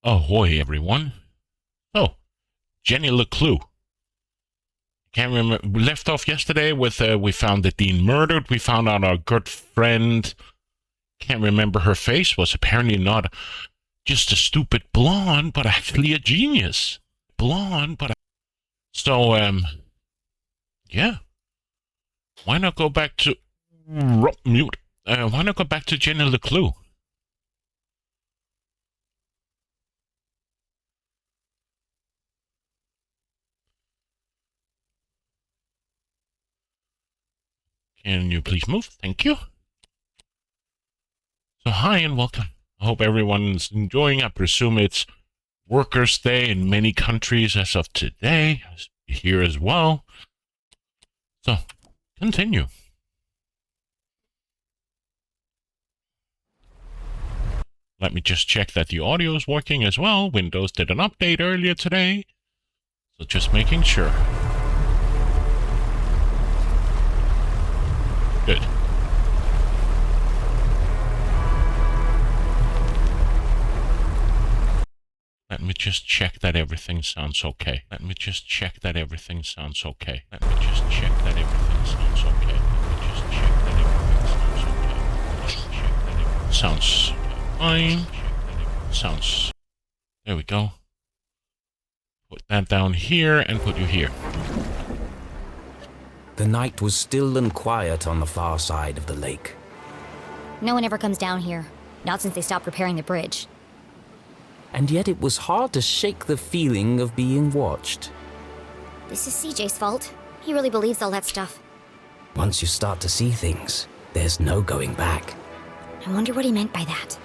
Ahoy, everyone. Oh, Jenny LeClue. Can't remember. We left off yesterday with we found the Dean murdered. We found out our good friend, can't remember her face, was apparently not just a stupid blonde, but actually a genius. Blonde, but. So, yeah. Why not go back to. Mute. Why not go back to Jenny LeClue? Can you please move? Thank you. So, hi and welcome. I hope everyone's enjoying. I presume it's Workers' Day in many countries as of today. Here as well. So, continue. Let me just check that the audio is working as well. Windows did an update earlier today. So just making sure. Good. Let me just check that everything sounds okay. Let me just check that everything sounds okay. Let me just check that everything sounds okay. Let me just check that everything sounds okay. Let me check that everything sounds fine. Sounds. There we go. Put that down here and put you here. The night was still and quiet on the far side of the lake. No one ever comes down here, not since they stopped repairing the bridge. And yet it was hard to shake the feeling of being watched. This is CJ's fault. He really believes all that stuff. Once you start to see things, there's no going back. I wonder what he meant by that.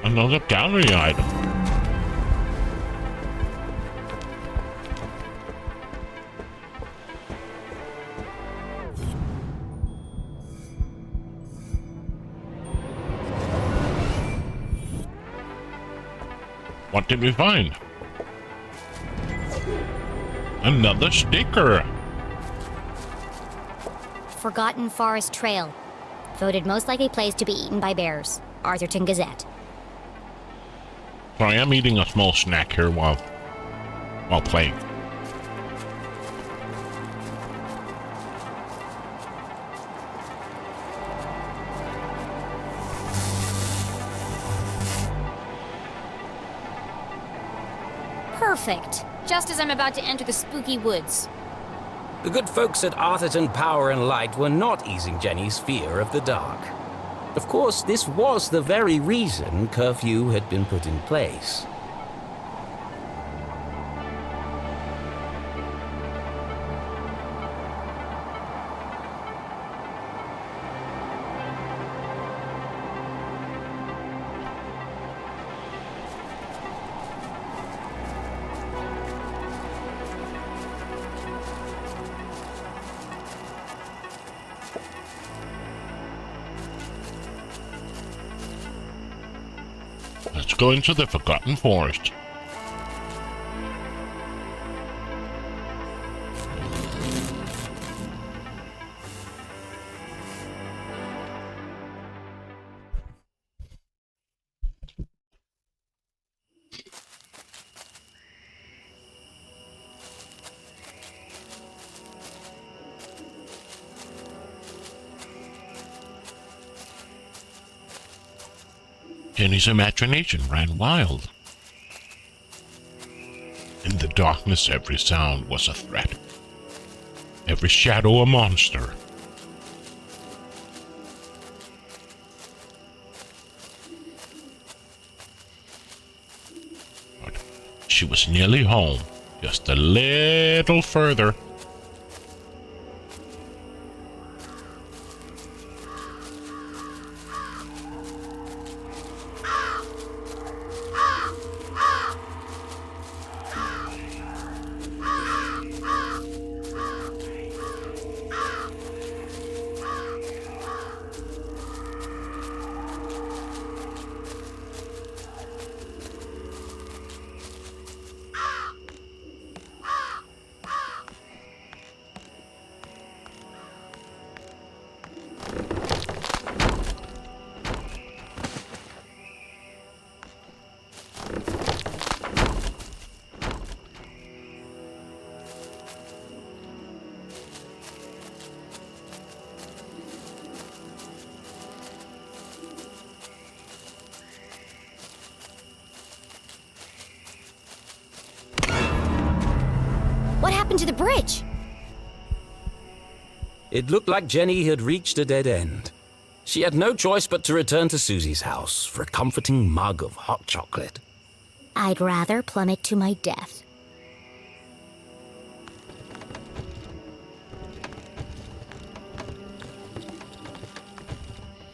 Another gallery item. What did we find? Another sticker. Forgotten Forest Trail. Voted most likely place to be eaten by bears. Arthurton Gazette. Sorry, I'm eating a small snack here while playing. Perfect. Just as I'm about to enter the spooky woods. The good folks at Arthurton Power and Light were not easing Jenny's fear of the dark. Of course, this was the very reason curfew had been put in place. Let's go into the Forgotten Forest. Jenny's imagination ran wild. In the darkness, every sound was a threat. Every shadow a monster. But she was nearly home, just a little further. happened to the bridge? It looked like Jenny had reached a dead end. She had no choice but to return to Susie's house for a comforting mug of hot chocolate. I'd rather plummet to my death.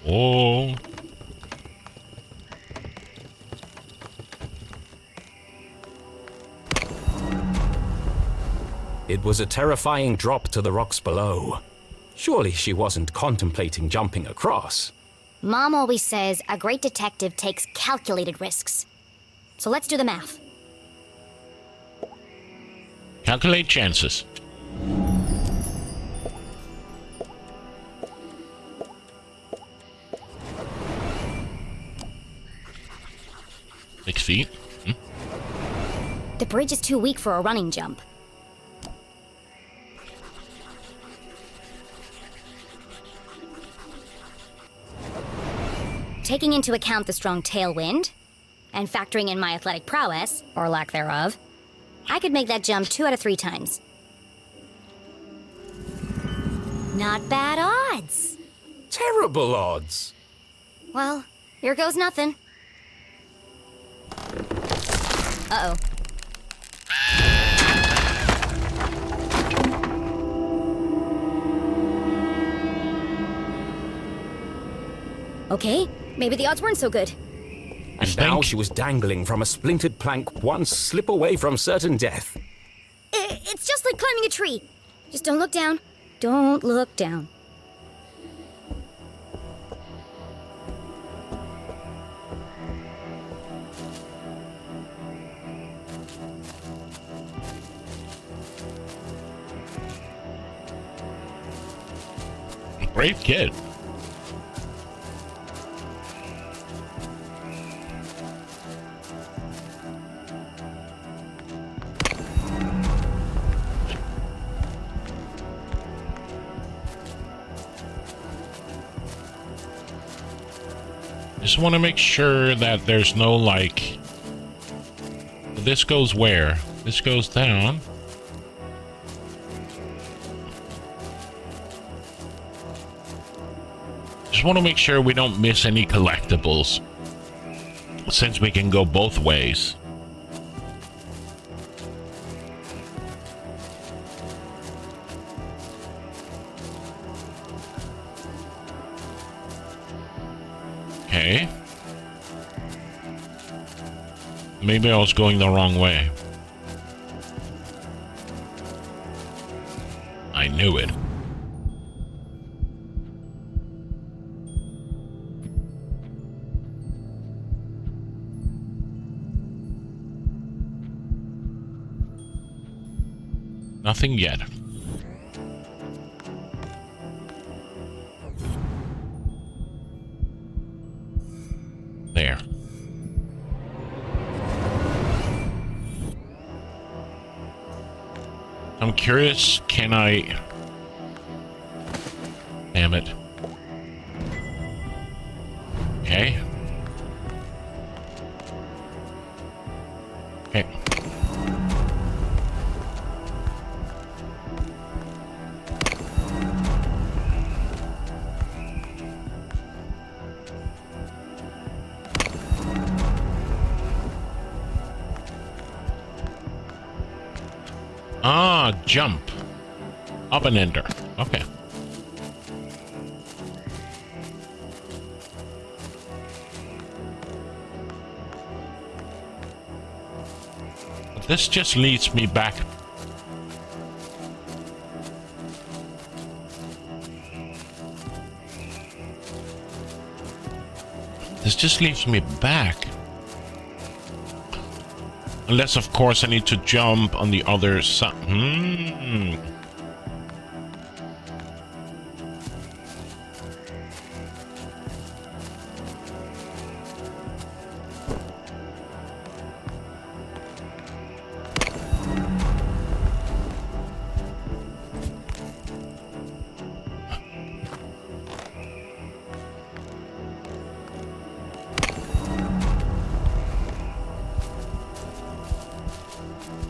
Oh. It was a terrifying drop to the rocks below. Surely she wasn't contemplating jumping across. Mom always says a great detective takes calculated risks. So let's do the math. Calculate chances. $6 feet. The bridge is too weak for a running jump. Taking into account the strong tailwind, and factoring in my athletic prowess, or lack thereof, I could make that jump 2 out of 3 times. Not bad odds. Terrible odds. Well, here goes nothing. Uh-oh. Okay, maybe the odds weren't so good. And now she was dangling from a splintered plank, one slip away from certain death. It's just like climbing a tree. Just don't look down. Don't look down. Brave kid. Just want to make sure that there's no, like... This goes where? This goes down. Just want to make sure we don't miss any collectibles, since we can go both ways. Okay. Maybe I was going the wrong way. I knew it. Nothing yet. There. I'm curious, can I... Damn it. Okay. Okay. Ah, jump. Up and enter. Okay. This just leads me back. This just leaves me back. Unless, of course, I need to jump on the other side.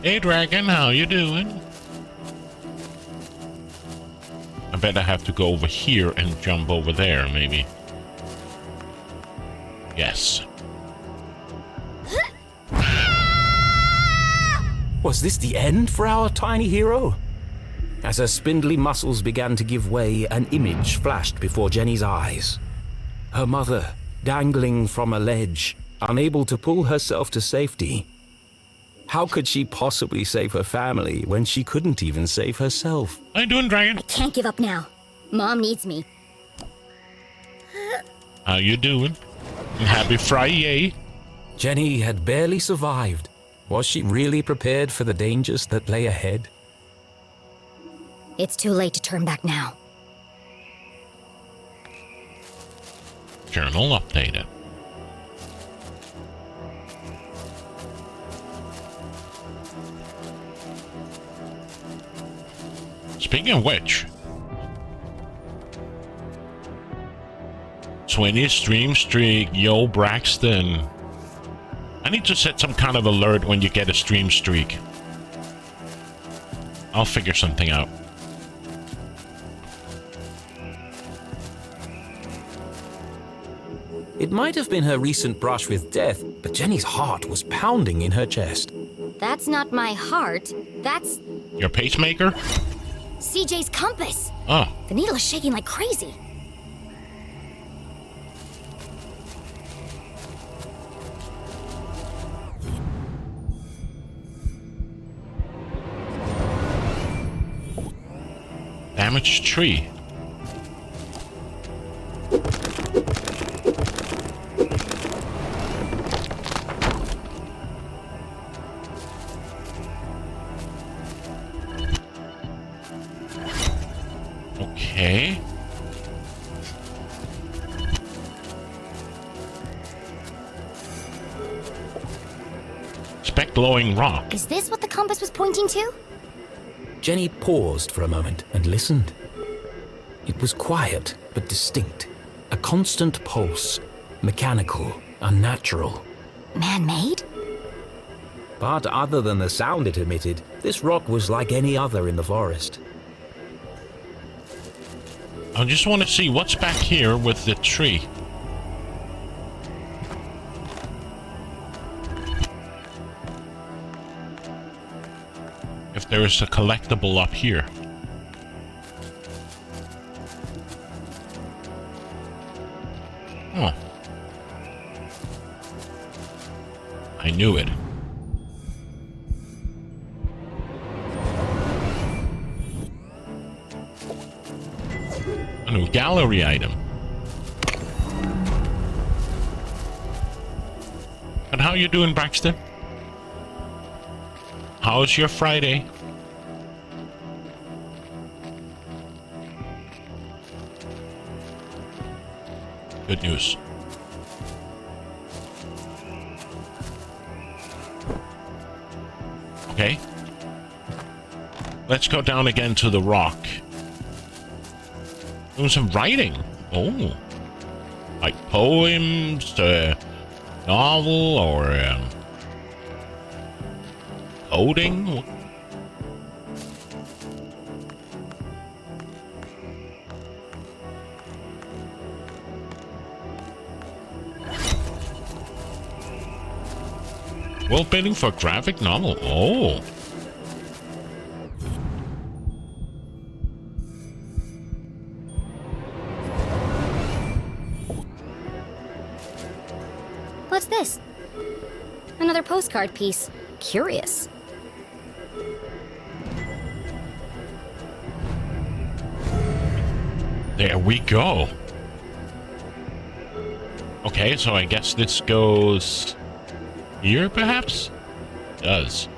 Hey, Dragon, how you doing? bet I have to go over here and jump over there, maybe. Yes. Was this the end for our tiny hero? As her spindly muscles began to give way, an image flashed before Jenny's eyes. Her mother, dangling from a ledge, unable to pull herself to safety. How could she possibly save her family when she couldn't even save herself? How you doing, Dragon? I can't give up now. Mom needs me. How you doing? Happy Friday. Jenny had barely survived. Was she really prepared for the dangers that lay ahead? It's too late to turn back now. Journal updated. Speaking of which, 20 stream streak, yo Braxton. I need to set some kind of alert when you get a stream streak. I'll figure something out. It might have been her recent brush with death, but Jenny's heart was pounding in her chest. That's not my heart. That's Your pacemaker? CJ's compass. Oh, The needle is shaking like crazy. damaged tree. Okay. Spec glowing rock. Is this what the compass was pointing to? Jenny paused for a moment and listened. It was quiet but distinct. A constant pulse. Mechanical, unnatural. Man-made? But other than the sound it emitted, this rock was like any other in the forest. I just want to see what's back here with the tree. If there is a collectible up here. Oh. I knew it. A new gallery item. And how you doing, Braxton? How's your Friday? Good news. Okay. Let's go down again to the rock. Doing some writing. Oh. Like poems, novel, or coding. World building for graphic novel. Oh. What's this? Another postcard piece. Curious. There we go. Okay, so I guess this goes here, perhaps? It does.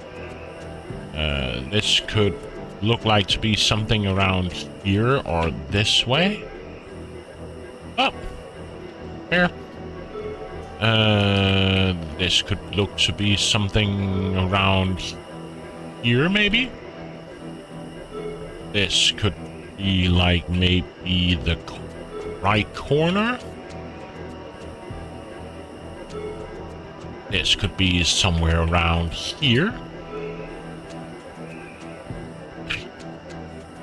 This could look like to be something around here or this way. Oh, fair. This could look to be something around here, maybe? This could be like maybe the right corner. This could be somewhere around here.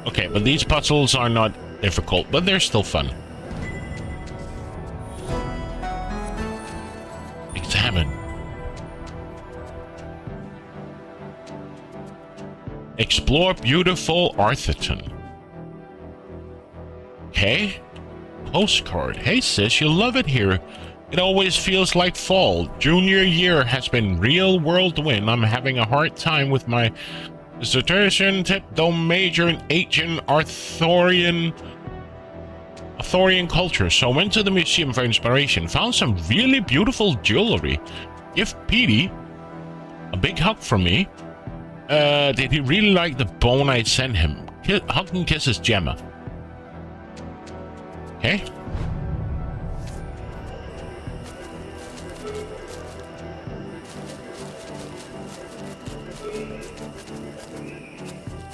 Okay, but these puzzles are not difficult, but they're still fun. Examine. Explore beautiful Arthurton. Okay. Postcard. Hey sis, you love it here. It always feels like fall. Junior year has been real whirlwind. I'm having a hard time with my dissertation tip, though major in ancient Arthurian culture. So I went to the museum for inspiration. Found some really beautiful jewelry. Give Petey a big hug from me. Did he really like the bone I sent him? Hug and kisses, Gemma. Okay.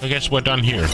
I guess we're done here.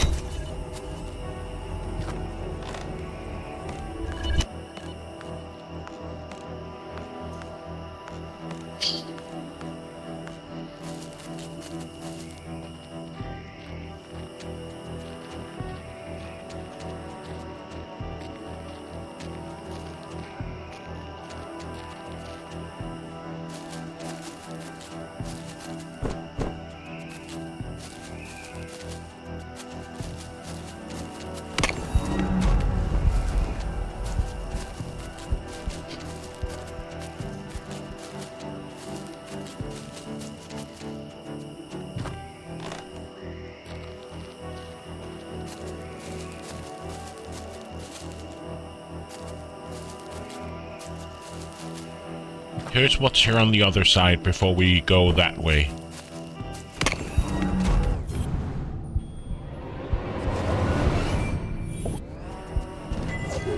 Here's what's here on the other side before we go that way.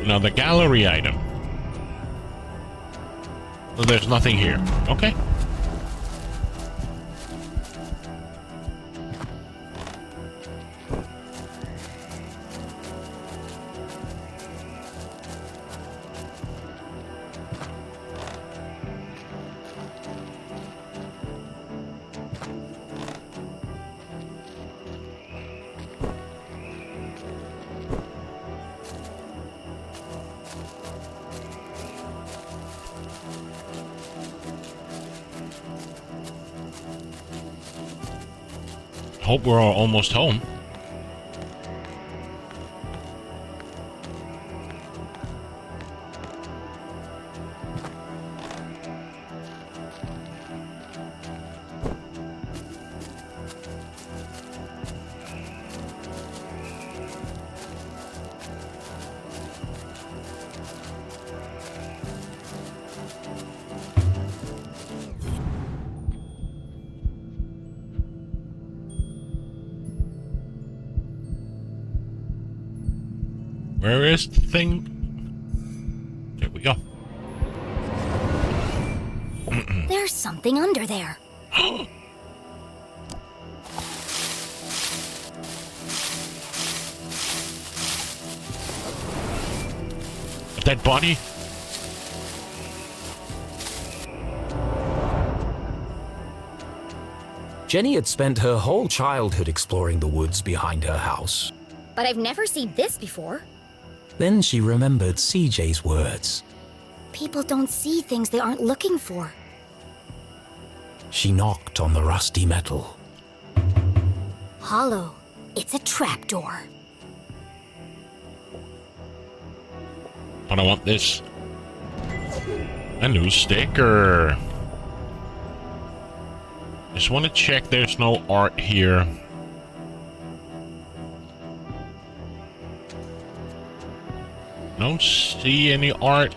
Now the gallery item. So there's nothing here. Okay. Hope we're all almost home. Where is the thing? There we go. There's something under there. A dead body? Jenny had spent her whole childhood exploring the woods behind her house. But I've never seen this before. Then she remembered CJ's words. People don't see things they aren't looking for. She knocked on the rusty metal. Hollow. It's a trapdoor. But I want this. A new sticker. Just want to check there's no art here. Don't see any art.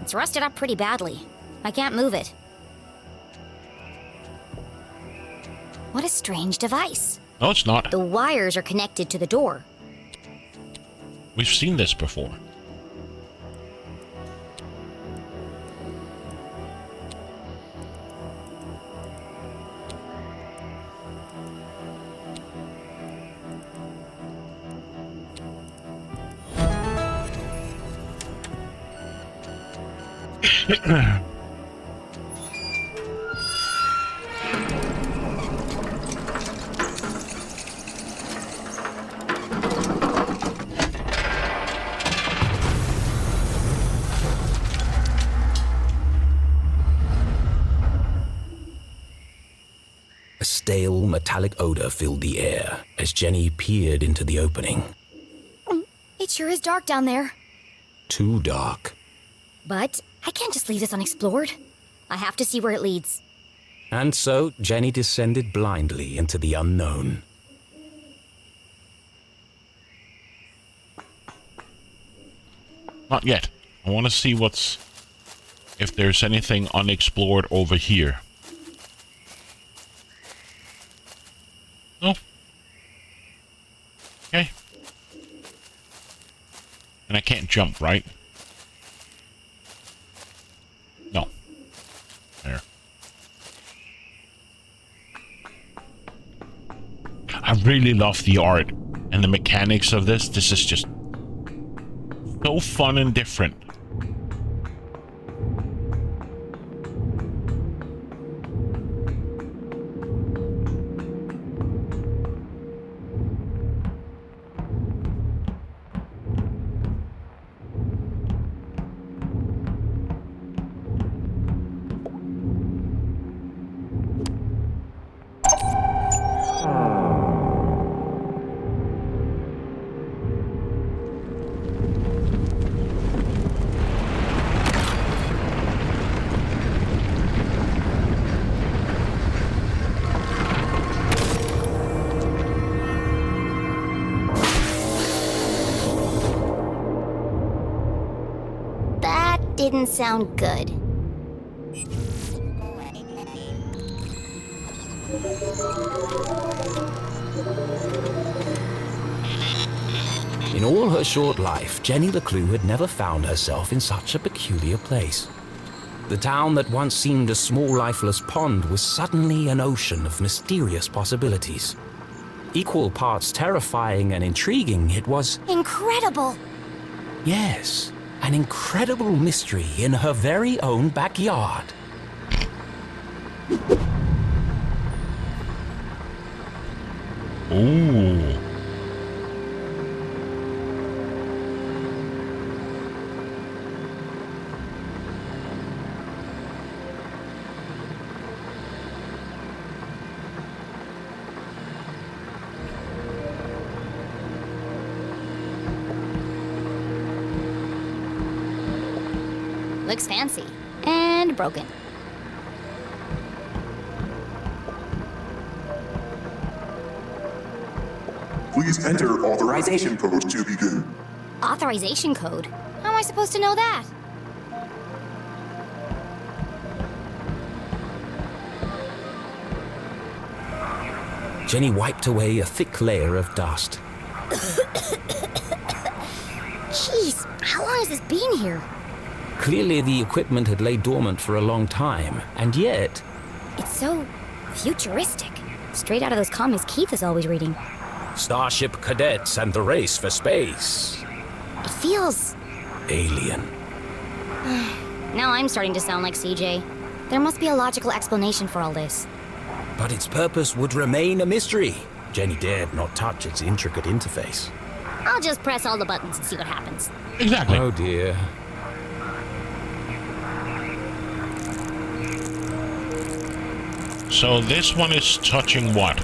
It's rusted up pretty badly. I can't move it. What a strange device. No, it's not. The wires are connected to the door. We've seen this before. A stale, metallic odor filled the air as Jenny peered into the opening. It sure is dark down there. Too dark. But I can't just leave this unexplored. I have to see where it leads. And so Jenny descended blindly into the unknown. Not yet. I want to see if there's anything unexplored over here. No. Okay. And I can't jump, right? No. There. I really love the art and the mechanics of this. This is just so fun and different. Didn't sound good. In all her short life, Jenny LeClue had never found herself in such a peculiar place. The town that once seemed a small, lifeless pond was suddenly an ocean of mysterious possibilities. Equal parts terrifying and intriguing, it was... Incredible! Yes, an incredible mystery in her very own backyard. Ooh. Looks fancy. And broken. Please enter authorization code to begin. Authorization code? How am I supposed to know that? Jenny wiped away a thick layer of dust. Jeez, how long has this been here? Clearly the equipment had laid dormant for a long time, and yet... It's so futuristic. Straight out of those comics Keith is always reading. Starship cadets and the race for space. It feels... alien. Now I'm starting to sound like CJ. There must be a logical explanation for all this. But its purpose would remain a mystery. Jenny dared not touch its intricate interface. I'll just press all the buttons and see what happens. Exactly. Oh dear. So this one is touching what?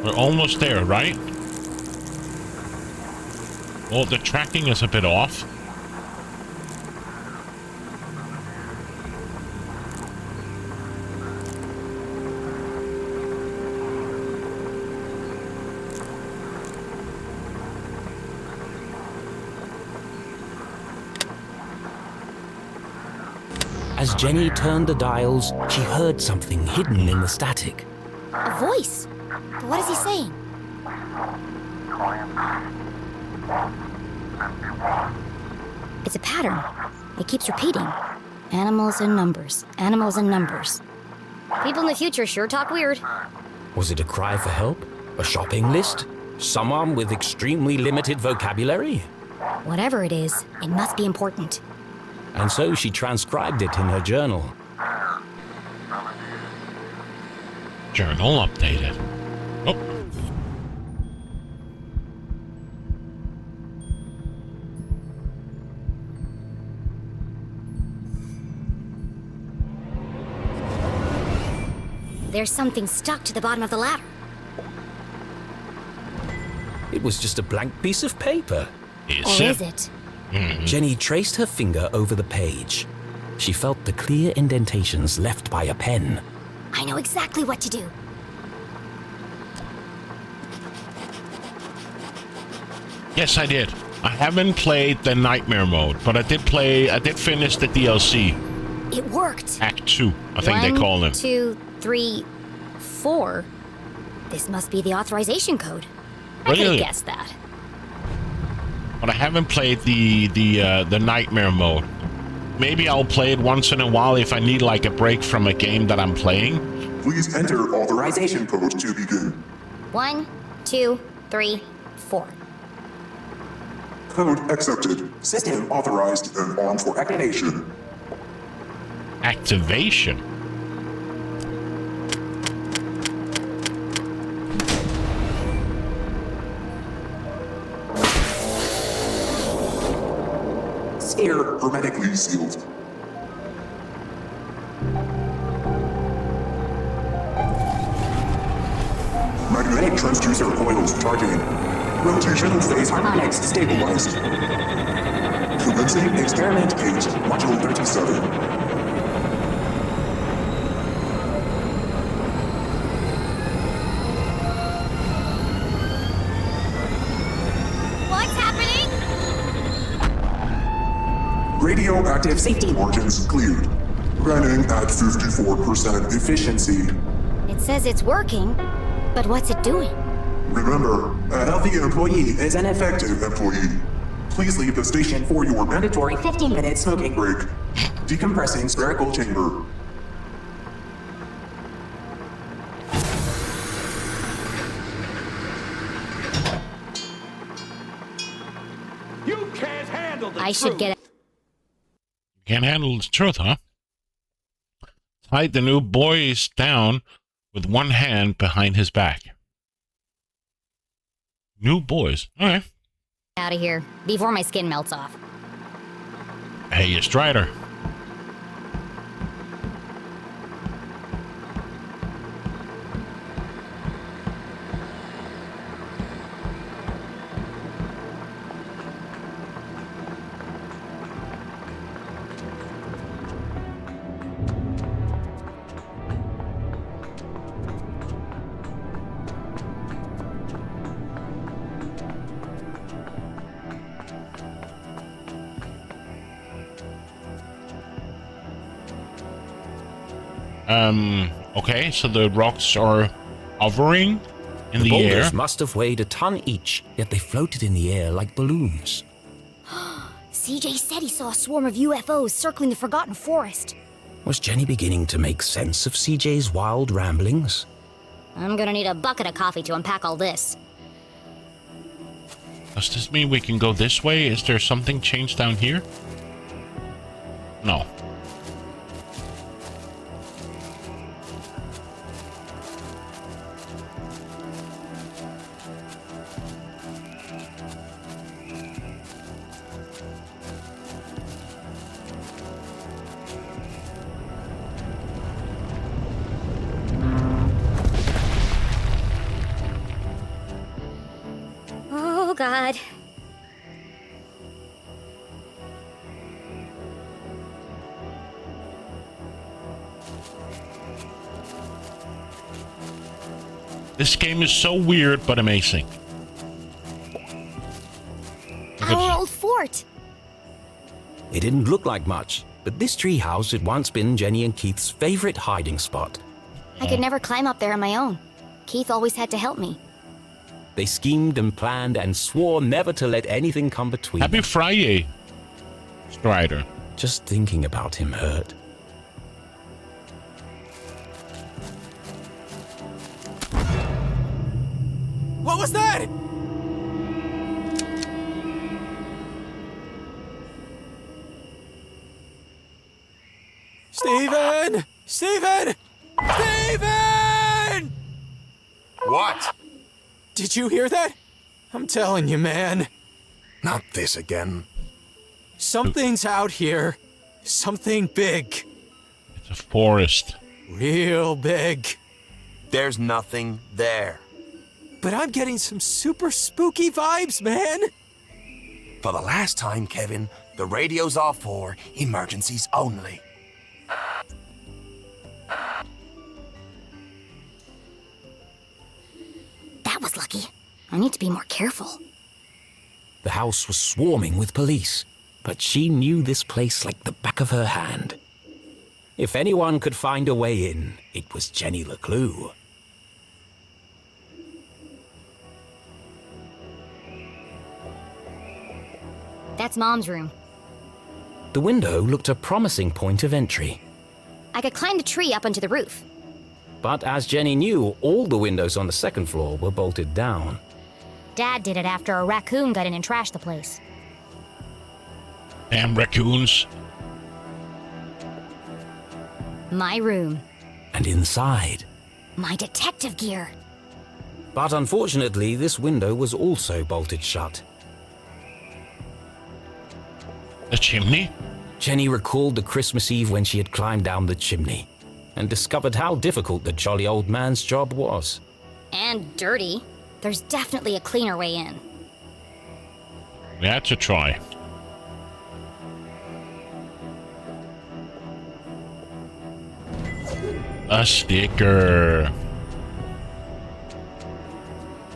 We're almost there, right? Well, the tracking is a bit off. As Jenny turned the dials, she heard something hidden in the static. A voice. But what is he saying? It's a pattern. It keeps repeating. Animals and numbers. Animals and numbers. People in the future sure talk weird. Was it a cry for help? A shopping list? Someone with extremely limited vocabulary? Whatever it is, it must be important. And so she transcribed it in her journal. Journal updated. Oh. There's something stuck to the bottom of the ladder. It was just a blank piece of paper. Or is it? Jenny traced her finger over the page. She felt the clear indentations left by a pen. I know exactly what to do. Yes, I did. I haven't played the Nightmare mode, but I did finish the DLC. It worked. Act 2, I think they call it. 1, 2, 3, 4. This must be the authorization code. I could have Really? guessed that. But I haven't played the Nightmare mode. Maybe I'll play it once in a while if I need like a break from a game that I'm playing. Please enter authorization code to begin. 1, 2, 3, 4. Code accepted. System authorized and on for activation. Activation? Sphere hermetically sealed. Magnetic transducer coils charging. Rotation phase harmonics stabilized. Commencing experiment gauge, module 37. What's happening? Radioactive safety margins cleared. Running at 54% efficiency. It says it's working, but what's it doing? Remember, a healthy employee is an effective employee. Please leave the station for your mandatory 15-minute smoking break. Decompressing spherical chamber. You can't handle the I should get it. Can't handle the truth, huh? Tied the new boys down with one hand behind his back. New boys. All right. Out of here before my skin melts off. Hey, Strider. Okay, so the rocks are hovering in the air. Boulders must have weighed a ton each, yet they floated in the air like balloons. CJ said he saw a swarm of UFOs circling the Forgotten Forest. Was Jenny beginning to make sense of CJ's wild ramblings? I'm gonna need a bucket of coffee to unpack all this. Does this mean we can go this way? Is there something changed down here? No. Oh, God. This game is so weird but amazing. Our old fort. It didn't look like much, But this treehouse had once been Jenny and Keith's favorite hiding spot. I could never climb up there on my own. Keith always had to help me. They schemed and planned and swore never to let anything come between Happy them. Friday, Strider. Just thinking about him hurt. What was that? Steven! Steven! Steven! What? Did you hear that? I'm telling you, man. Not this again. Something's out here. Something big. It's a forest. Real big. There's nothing there. But I'm getting some super spooky vibes, man. For the last time, Kevin, the radio's off for emergencies only. That was lucky. I need to be more careful. The house was swarming with police, but she knew this place like the back of her hand. If anyone could find a way in, it was Jenny LeClue. That's Mom's room. The window looked a promising point of entry. I could climb the tree up onto the roof. But as Jenny knew, all the windows on the second floor were bolted down. Dad did it after a raccoon got in and trashed the place. Damn raccoons. My room. And inside. My detective gear. But unfortunately, this window was also bolted shut. The chimney? Jenny recalled the Christmas Eve when she had climbed down the chimney and discovered how difficult the jolly old man's job was. And dirty. There's definitely a cleaner way in. We had to try. A sticker.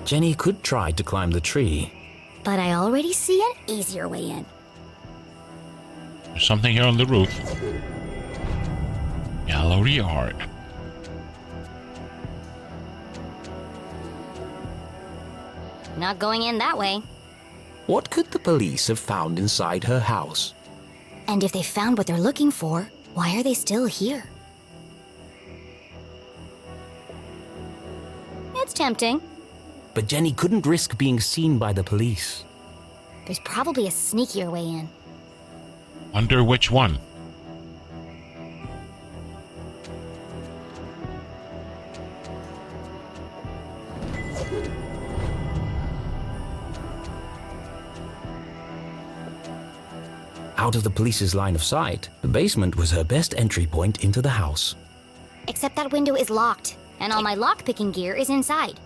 Jenny could try to climb the tree. But I already see an easier way in. There's something here on the roof. Gallery art. Not going in that way. What could the police have found inside her house? And if they found what they're looking for, why are they still here? It's tempting. But Jenny couldn't risk being seen by the police. There's probably a sneakier way in. Wonder which one. Out of the police's line of sight, the basement was her best entry point into the house. Except that window is locked, and all my lockpicking gear is inside.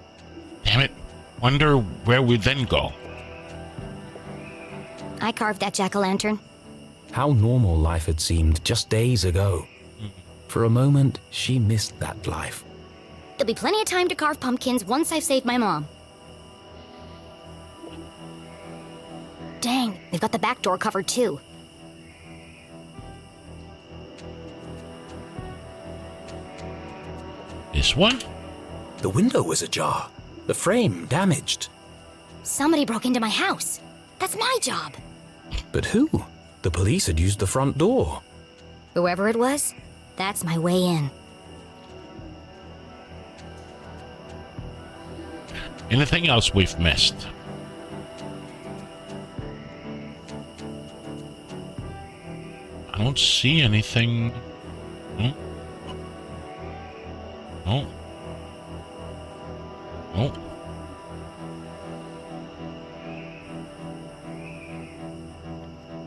Damn it. Wonder where we then go. I carved that jack-o'-lantern. How normal life had seemed just days ago. For a moment, she missed that life. There'll be plenty of time to carve pumpkins once I've saved my mom. Dang, they've got the back door covered too. This one? The window was ajar, the frame damaged. Somebody broke into my house. That's my job. But who? The police had used the front door. Whoever it was, that's my way in. Anything else we've missed? I don't see anything. No. No. No.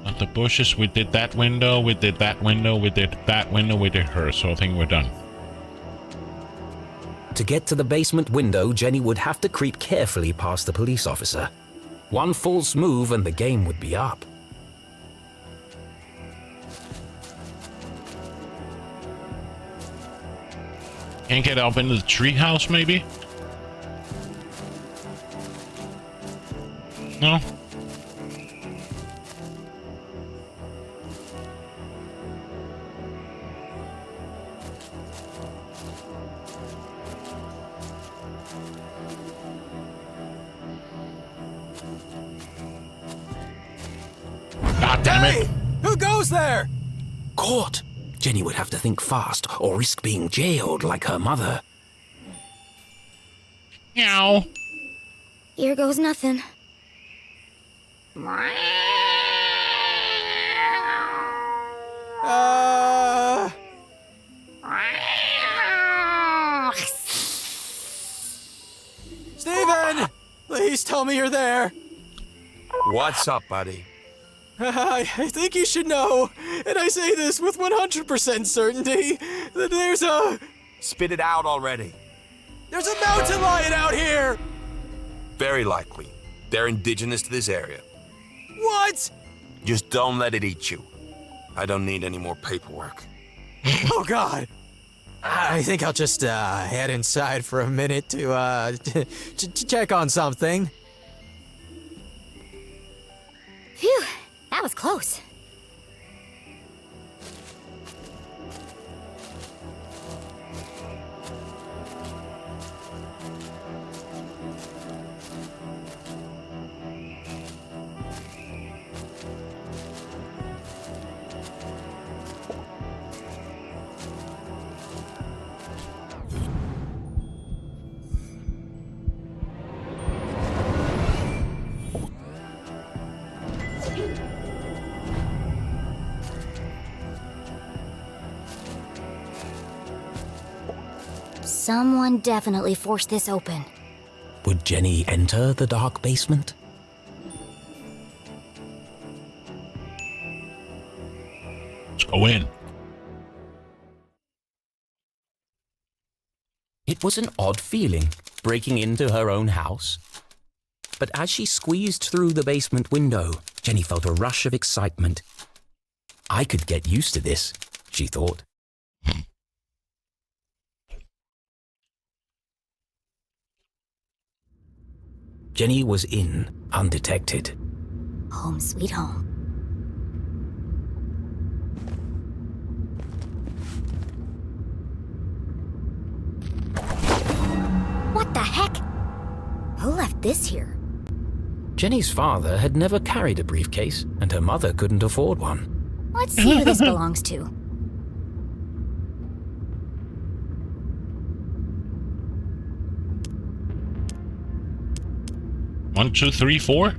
Not the bushes. We did that window. We did that window. We did that window. We did her. So I think we're done. To get to the basement window, Jenny would have to creep carefully past the police officer. One false move and the game would be up. Can't get up into the treehouse, maybe? No? Damn Hey! it. Who goes there? Caught! Jenny would have to think fast or risk being jailed like her mother. Meow. Here goes nothing. Steven! Please tell me you're there. What's up, buddy? I think you should know, and I say this with 100% certainty, that there's a Spit it out already. mountain lion out here! Very likely. They're indigenous to this area. What? Just don't let it eat you. I don't need any more paperwork. Oh, God. I think I'll just head inside for a minute to check on something. Phew, that was close. Someone definitely forced this open. Would Jenny enter the dark basement? Let's go in. It was an odd feeling, breaking into her own house. But as she squeezed through the basement window, Jenny felt a rush of excitement. I could get used to this, she thought. Jenny was in, undetected. Home sweet home. What the heck? Who left this here? Jenny's father had never carried a briefcase, and her mother couldn't afford one. Let's see who this belongs to. One, two, three, four.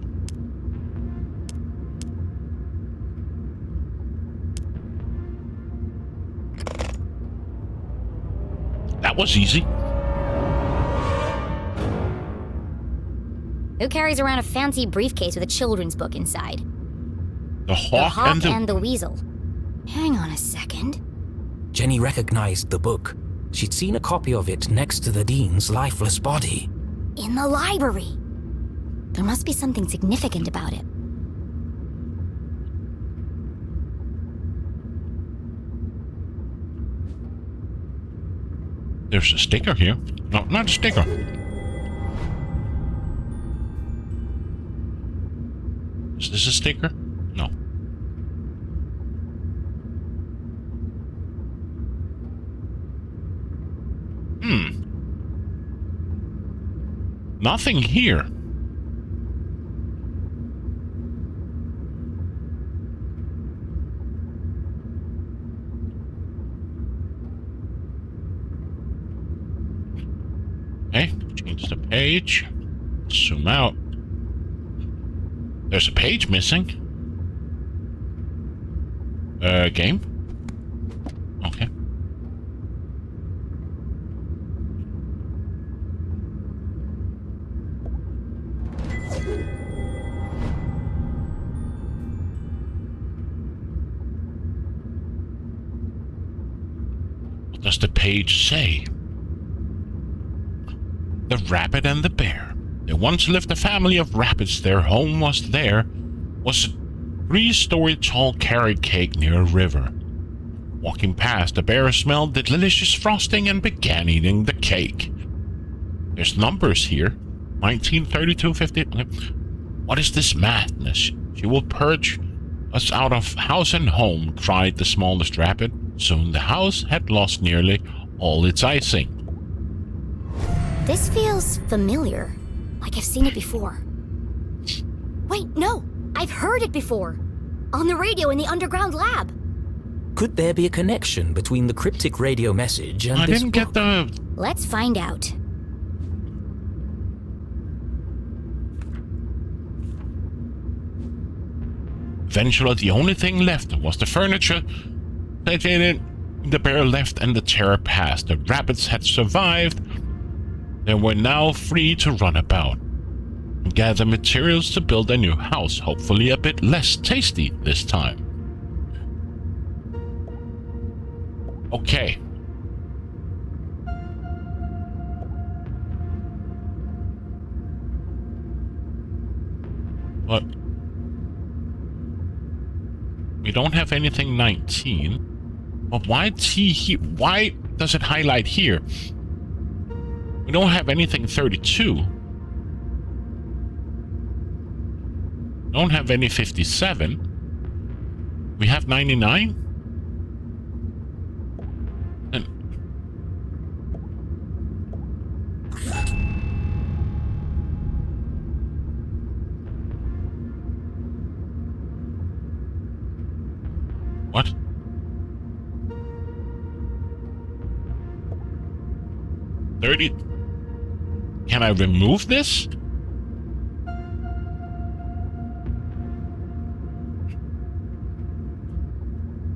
That was easy. Who carries around a fancy briefcase with a children's book inside? The hawk, and the weasel. Hang on a second. Jenny recognized the book. She'd seen a copy of it next to the dean's lifeless body. In the library. There must be something significant about it. There's a sticker here. No, not a sticker. Is this a sticker? No. Nothing here. Okay, change the page. Zoom out. There's a page missing. Game? Okay. What does the page say? The rabbit and the bear. There once lived a family of rabbits. Their home was a 3-story tall carrot cake near a river. Walking past, the bear smelled the delicious frosting and began eating the cake. There's numbers here. 1932, 50. What is this madness? She will purge us out of house and home, cried the smallest rabbit. Soon the house had lost nearly all its icing. This feels familiar. Like I've seen it before. Wait, no! I've heard it before! On the radio in the underground lab. Could there be a connection between the cryptic radio message and I this didn't book? get the... Let's find out. Eventually, the only thing left was the furniture. The bear left and the terror passed. The rabbits had survived. They were now free to run about and gather materials to build a new house, hopefully a bit less tasty this time. Okay. But we don't have anything 19. But why T here? Why does it highlight here? We don't have anything 32. Don't have any 57. We have 99. And what? Can I remove this?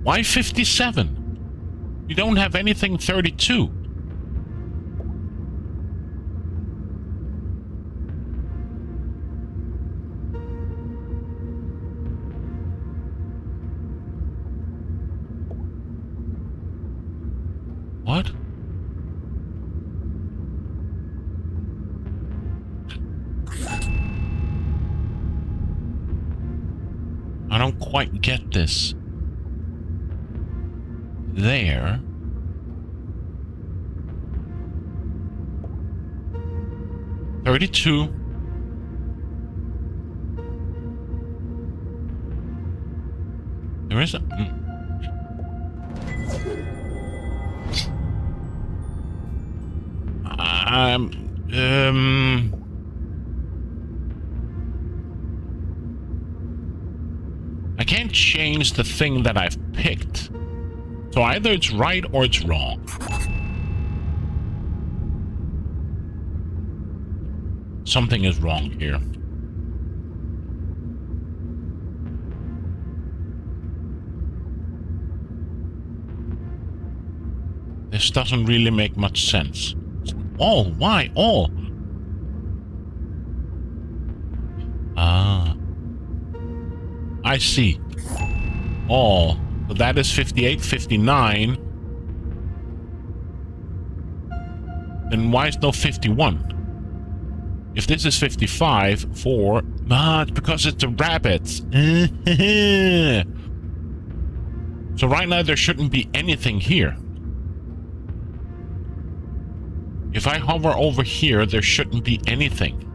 Why 57? You don't have anything 32. What? I don't quite get this. There. $32. There is a... I can't change the thing that I've picked. So either it's right or it's wrong. Something is wrong here. This doesn't really make much sense. Oh, why? Oh. Ah. I see. Oh. So that is 58, 59. Then why is no 51? If this is 55, 4... Ah, it's because it's the rabbits. So right now there shouldn't be anything here. If I hover over here, there shouldn't be anything.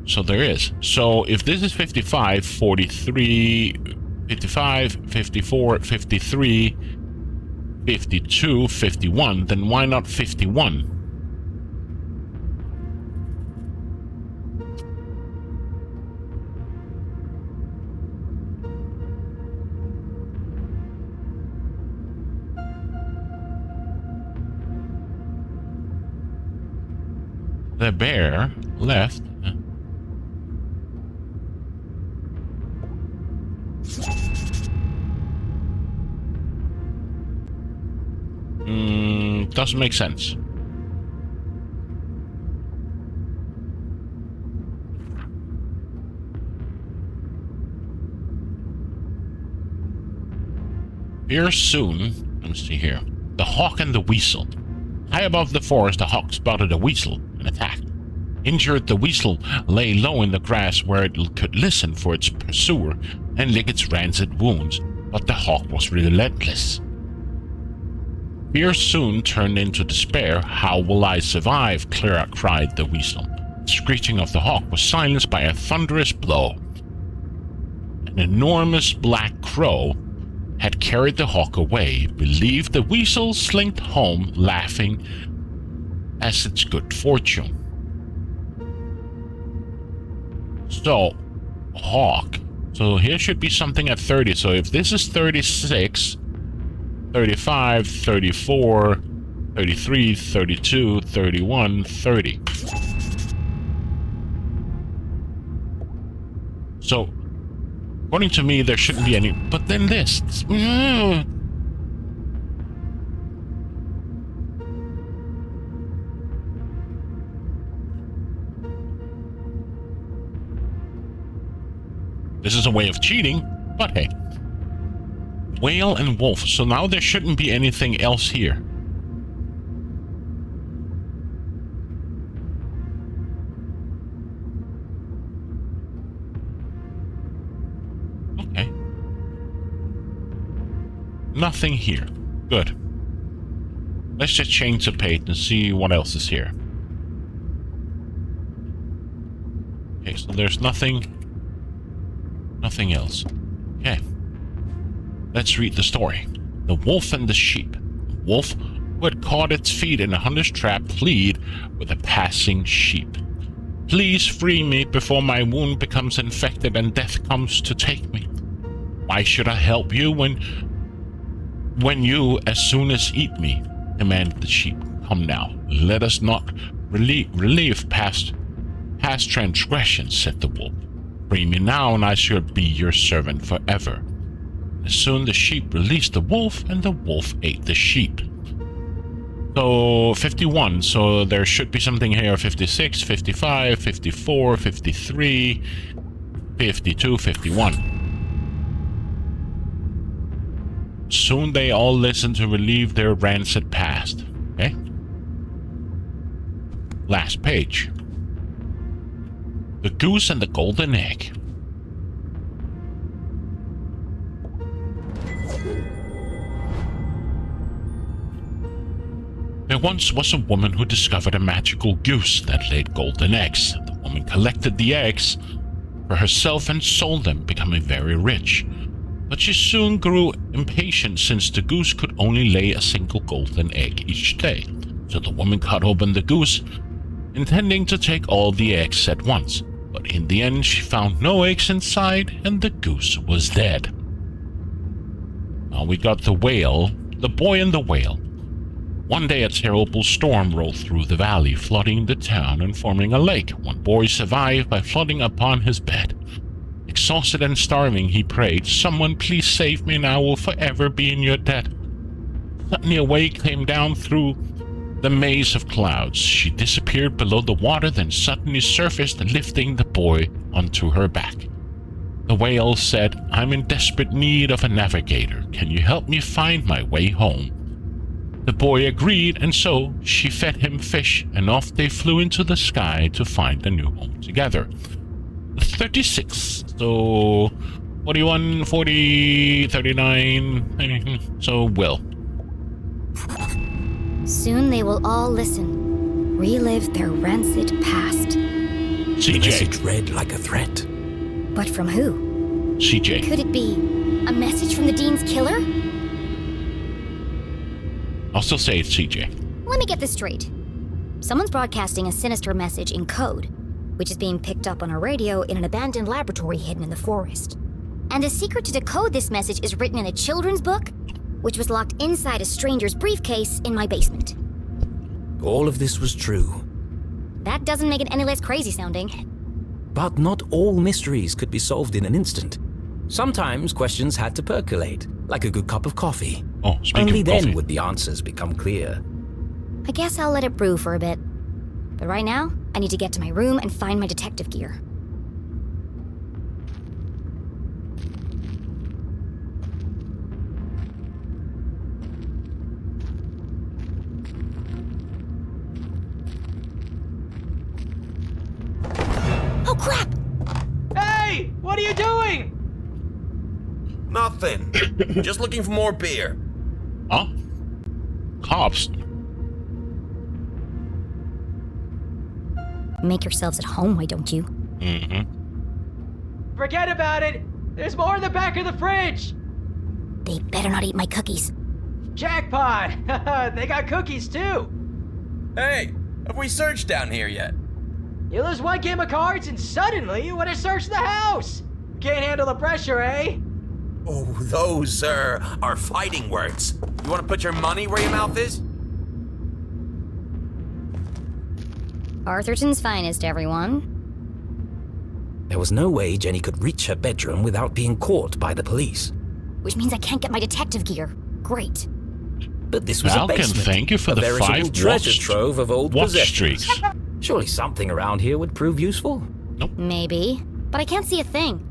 So there is. So if this is 55, 43, 55, 54, 53, 52, 51, then why not 51? The bear left. Doesn't make sense. Here soon, let me see here. The hawk and the weasel. High above the forest, the hawk spotted a weasel and attacked. Injured, the weasel lay low in the grass where it could listen for its pursuer and lick its rancid wounds, but the hawk was relentless. Fear soon turned into despair. How will I survive? Clara cried the weasel. The screeching of the hawk was silenced by a thunderous blow. An enormous black crow had carried the hawk away. Believed the weasel slinked home, laughing as its good fortune. So, Hawk. So here should be something at 30. So if this is 36, 35, 34, 33, 32, 31, 30. So, according to me, there shouldn't be any. But then this. This is a way of cheating, but hey. Whale and wolf. So now there shouldn't be anything else here. Okay. Nothing here. Good. Let's just change the page and see what else is here. Okay, so there's nothing else. Okay. Let's read the story. The Wolf and the Sheep. The wolf, who had caught its feet in a hunter's trap, pleaded with a passing sheep. Please free me before my wound becomes infected and death comes to take me. Why should I help you when you as soon as eat me? Commanded the sheep. Come now, let us not relieve past transgressions, said the wolf. Free me now, and I shall be your servant forever. And soon the sheep released the wolf, and the wolf ate the sheep. So 51, so there should be something here. 56, 55, 54, 53, 52, 51. Soon they all listened to relieve their rancid past. Okay? Last page. The Goose and the Golden Egg. There once was a woman who discovered a magical goose that laid golden eggs. The woman collected the eggs for herself and sold them, becoming very rich. But she soon grew impatient since the goose could only lay a single golden egg each day. So the woman cut open the goose, intending to take all the eggs at once. But in the end, she found no eggs inside, and the goose was dead. Now we got the whale, the boy and the whale. One day a terrible storm rolled through the valley, flooding the town and forming a lake. One boy survived by floating upon his bed. Exhausted and starving, he prayed, "Someone please save me and I will forever be in your debt." Suddenly a wave came down through the maze of clouds. She disappeared below the water, then suddenly surfaced, lifting the boy onto her back. The whale said, "I'm in desperate need of a navigator. Can you help me find my way home?" The boy agreed, and so she fed him fish, and off they flew into the sky to find a new home together. 36. So 41, 40, 39. So Will. Soon they will all listen, relive their rancid past. The CJ. message read like a threat. But from who? CJ. Could it be a message from the Dean's killer? I'll still say it's CJ. Let me get this straight. Someone's broadcasting a sinister message in code, which is being picked up on a radio in an abandoned laboratory hidden in the forest. And the secret to decode this message is written in a children's book, which was locked inside a stranger's briefcase in my basement. All of this was true. That doesn't make it any less crazy sounding. But not all mysteries could be solved in an instant. Sometimes questions had to percolate, like a good cup of coffee. Oh, speaking Only of then coffee. would the answers become clear. I guess I'll let it brew for a bit. But right now, I need to get to my room and find my detective gear. Oh crap! Hey! What are you doing? Nothing. Just looking for more beer. Huh? Cops. Make yourselves at home, why don't you? Mm-hmm. Forget about it. There's more in the back of the fridge. They better not eat my cookies. Jackpot! They got cookies too. Hey, Have we searched down here yet? You lose one game of cards and suddenly you want to search the house. Can't handle the pressure, eh? Oh, those, are fighting words. You want to put your money where your mouth is? Arthurton's finest, everyone. There was no way Jenny could reach her bedroom without being caught by the police. Which means I can't get my detective gear. Great. But this was Falcon, a basement. thank you for a the veritable 5 treasure watch trove of old possessions. streaks. Surely something around here would prove useful. Maybe, but I can't see a thing.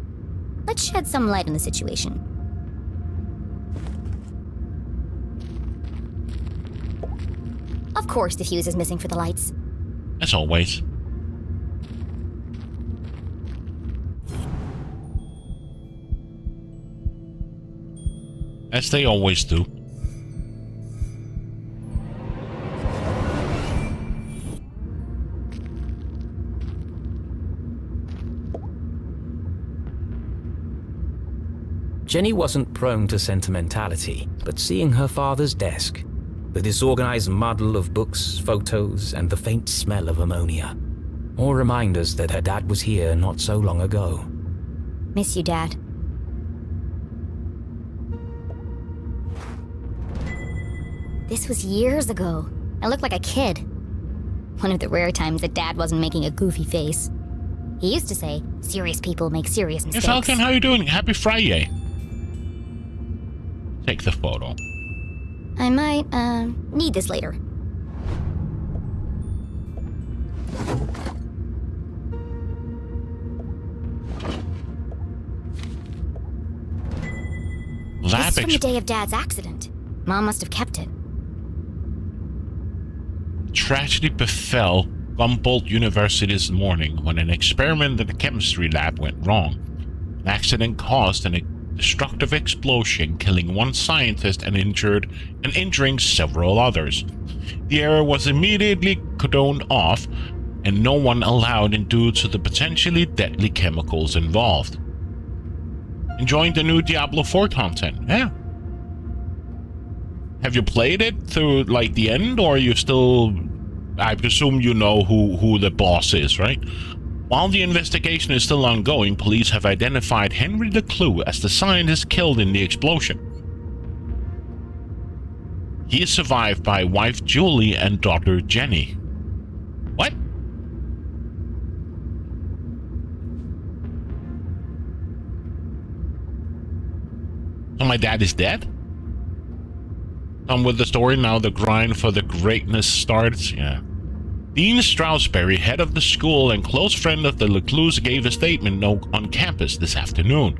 Let's shed some light on the situation. Of course the fuse is missing for the lights. As always. As they always do. Jenny wasn't prone to sentimentality, but seeing her father's desk, the disorganized muddle of books, photos, and the faint smell of ammonia, all reminders that her dad was here not so long ago. Miss you, Dad. This was years ago. I looked like a kid. One of the rare times that Dad wasn't making a goofy face. He used to say, serious people make serious Hey mistakes. Falcon, how you doing? Happy Friday. Take the photo. I might, need this later. Lab This is from the day of Dad's accident. Mom must have kept it. Tragedy befell Humboldt University this morning when an experiment in the chemistry lab went wrong. An accident caused a destructive explosion, killing one scientist and injuring several others. The error was immediately cordoned off, and no one allowed in due to the potentially deadly chemicals involved. Enjoying the new Diablo 4 content? Yeah. Have you played it through like the end, or are you still? I presume you know who the boss is, right? While the investigation is still ongoing, police have identified Henry LeClue as the scientist killed in the explosion. He is survived by wife Julie and daughter Jenny. What? So my dad is dead? On with the story now, the grind for the greatness starts. Yeah. Dean Stroudsbury, head of the school and close friend of the LeClues, gave a statement on campus this afternoon.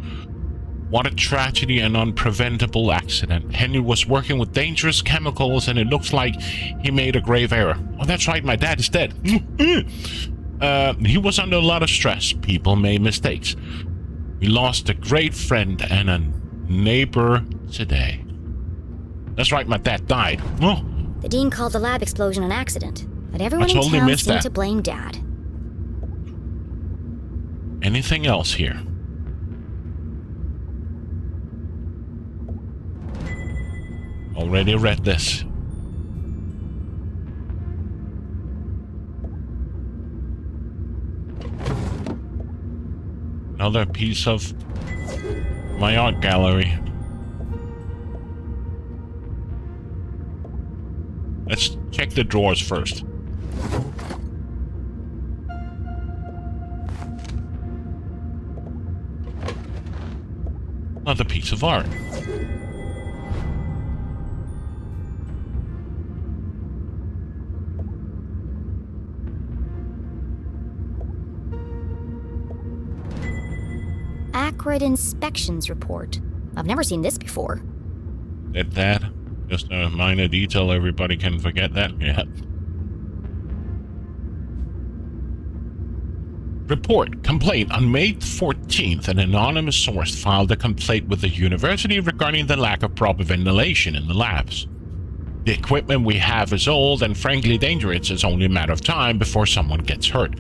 What a tragedy and unpreventable accident. Henry was working with dangerous chemicals and it looks like he made a grave error. Oh, that's right, my dad is dead. He was under a lot of stress. People made mistakes. We lost a great friend and a neighbor today. That's right, my dad died. Oh. The dean called the lab explosion an accident, but everyone in totally town missed seemed that. to blame Dad. Anything else here? Already read this. Another piece of my art gallery. Let's check the drawers first. Another piece of art. Acrid inspections report. I've never seen this before. Did that? Just a minor detail, everybody can forget that. Yeah. Report. Complaint. On May 14th, an anonymous source filed a complaint with the university regarding the lack of proper ventilation in the labs. The equipment we have is old and frankly dangerous. It's only a matter of time before someone gets hurt.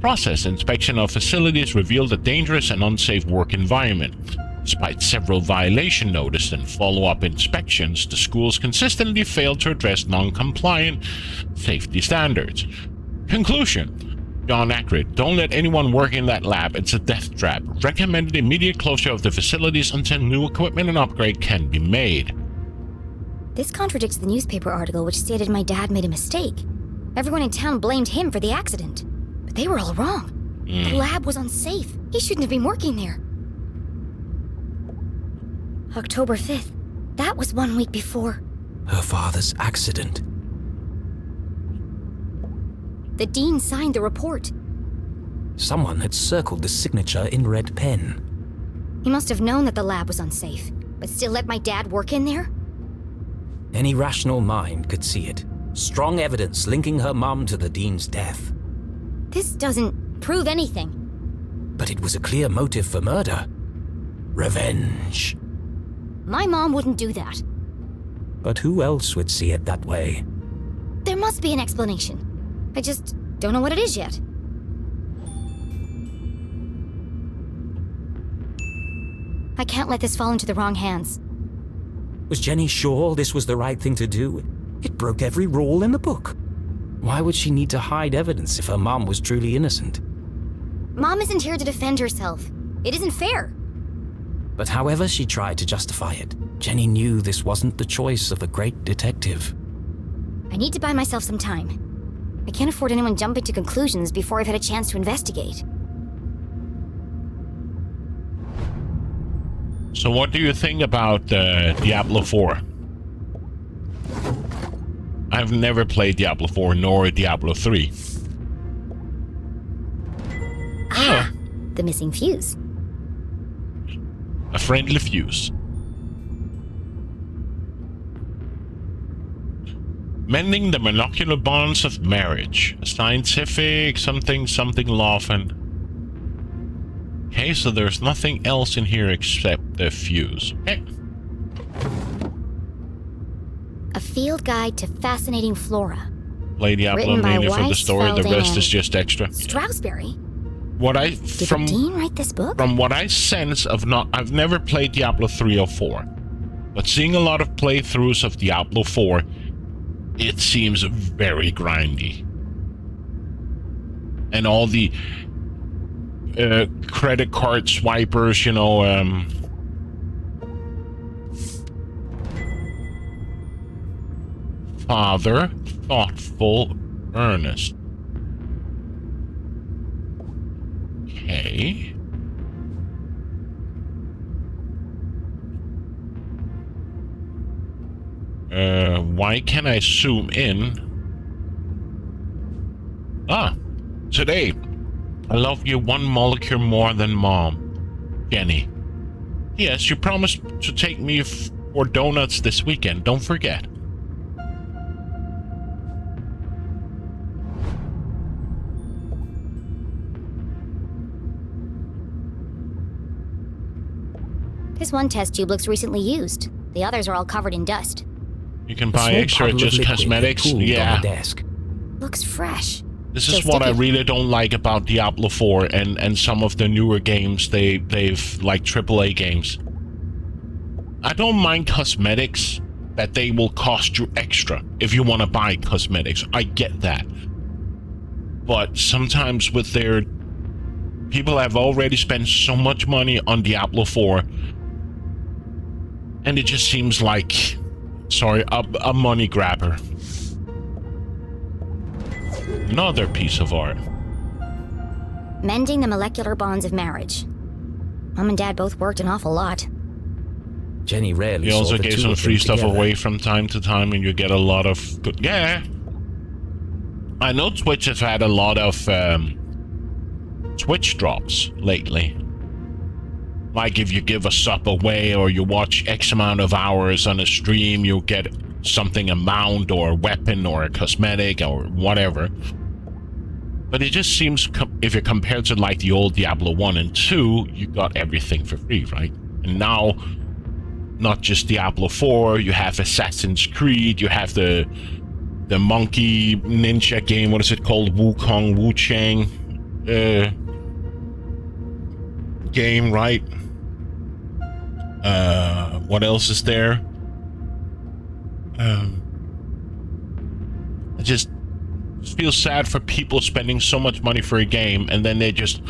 Process inspection of facilities revealed a dangerous and unsafe work environment. Despite several violation notices and follow-up inspections, the schools consistently failed to address non-compliant safety standards. Conclusion. John Ackred, don't let anyone work in that lab. It's a death trap. Recommended immediate closure of the facilities until new equipment and upgrade can be made. This contradicts the newspaper article which stated my dad made a mistake. Everyone in town blamed him for the accident. But they were all wrong. The lab was unsafe. He shouldn't have been working there. October 5th. That was 1 week before. Her father's accident. The dean signed the report. Someone had circled the signature in red pen. He must have known that the lab was unsafe, but still let my dad work in there? Any rational mind could see it. Strong evidence linking her mum to the dean's death. This doesn't prove anything. But it was a clear motive for murder. Revenge. My mom wouldn't do that. But who else would see it that way? There must be an explanation. I just don't know what it is yet. I can't let this fall into the wrong hands. Was Jenny sure this was the right thing to do? It broke every rule in the book. Why would she need to hide evidence if her mom was truly innocent? Mom isn't here to defend herself. It isn't fair. But however she tried to justify it, Jenny knew this wasn't the choice of a great detective. I need to buy myself some time. I can't afford anyone jumping to conclusions before I've had a chance to investigate. So what do you think about Diablo 4? I've never played Diablo 4 nor Diablo 3. Ah, the missing fuse. A friendly fuse. Mending the molecular bonds of marriage. A scientific something law and... Okay, so there's nothing else in here except the fuse. Okay. A field guide to fascinating flora. Play Diablo mainly for the story, the rest is just extra. Strasberry? What I... Did the dean write this book? From what I sense of I've never played Diablo 3 or 4. But seeing a lot of playthroughs of Diablo 4, it seems very grindy. And all the credit card swipers, you know, father, thoughtful, earnest. Okay. Why can't I zoom in? Ah, today. I love you one molecule more than Mom. Jenny. Yes, you promised to take me for donuts this weekend. Don't forget. This one test tube looks recently used. The others are all covered in dust. You can buy extra just cosmetics. Yeah. Looks fresh. This is what I really don't like about Diablo 4 and some of the newer games they've like AAA games. I don't mind cosmetics that they will cost you extra if you want to buy cosmetics. I get that. But sometimes with their people have already spent so much money on Diablo 4 and it just seems like a money grabber. Another piece of art. Mending the molecular bonds of marriage. Mom and Dad both worked an awful lot. Jenny rarely He saw also the gave two some of them free stuff together. away from time to time, and you get a lot of good. Yeah, I know Twitch has had a lot of Twitch drops lately. Like if you give a sub away or you watch X amount of hours on a stream, you'll get something, a mount or a weapon or a cosmetic or whatever. But it just seems, if you compare to like the old Diablo 1 and 2, you got everything for free, right? And now, not just Diablo 4, you have Assassin's Creed, you have the monkey ninja game, what is it called? Wukong, Wu Chang game, right? What else is there? I just feel sad for people spending so much money for a game and then they just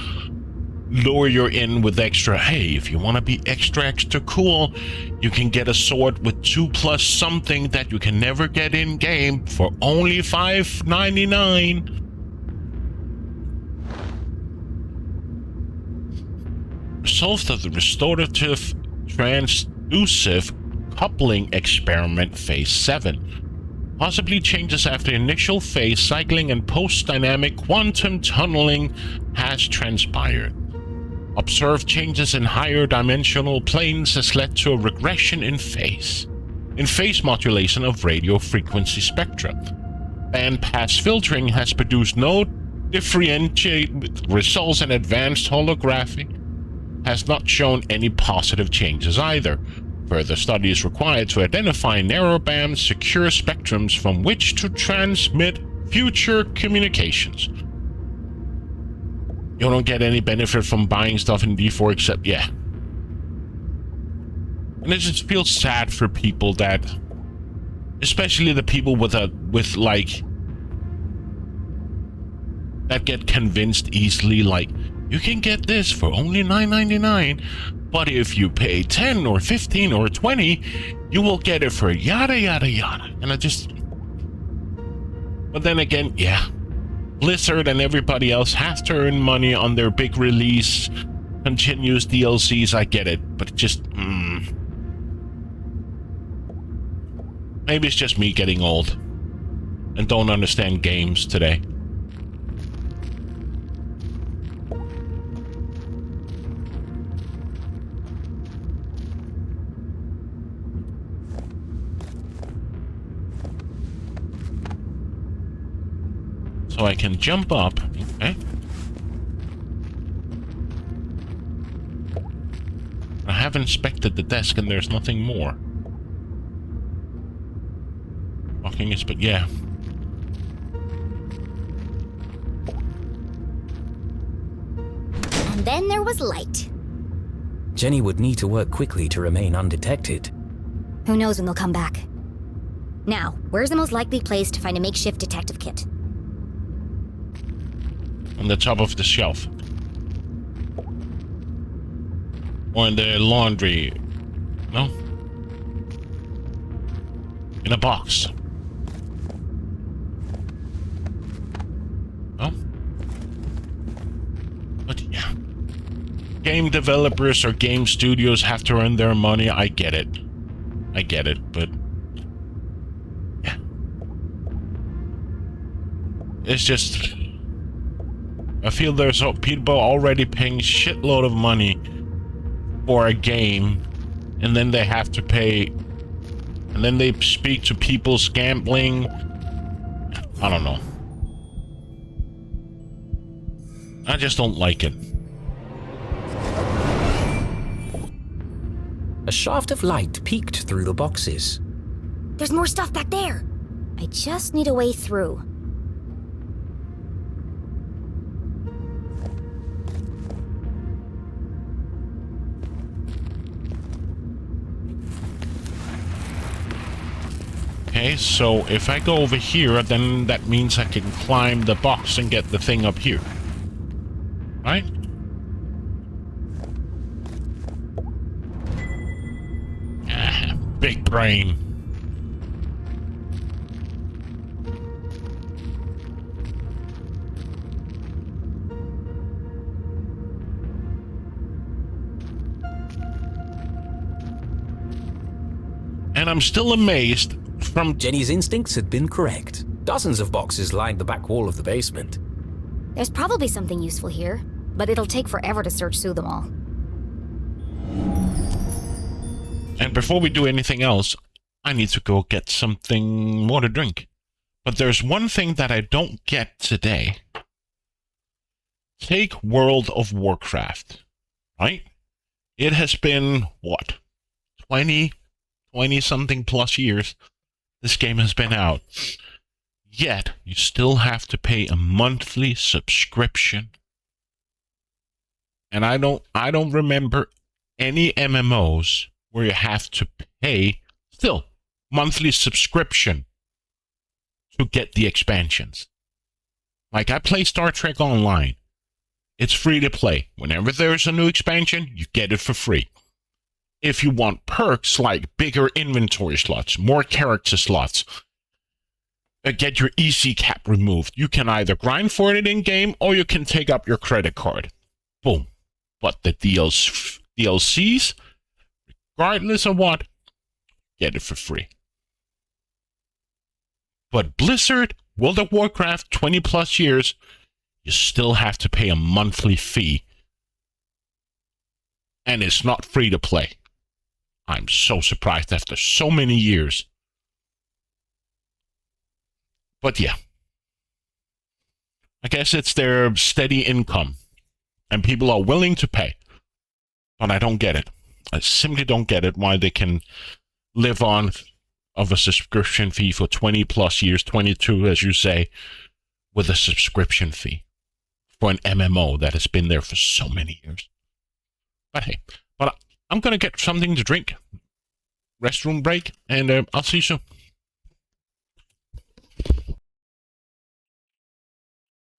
lure you in with extra. Hey, if you want to be extra cool, you can get a sword with 2+ something that you can never get in game for only $5.99. Results of the restorative transducive coupling experiment phase 7. Possibly changes after initial phase cycling and post-dynamic quantum tunneling has transpired. Observed changes in higher dimensional planes has led to a regression in phase modulation of radio frequency spectra. Bandpass filtering has produced no differentiated results, and advanced holography has not shown any positive changes either. Further study is required to identify narrowband secure spectrums from which to transmit future communications. You don't get any benefit from buying stuff in D4 except, yeah. And it just feels sad for people that, especially the people that get convinced easily, like, you can get this for only $9.99, but if you pay 10 or 15 or 20, you will get it for yada yada yada. And but then again, yeah, Blizzard and everybody else has to earn money on their big release, continuous DLCs. I get it, but it just, maybe it's just me getting old and don't understand games today. So I can jump up, okay? I have inspected the desk and there's nothing more. Walking is, but yeah. And then there was light. Jenny would need to work quickly to remain undetected. Who knows when they'll come back. Now, where's the most likely place to find a makeshift detective kit? On the top of the shelf. Or in the laundry. No? In a box. No? But yeah. Game developers or game studios have to earn their money. I get it, but yeah. It's just, I feel there's people already paying shitload of money for a game, and then they have to pay, and then they speak to people's gambling. I don't know. I just don't like it. A shaft of light peeked through the boxes. There's more stuff back there. I just need a way through. Okay, so if I go over here, then that means I can climb the box and get the thing up here. Right? Ah, big brain. And I'm still amazed from... Jenny's instincts had been correct. Dozens of boxes lined the back wall of the basement. There's probably something useful here, but it'll take forever to search through them all. And before we do anything else, I need to go get something more to drink. But there's one thing that I don't get today. Take World of Warcraft, right? It has been, what, 20-something plus years this game has been out. Yet, you still have to pay a monthly subscription. And I don't remember any MMOs where you have to pay still monthly subscription to get the expansions. Like I play Star Trek Online. It's free to play. Whenever there's a new expansion, you get it for free. If you want perks like bigger inventory slots, more character slots, get your EC cap removed, you can either grind for it in-game or you can take up your credit card. Boom. But the DLCs, regardless of what, get it for free. But Blizzard, World of Warcraft, 20 plus years, you still have to pay a monthly fee. And it's not free to play. I'm so surprised after so many years. But yeah. I guess it's their steady income. And people are willing to pay. But I don't get it. I simply don't get it why they can live on of a subscription fee for 20 plus years, 22 as you say, with a subscription fee for an MMO that has been there for so many years. But hey, I'm going to get something to drink, restroom break, and I'll see you soon.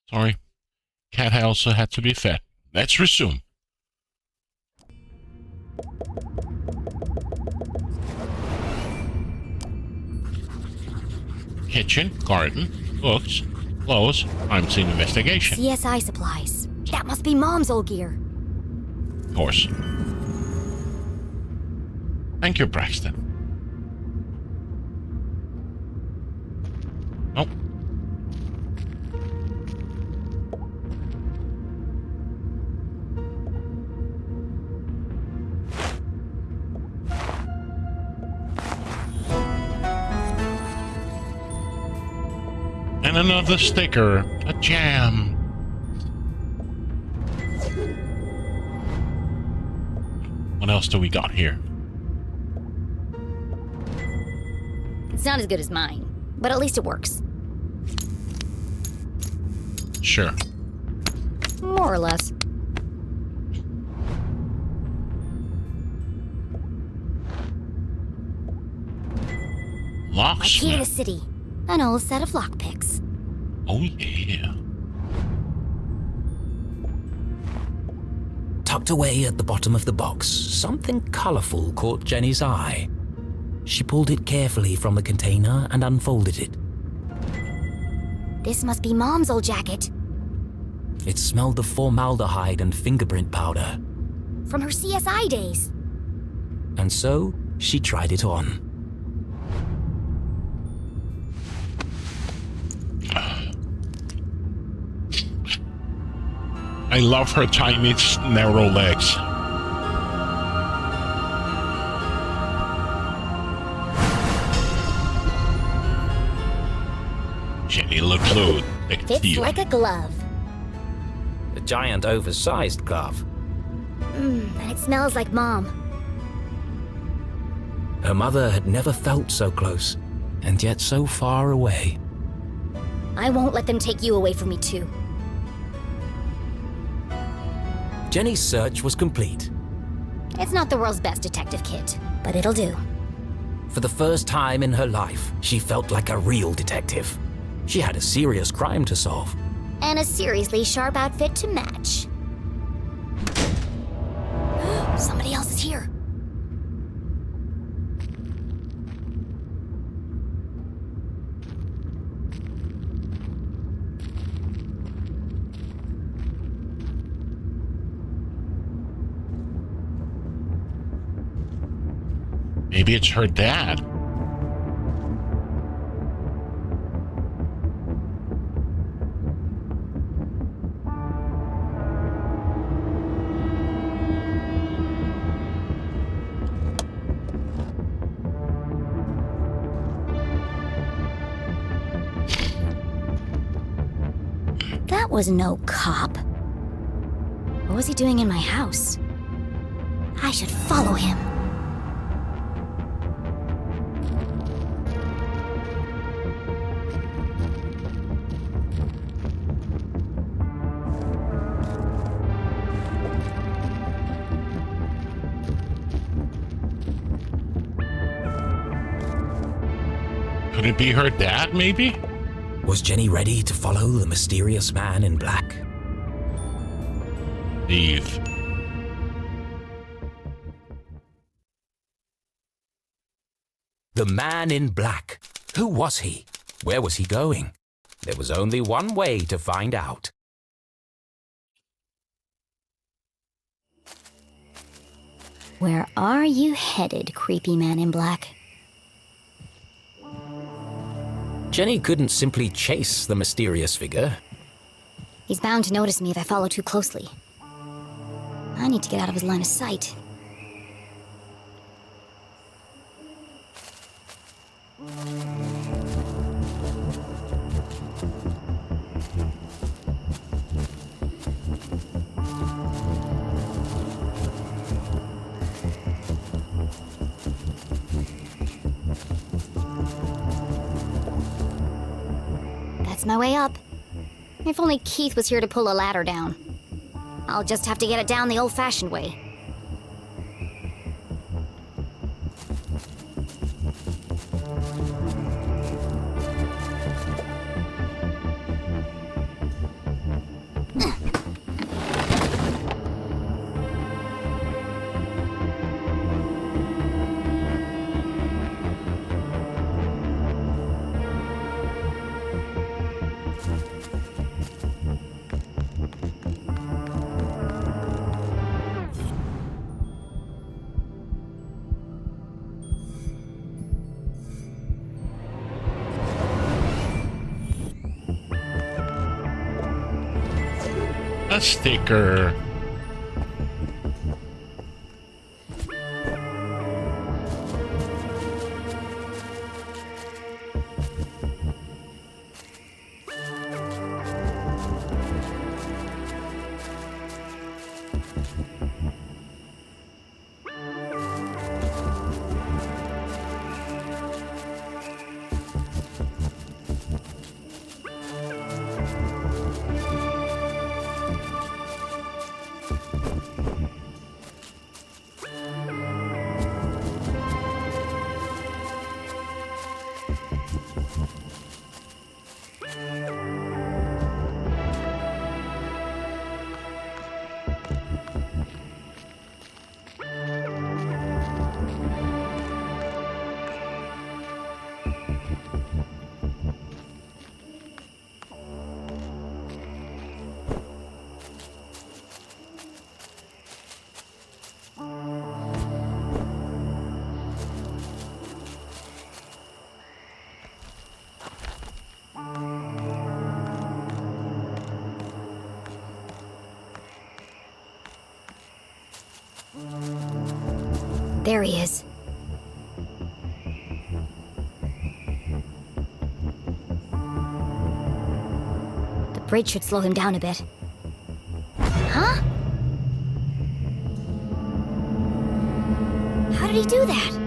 Sorry, cat also had to be fed. Let's resume. Kitchen, garden, books, clothes, crime scene investigation. CSI supplies. That must be Mom's old gear. Of course. Thank you, Braxton. Oh. And another sticker. A jam. What else do we got here? It's not as good as mine, but at least it works. Sure. More or less. My key to the Locksmith. city. An old set of lockpicks. Oh yeah. Tucked away at the bottom of the box, something colorful caught Jenny's eye. She pulled it carefully from the container and unfolded it. This must be Mom's old jacket. It smelled of formaldehyde and fingerprint powder. From her CSI days. And so, she tried it on. I love her tiny, narrow legs. Jenny LeClue, Fits Detectivu. like a glove. A giant oversized glove. And it smells like Mom. Her mother had never felt so close, and yet so far away. I won't let them take you away from me too. Jenny's search was complete. It's not the world's best detective kit, but it'll do. For the first time in her life, she felt like a real detective. She had a serious crime to solve. And a seriously sharp outfit to match. Somebody else is here. Maybe it's her dad. That was no cop. What was he doing in my house? I should follow him. Could it be her dad, maybe? Was Jenny ready to follow the mysterious man in black? Eve. The man in black. Who was he? Where was he going? There was only one way to find out. Where are you headed, creepy man in black? Jenny couldn't simply chase the mysterious figure. He's bound to notice me if I follow too closely. I need to get out of his line of sight. That's my way up. If only Keith was here to pull a ladder down. I'll just have to get it down the old-fashioned way. A sticker. There he is. The bridge should slow him down a bit. Huh? How did he do that?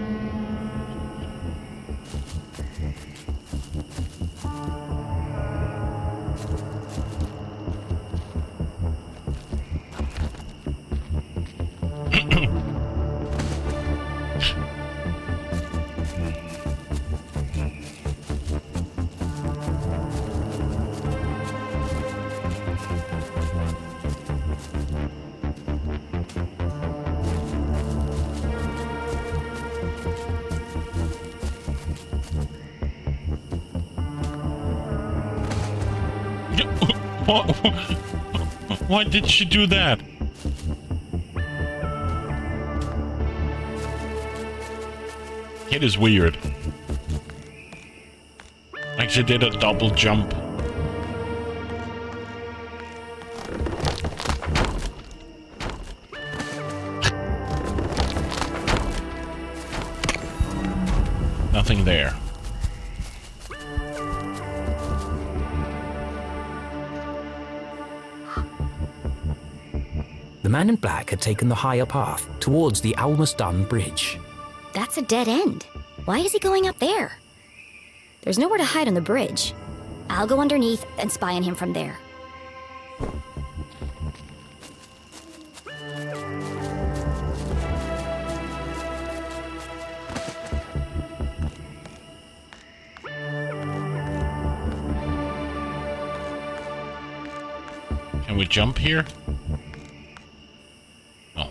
Why did she do that? It is weird. Like she did a double jump. Nothing there. The man in black had taken the higher path towards the almost done bridge. That's a dead end. Why is he going up there? There's nowhere to hide on the bridge. I'll go underneath and spy on him from there. we jump here? Oh.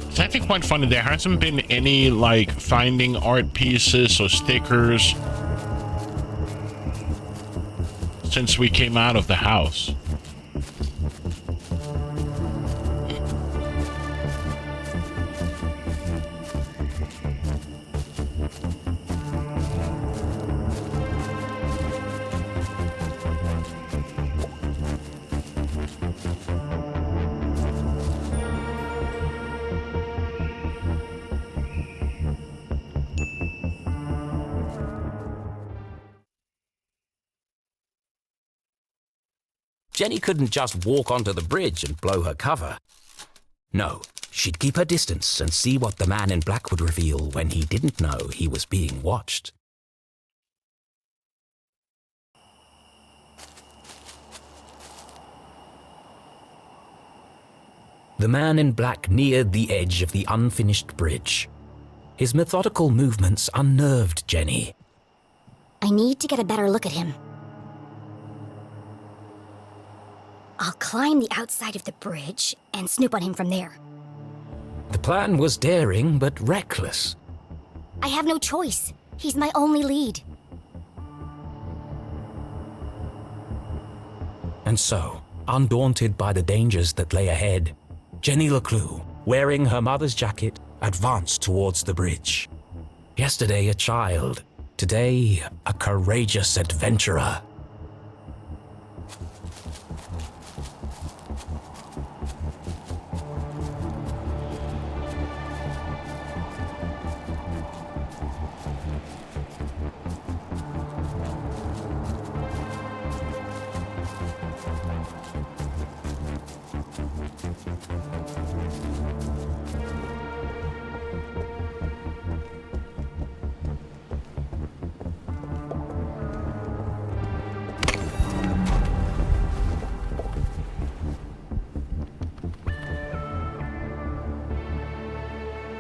It's actually quite funny. There hasn't been any, like, finding art pieces or stickers since we came out of the house. Jenny couldn't just walk onto the bridge and blow her cover. No, she'd keep her distance and see what the man in black would reveal when he didn't know he was being watched. The man in black neared the edge of the unfinished bridge. His methodical movements unnerved Jenny. I need to get a better look at him. I'll climb the outside of the bridge and snoop on him from there. The plan was daring but reckless. I have no choice. He's my only lead. And so, undaunted by the dangers that lay ahead, Jenny LeClue, wearing her mother's jacket, advanced towards the bridge. Yesterday a child, today a courageous adventurer.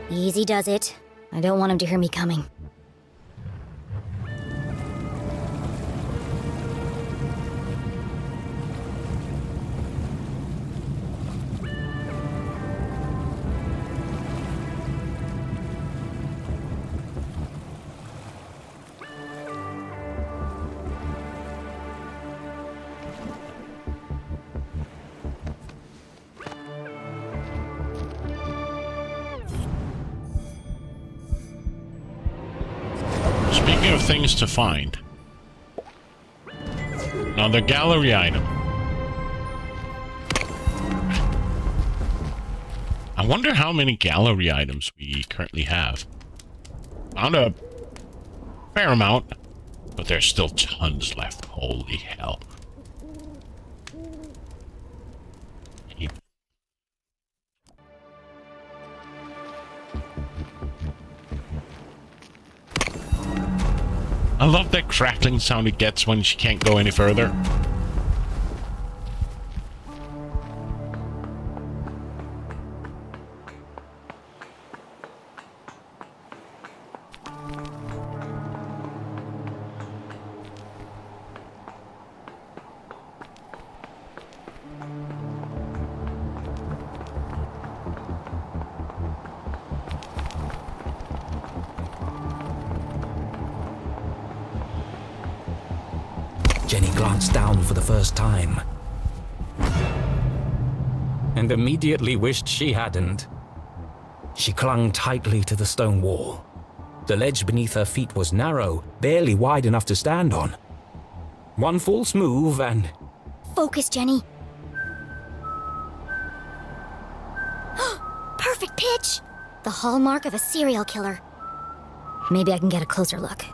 Easy does it. I don't want him to hear me coming. Speaking of things to find, another gallery item. I wonder how many gallery items we currently have. Found a fair amount, but there's still tons left. Holy hell. I love that crackling sound it gets when she can't go any further. Jenny glanced down for the first time and immediately wished she hadn't. She clung tightly to the stone wall. The ledge beneath her feet was narrow, barely wide enough to stand on. One false move and... Focus, Jenny. Perfect pitch! The hallmark of a serial killer. Maybe I can get a closer look.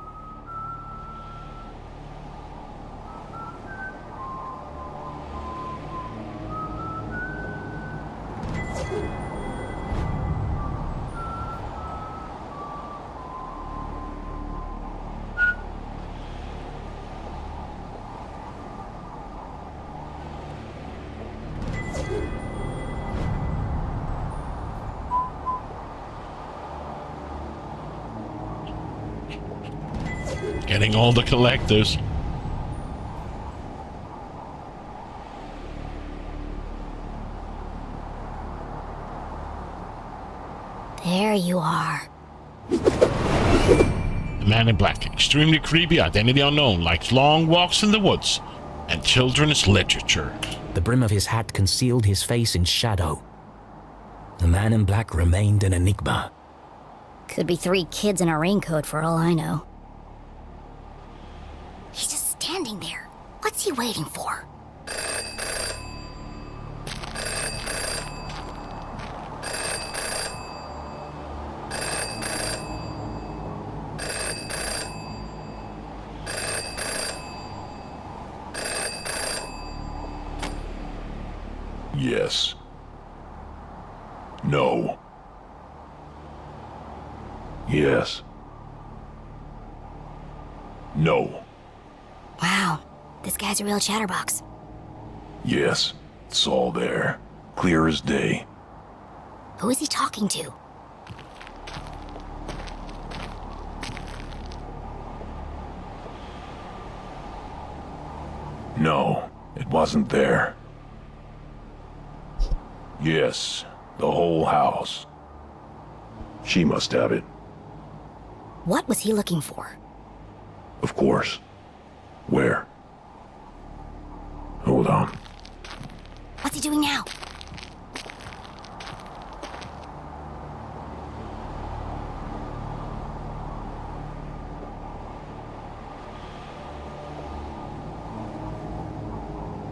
Getting all the collectors. There you are. The man in black, extremely creepy, identity unknown, likes long walks in the woods and children's literature. The brim of his hat concealed his face in shadow. The man in black remained an enigma. Could be 3 kids in a raincoat for all I know. He's just standing there. What's he waiting for? Yes. No. Yes. No. Wow, this guy's a real chatterbox. Yes. It's all there. Clear as day. Who is he talking to? No, it wasn't there. Yes, the whole house. She must have it, What was he looking for? of course. Where? Hold on. What's he doing now?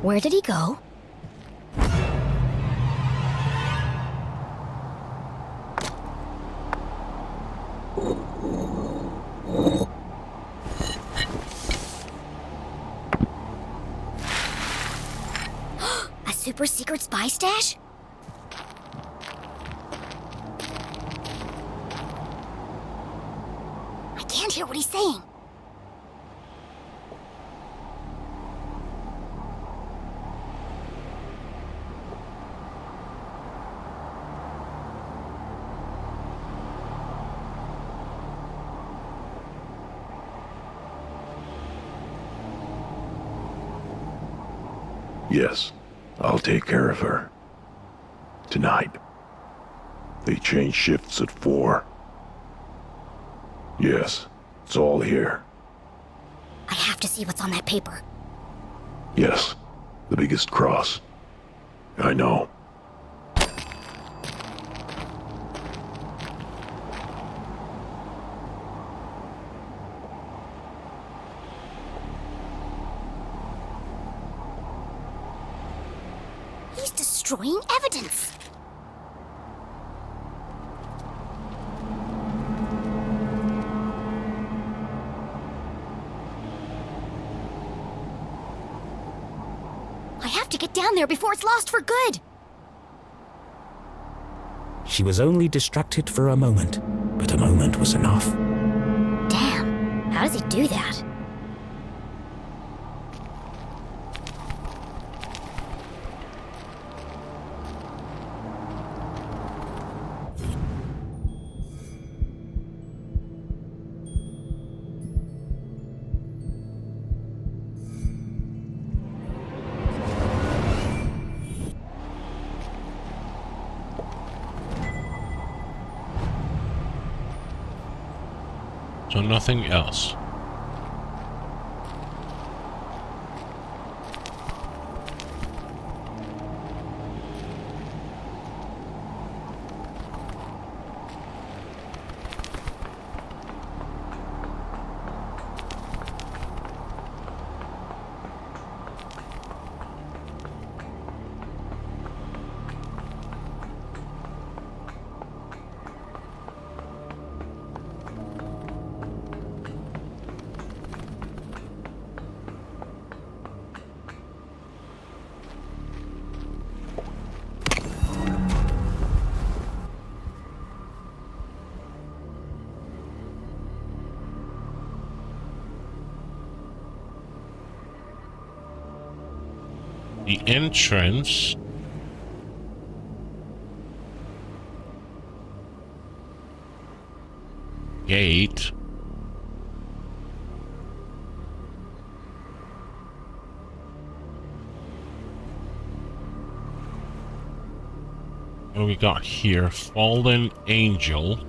Where did he go? A super secret spy stash? I can't hear what he's saying. Yes, I'll take care of her. Tonight. They change shifts at 4. Yes, it's all here. I have to see what's on that paper. Yes, the biggest cross. I know. He's destroying evidence. I have to get down there before it's lost for good. She was only distracted for a moment, but a moment was enough. Damn, how does he do that? So nothing else. The entrance. Gate. What do we got here? Fallen angel.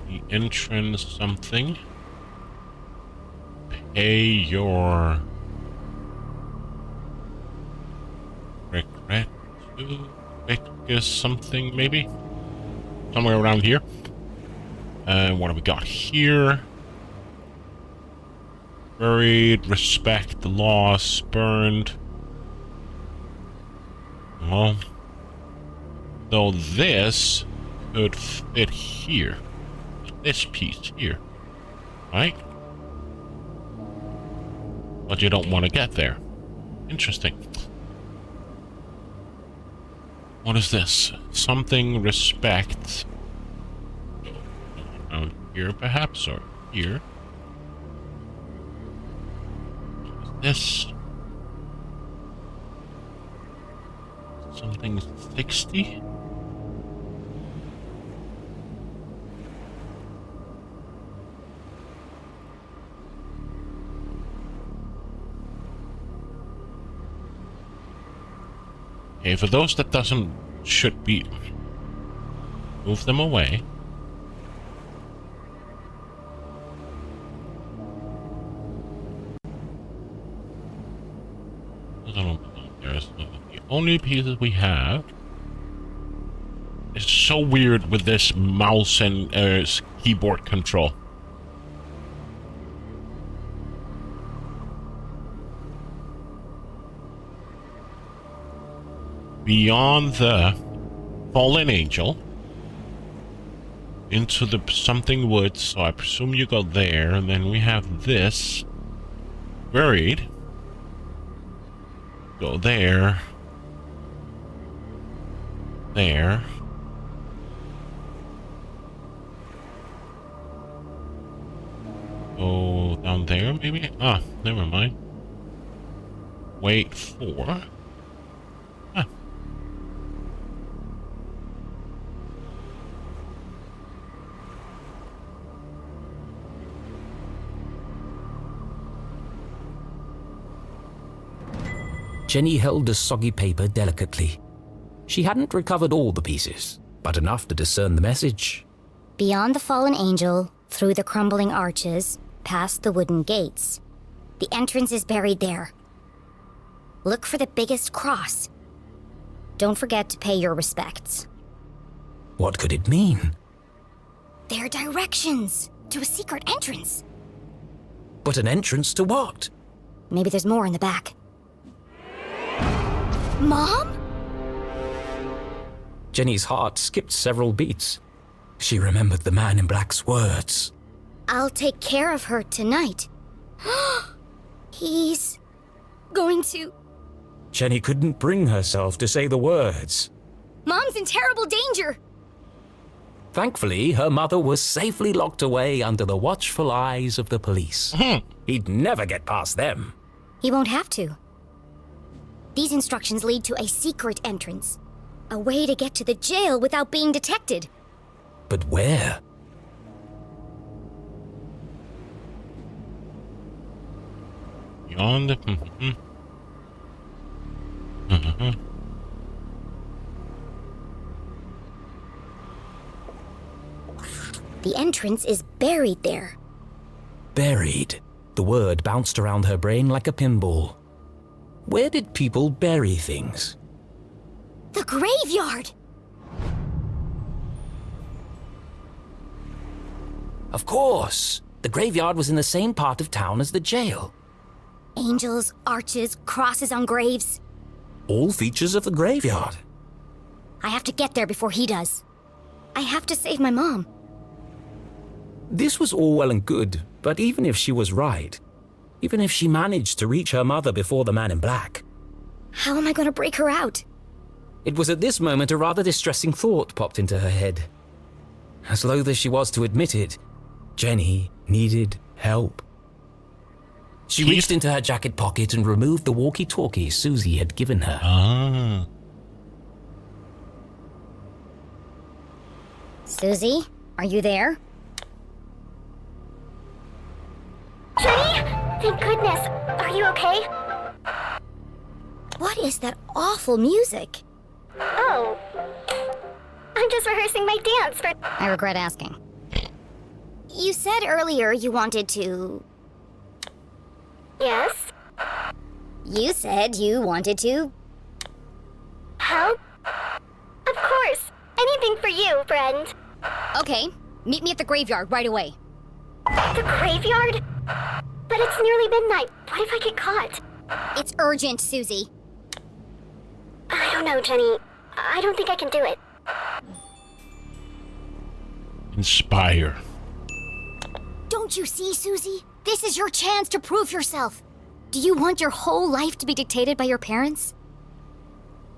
The entrance something. Pay your regret to Becca something maybe? Somewhere around here. What have we got here? Buried, respect, loss, burned. Well, though this could fit here. This piece here. Right? But you don't want to get there. Interesting. What is this? Something respect. Around here, perhaps, or here. What is this? Something 60? Okay, for those that should be, move them away. The only pieces we have. It's so weird with this mouse and keyboard control. Beyond the fallen angel into the something woods, so I presume you go there, and then we have this buried. Go there. There. Go down there, maybe? Ah, never mind. Wait for... Ah. Jenny held the soggy paper delicately. She hadn't recovered all the pieces, but enough to discern the message. Beyond the fallen angel, through the crumbling arches, past the wooden gates. The entrance is buried there. Look for the biggest cross. Don't forget to pay your respects. What could it mean? They're directions to a secret entrance. But an entrance to what? Maybe there's more in the back. Mom? Jenny's heart skipped several beats. She remembered the man in black's words. I'll take care of her tonight. He's going to... Jenny couldn't bring herself to say the words. Mom's in terrible danger! Thankfully, her mother was safely locked away under the watchful eyes of the police. He'd never get past them. He won't have to. These instructions lead to a secret entrance. A way to get to the jail without being detected. But where? Beyond the... The entrance is buried there. Buried. The word bounced around her brain like a pinball. Where did people bury things? The graveyard! Of course! The graveyard was in the same part of town as the jail. Angels, arches, crosses on graves. All features of the graveyard. I have to get there before he does. I have to save my mom. This was all well and good, but even if she was right, even if she managed to reach her mother before the man in black... How am I going to break her out? It was at this moment a rather distressing thought popped into her head. As loath as she was to admit it, Jenny needed help. She reached into her jacket pocket and removed the walkie-talkie Susie had given her. Ah. Susie, are you there? Jenny? Thank goodness. Are you okay? What is that awful music? Oh. I'm just rehearsing my dance for... I regret asking. You said earlier you wanted to... Yes? You said you wanted to... Help? Of course. Anything for you, friend. Okay, meet me at the graveyard right away. The graveyard? But it's nearly midnight. What if I get caught? It's urgent, Susie. I don't know, Jenny. I don't think I can do it. Inspire. Don't you see, Susie? This is your chance to prove yourself. Do you want your whole life to be dictated by your parents?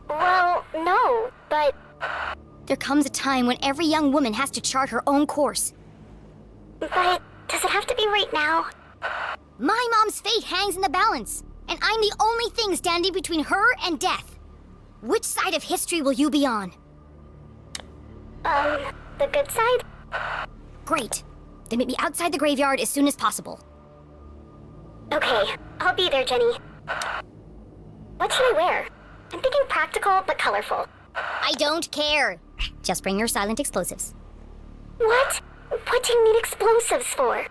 Well, no, but... There comes a time when every young woman has to chart her own course. But does it have to be right now? My mom's fate hangs in the balance, and I'm the only thing standing between her and death. Which side of history will you be on? The good side? Great. Then meet me outside the graveyard as soon as possible. Okay, I'll be there, Jenny. What should I wear? I'm thinking practical but colorful. I don't care. Just bring your silent explosives. What? What do you need explosives for?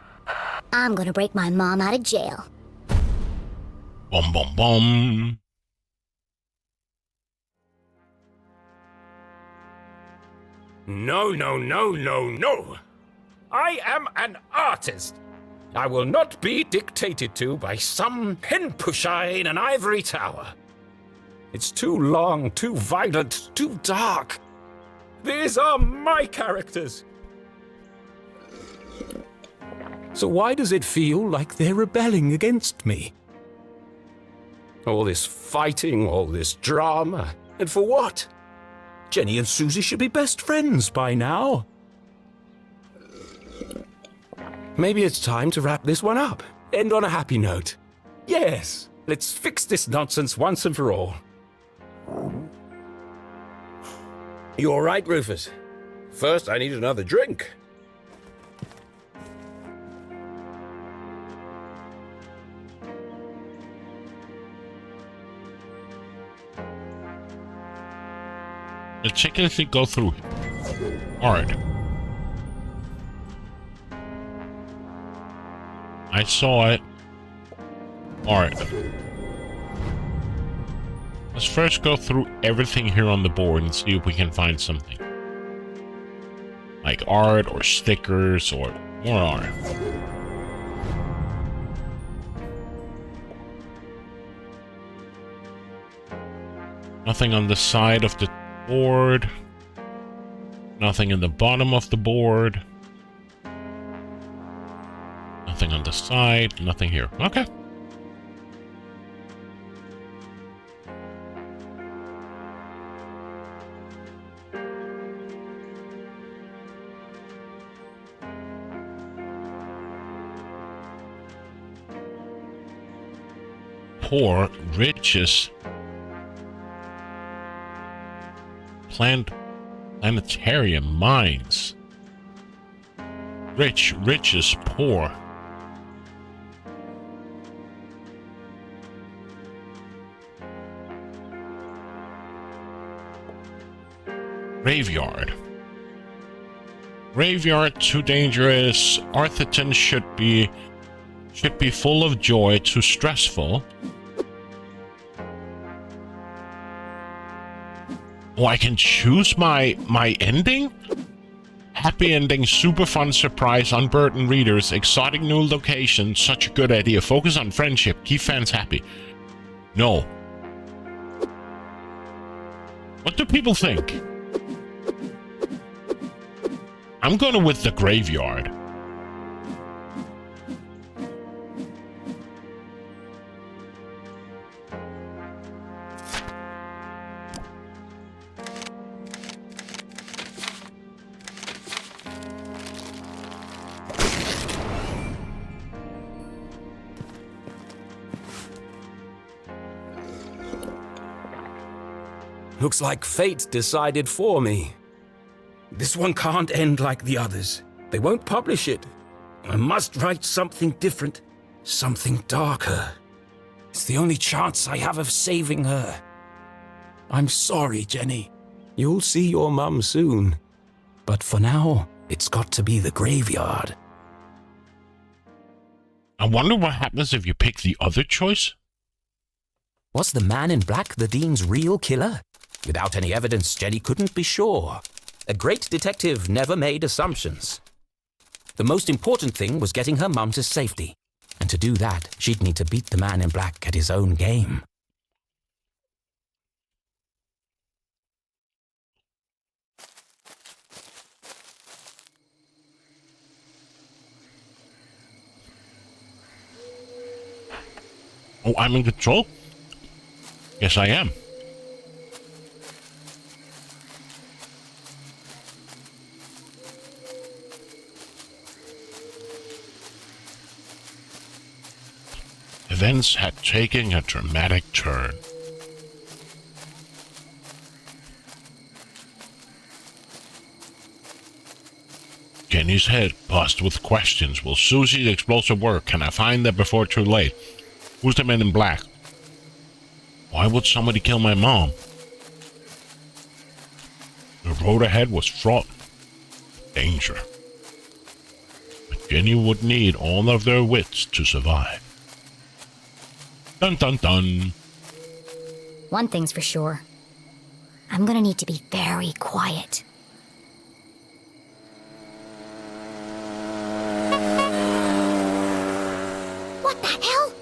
I'm gonna break my mom out of jail. Bum bum bum. No, no, no, no, no. I am an artist. I will not be dictated to by some pen pusher in an ivory tower. It's too long, too violent, too dark. These are my characters. So why does it feel like they're rebelling against me? All this fighting, all this drama, and for what? Jenny and Susie should be best friends by now. Maybe it's time to wrap this one up. End on a happy note. Yes, let's fix this nonsense once and for all. You all right, Rufus? First, I need another drink. Let's check if it go through. Alright. I saw it. Alright. Let's first go through everything here on the board and see if we can find something. Like art or stickers or more art. Nothing on the side of the board. Nothing in the bottom of the board. Nothing on the side. Nothing here. Okay. Poor, riches, planetarium mines. Rich, riches, poor. Graveyard. Graveyard too dangerous. Arthurton should be full of joy, too stressful. Oh, I can choose my ending? Happy ending, super fun surprise, unburdened readers, exotic new location, such a good idea. Focus on friendship, keep fans happy. No. What do people think? I'm going with the graveyard. Looks like fate decided for me. This one can't end like the others. They won't publish it. I must write something different, something darker. It's the only chance I have of saving her. I'm sorry, Jenny. You'll see your mum soon. But for now, it's got to be the graveyard. I wonder what happens if you pick the other choice? Was the man in black the Dean's real killer? Without any evidence, Jenny couldn't be sure. A great detective never made assumptions. The most important thing was getting her mum to safety. And to do that, she'd need to beat the man in black at his own game. Oh, I'm in control? Yes, I am. Events had taken a dramatic turn. Jenny's head buzzed with questions. Will Susie's explosive work? Can I find them before too late? Who's the man in black? Why would somebody kill my mom? The road ahead was fraught with danger. But Jenny would need all of their wits to survive. Dun dun dun. One thing's for sure. I'm gonna need to be very quiet. What the hell?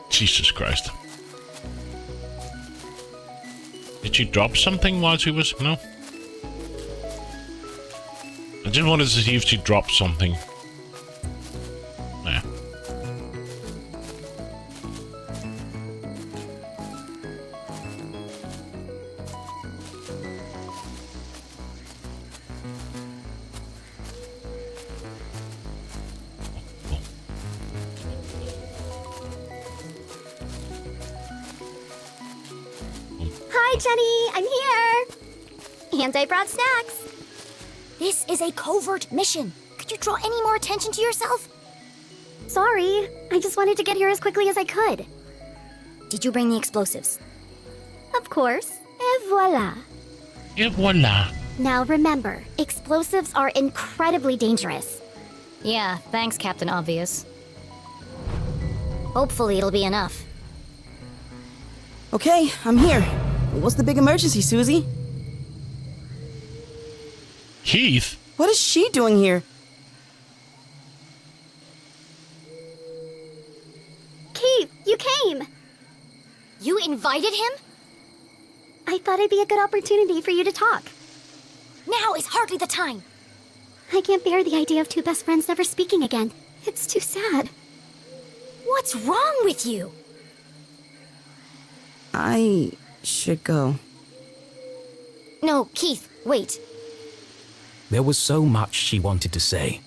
Jesus Christ. Did she drop something while she was... No? I just wanted to see if she dropped something. Nah. Hi, Jenny. I'm here. And I brought snacks. This is a covert mission. Could you draw any more attention to yourself? Sorry. I just wanted to get here as quickly as I could. Did you bring the explosives? Of course. Et voila. Et voila. Now remember, explosives are incredibly dangerous. Yeah, thanks, Captain Obvious. Hopefully it'll be enough. Okay, I'm here. What's the big emergency, Susie? Keith? What is she doing here? Keith, you came! You invited him? I thought it'd be a good opportunity for you to talk. Now is hardly the time. I can't bear the idea of two best friends never speaking again. It's too sad. What's wrong with you? I should go. No, Keith, wait. There was so much she wanted to say.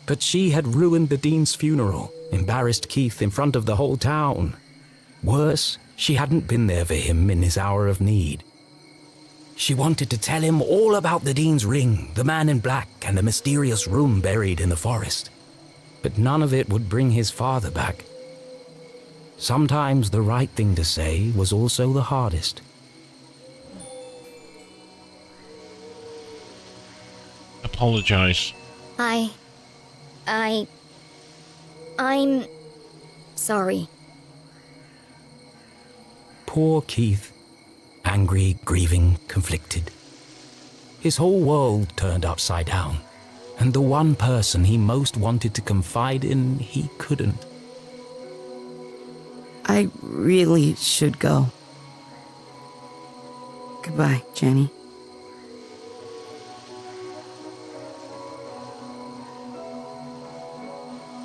But she had ruined the Dean's funeral, embarrassed Keith in front of the whole town. Worse, she hadn't been there for him in his hour of need. She wanted to tell him all about the Dean's ring, the man in black, and the mysterious room buried in the forest. But none of it would bring his father back. Sometimes the right thing to say was also the hardest. Apologize. I'm sorry. Poor Keith. Angry, grieving, conflicted. His whole world turned upside down. And the one person he most wanted to confide in, he couldn't. I really should go. Goodbye, Jenny.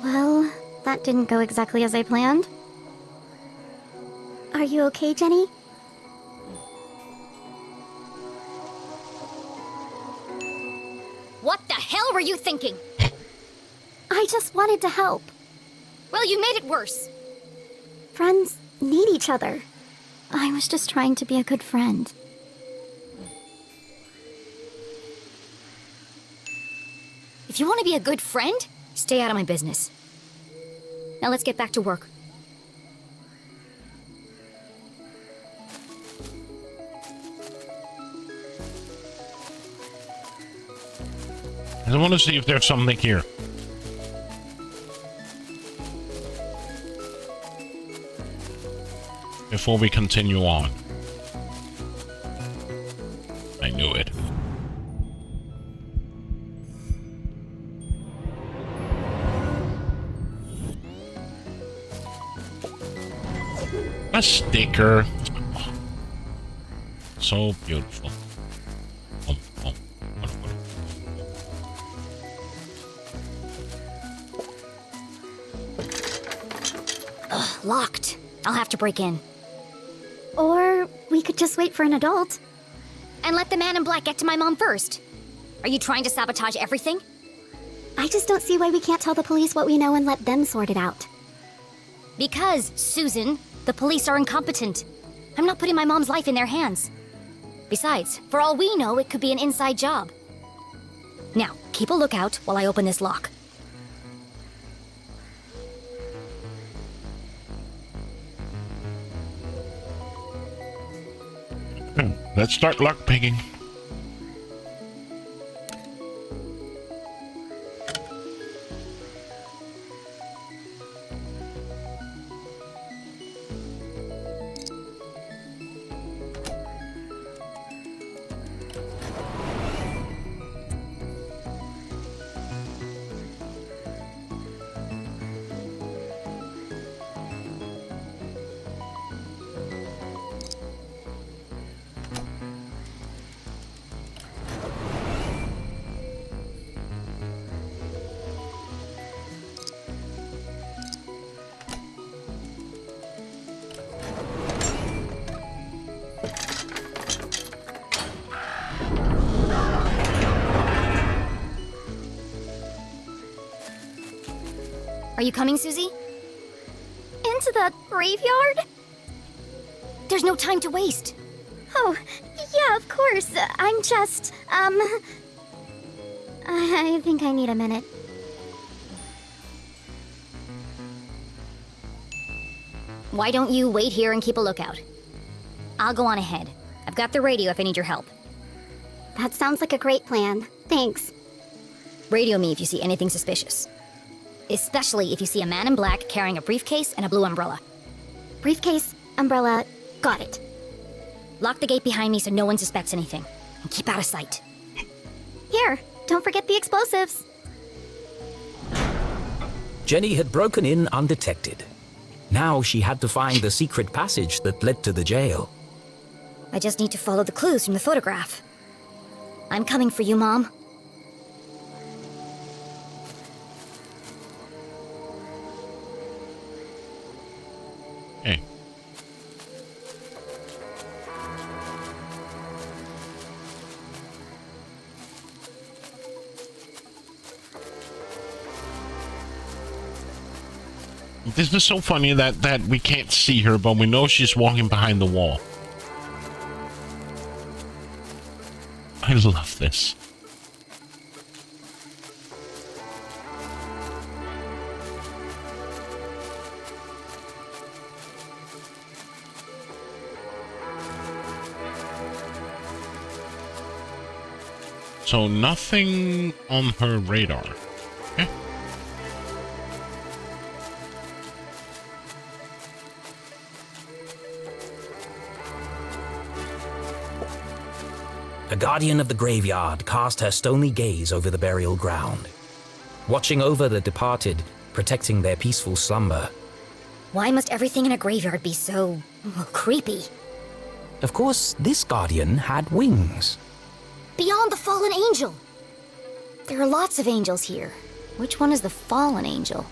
Well, that didn't go exactly as I planned. Are you okay, Jenny? What the hell were you thinking? I just wanted to help. Well, you made it worse. friends need each other. I was just trying to be a good friend. If you want to be a good friend, stay out of my business. Now let's get back to work. I want to see if there's something here. Before we continue on. I knew it. A sticker. So beautiful. Ugh, locked. I'll have to break in. Or we could just wait for an adult. And let the man in black get to my mom first. Are you trying to sabotage everything? I just don't see why we can't tell the police what we know and let them sort it out. Because, Susan, the police are incompetent. I'm not putting my mom's life in their hands. Besides, for all we know, it could be an inside job. Now, keep a lookout while I open this lock. Let's start lockpicking. Are you coming, Susie? Into the graveyard? There's no time to waste. Oh, yeah, of course. I'm just, I think I need a minute. Why don't you wait here and keep a lookout? I'll go on ahead. I've got the radio if I need your help. That sounds like a great plan. Thanks. Radio me if you see anything suspicious. Especially if you see a man in black carrying a briefcase and a blue umbrella. Briefcase, umbrella, got it. Lock the gate behind me so no one suspects anything. And keep out of sight. Here, don't forget the explosives. Jenny had broken in undetected. Now she had to find the secret passage that led to the jail. I just need to follow the clues from the photograph. I'm coming for you, Mom. Hey. This is so funny that we can't see her, but we know she's walking behind the wall. I love this. So nothing on her radar. Okay. A guardian of the graveyard cast her stony gaze over the burial ground, watching over the departed, protecting their peaceful slumber. Why must everything in a graveyard be so creepy? Of course, this guardian had wings. Beyond the fallen angel! There are lots of angels here. Which one is the fallen angel?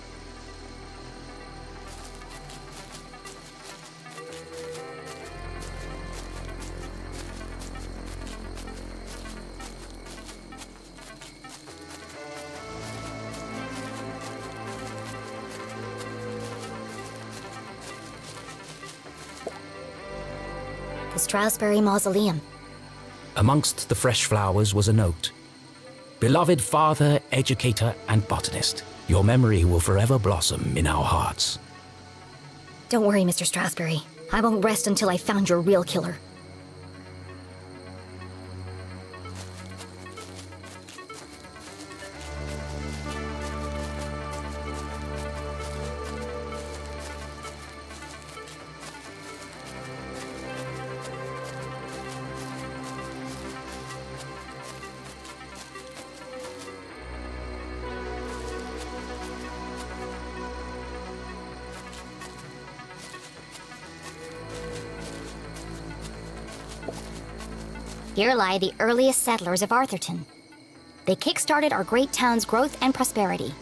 the Strasberry Mausoleum. Amongst the fresh flowers was a note. Beloved father, educator, and botanist, your memory will forever blossom in our hearts. Don't worry, Mr. Strasberry. I won't rest until I've found your real killer. Here lie the earliest settlers of Arthurton. They kick-started our great town's growth and prosperity.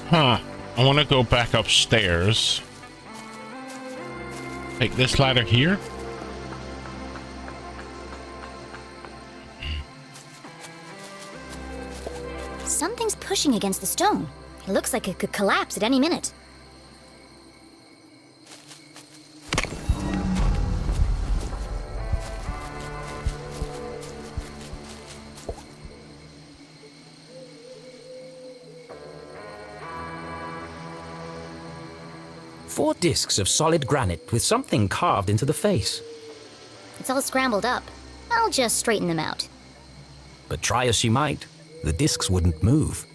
Huh. I want to go back upstairs. Take this ladder here. Something's pushing against the stone. It looks like it could collapse at any minute. Four discs of solid granite with something carved into the face. It's all scrambled up. I'll just straighten them out. But try as she might, the discs wouldn't move.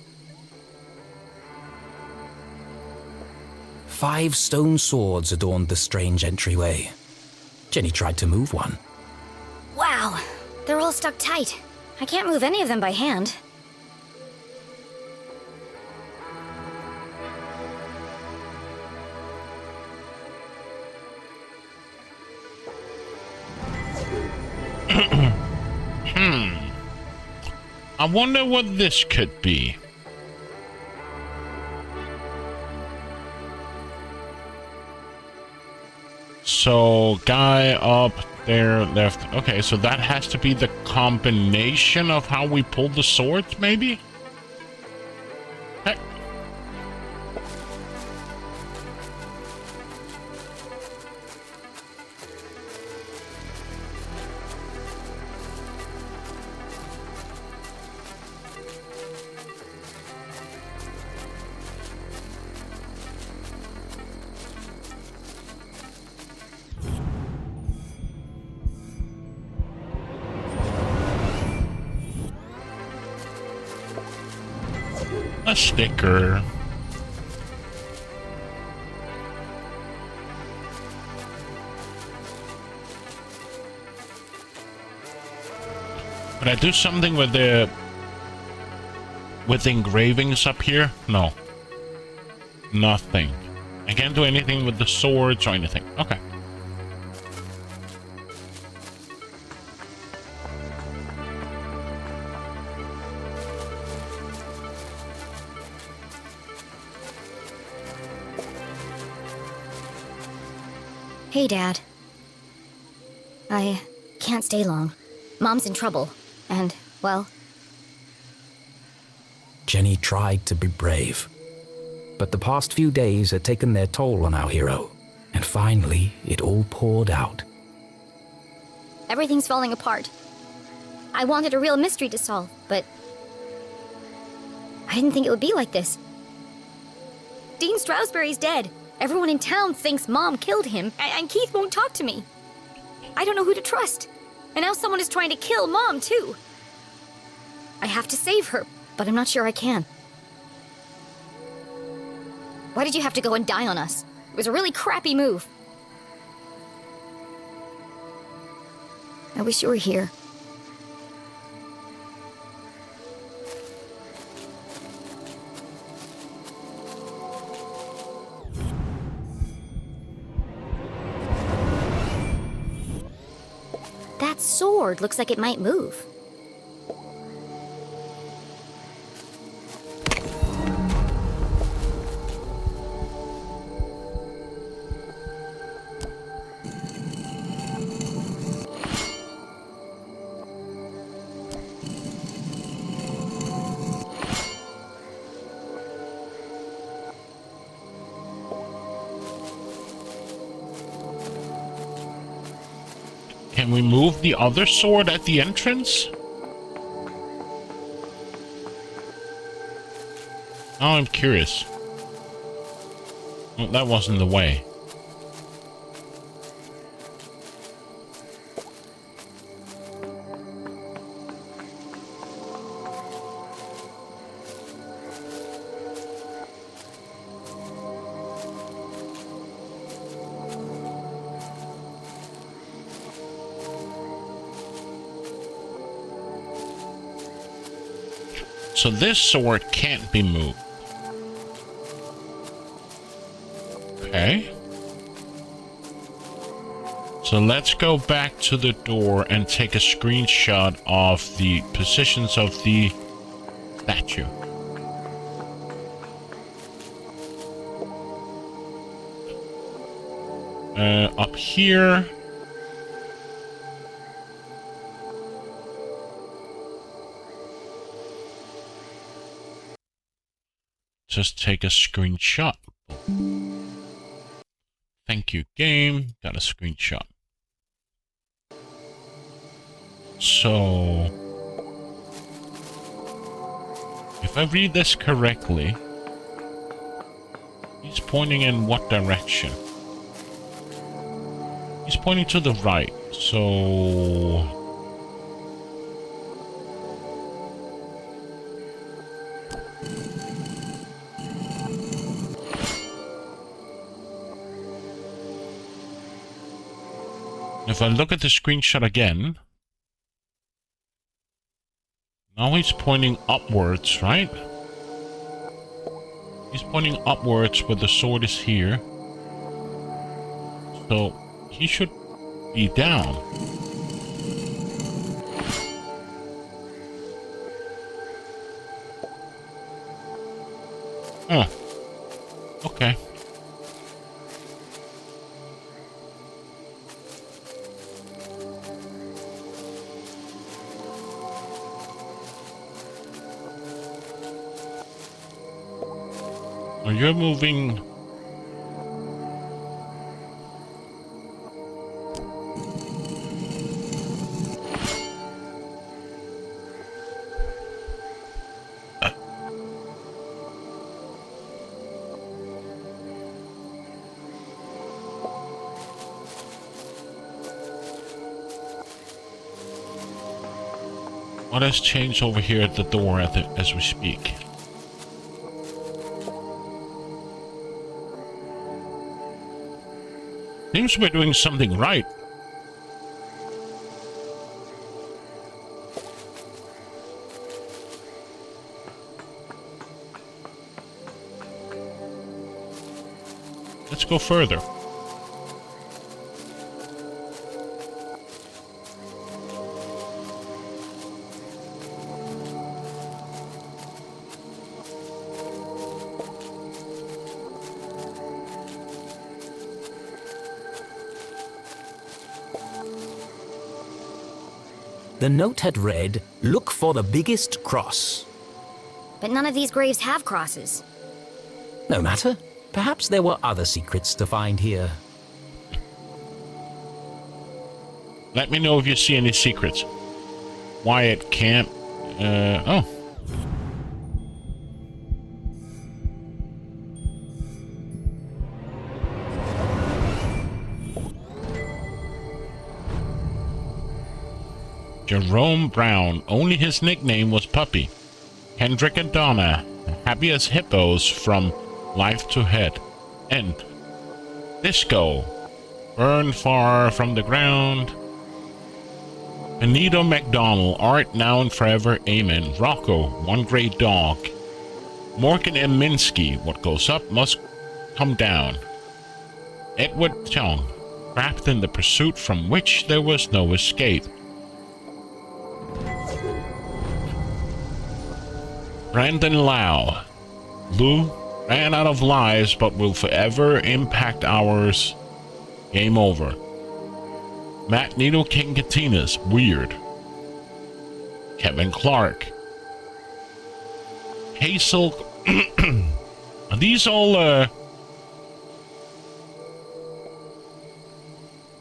5 stone swords adorned the strange entryway. Jenny tried to move one. Wow, they're all stuck tight. I can't move any of them by hand. I wonder what this could be. So, guy up there, left. Okay, so that has to be the combination of how we pull the swords, maybe? Hey. A sticker. Could I do something with the engravings up here? No. Nothing. I can't do anything with the swords or anything. Okay. Hey, Dad. I can't stay long. Mom's in trouble, and, well... Jenny tried to be brave. But the past few days had taken their toll on our hero, and finally, it all poured out. Everything's falling apart. I wanted a real mystery to solve, but... I didn't think it would be like this. Dean Strasberry's dead. Everyone in town thinks Mom killed him, and Keith won't talk to me. I don't know who to trust. And now someone is trying to kill Mom, too. I have to save her, but I'm not sure I can. Why did you have to go and die on us? It was a really crappy move. I wish you were here. That sword looks like it might move. Can we move the other sword at the entrance? Now I'm curious. Well, that wasn't the way. So this sword can't be moved. Okay. So let's go back to the door and take a screenshot of the positions of the statue. Up here. Just take a screenshot. Thank you, game. Got a screenshot. So, if I read this correctly, he's pointing in what direction? He's pointing to the right, so... If I look at the screenshot again, now he's pointing upwards, right? He's pointing upwards where the sword is here. So he should be down. Oh. Okay. You're moving. What has changed over here at the door as we speak? Seems we're doing something right. Let's go further. The note had read, "Look for the biggest cross." But none of these graves have crosses. No matter. Perhaps there were other secrets to find here. Let me know if you see any secrets. Wyatt can't... oh. Jerome Brown, only his nickname was Puppy. Hendrik and Donna, happy as hippos from life to head. End. Disco, burn far from the ground. Benito McDonald, art now and forever, amen. Rocco, one great dog. Morgan M. Minsky, what goes up must come down. Edward Chong, trapped in the pursuit from which there was no escape. Brandon Lau. Lou ran out of lives but will forever impact ours. Game over. Matt Nito King Katinas. Weird. Kevin Clark. Hazel. Are these all,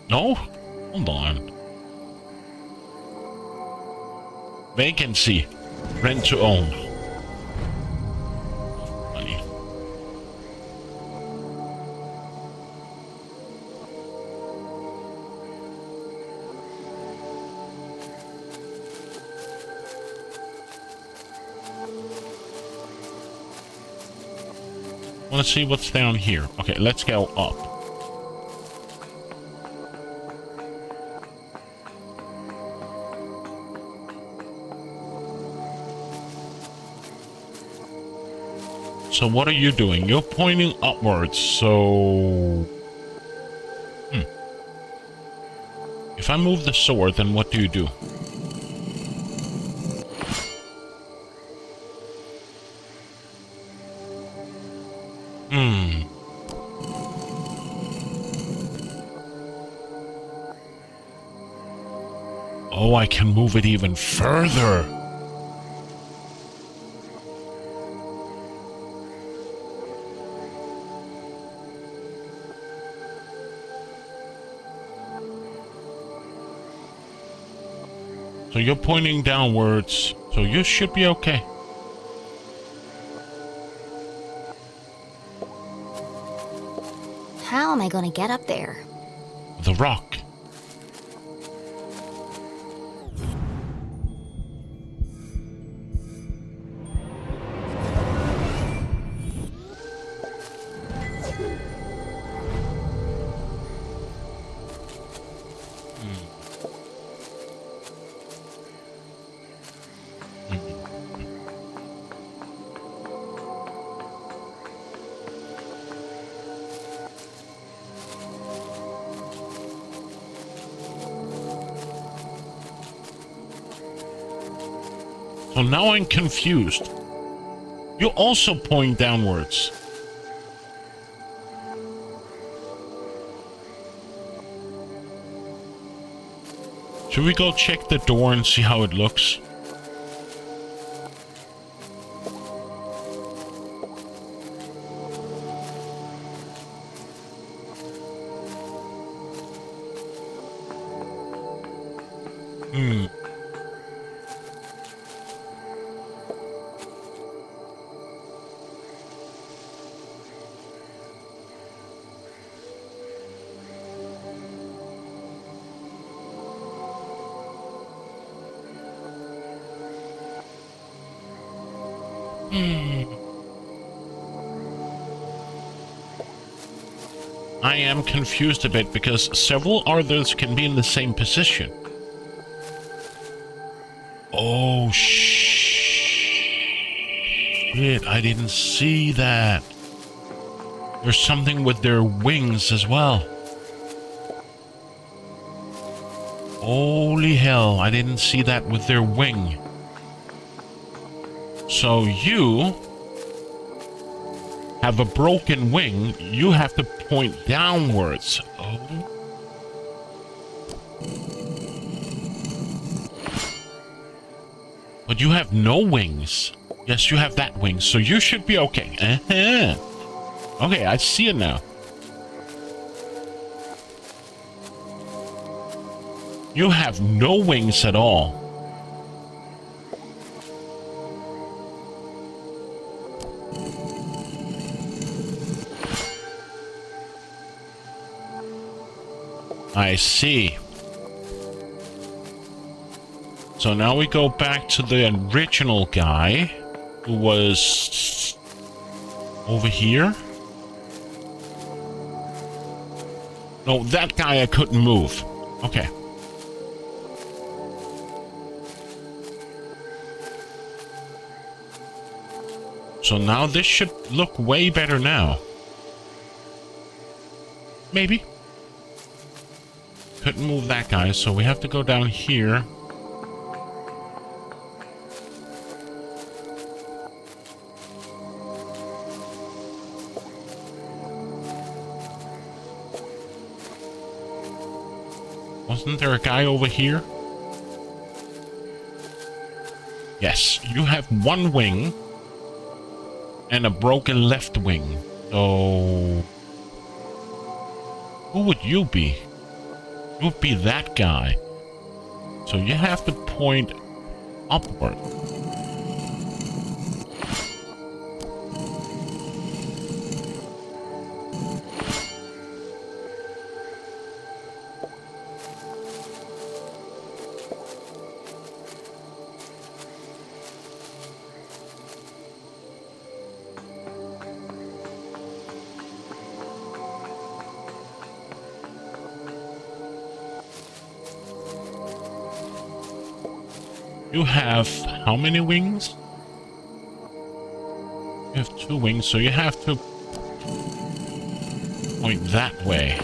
No? Hold on. Vacancy. Rent to own. Funny. Let's see what's down here. Okay, let's go up. So what are you doing? You're pointing upwards, so... If I move the sword, then what do you do? Oh, I can move it even further. So you're pointing downwards, so you should be okay. How am I gonna get up there? The rock. So now I'm confused. You also point downwards. Should we go check the door and see how it looks? I am confused a bit because several others can be in the same position. Oh, shit, I didn't see that. There's something with their wings as well. Holy hell, I didn't see that with their wing. So you have a broken wing, you have to point downwards. Oh. But you have no wings. Yes, you have that wing, so you should be okay. Okay, I see it now. You have no wings at all. I see. So now we go back to the original guy who was over here. No, that guy I couldn't move. Okay. So now this should look way better now. Maybe. Couldn't move that guy, so we have to go down here. Wasn't there a guy over here? Yes, you have one wing and a broken left wing. So who would you be? You would be that guy. So you have to point upward. You have how many wings? You have 2 wings, so you have to point that way.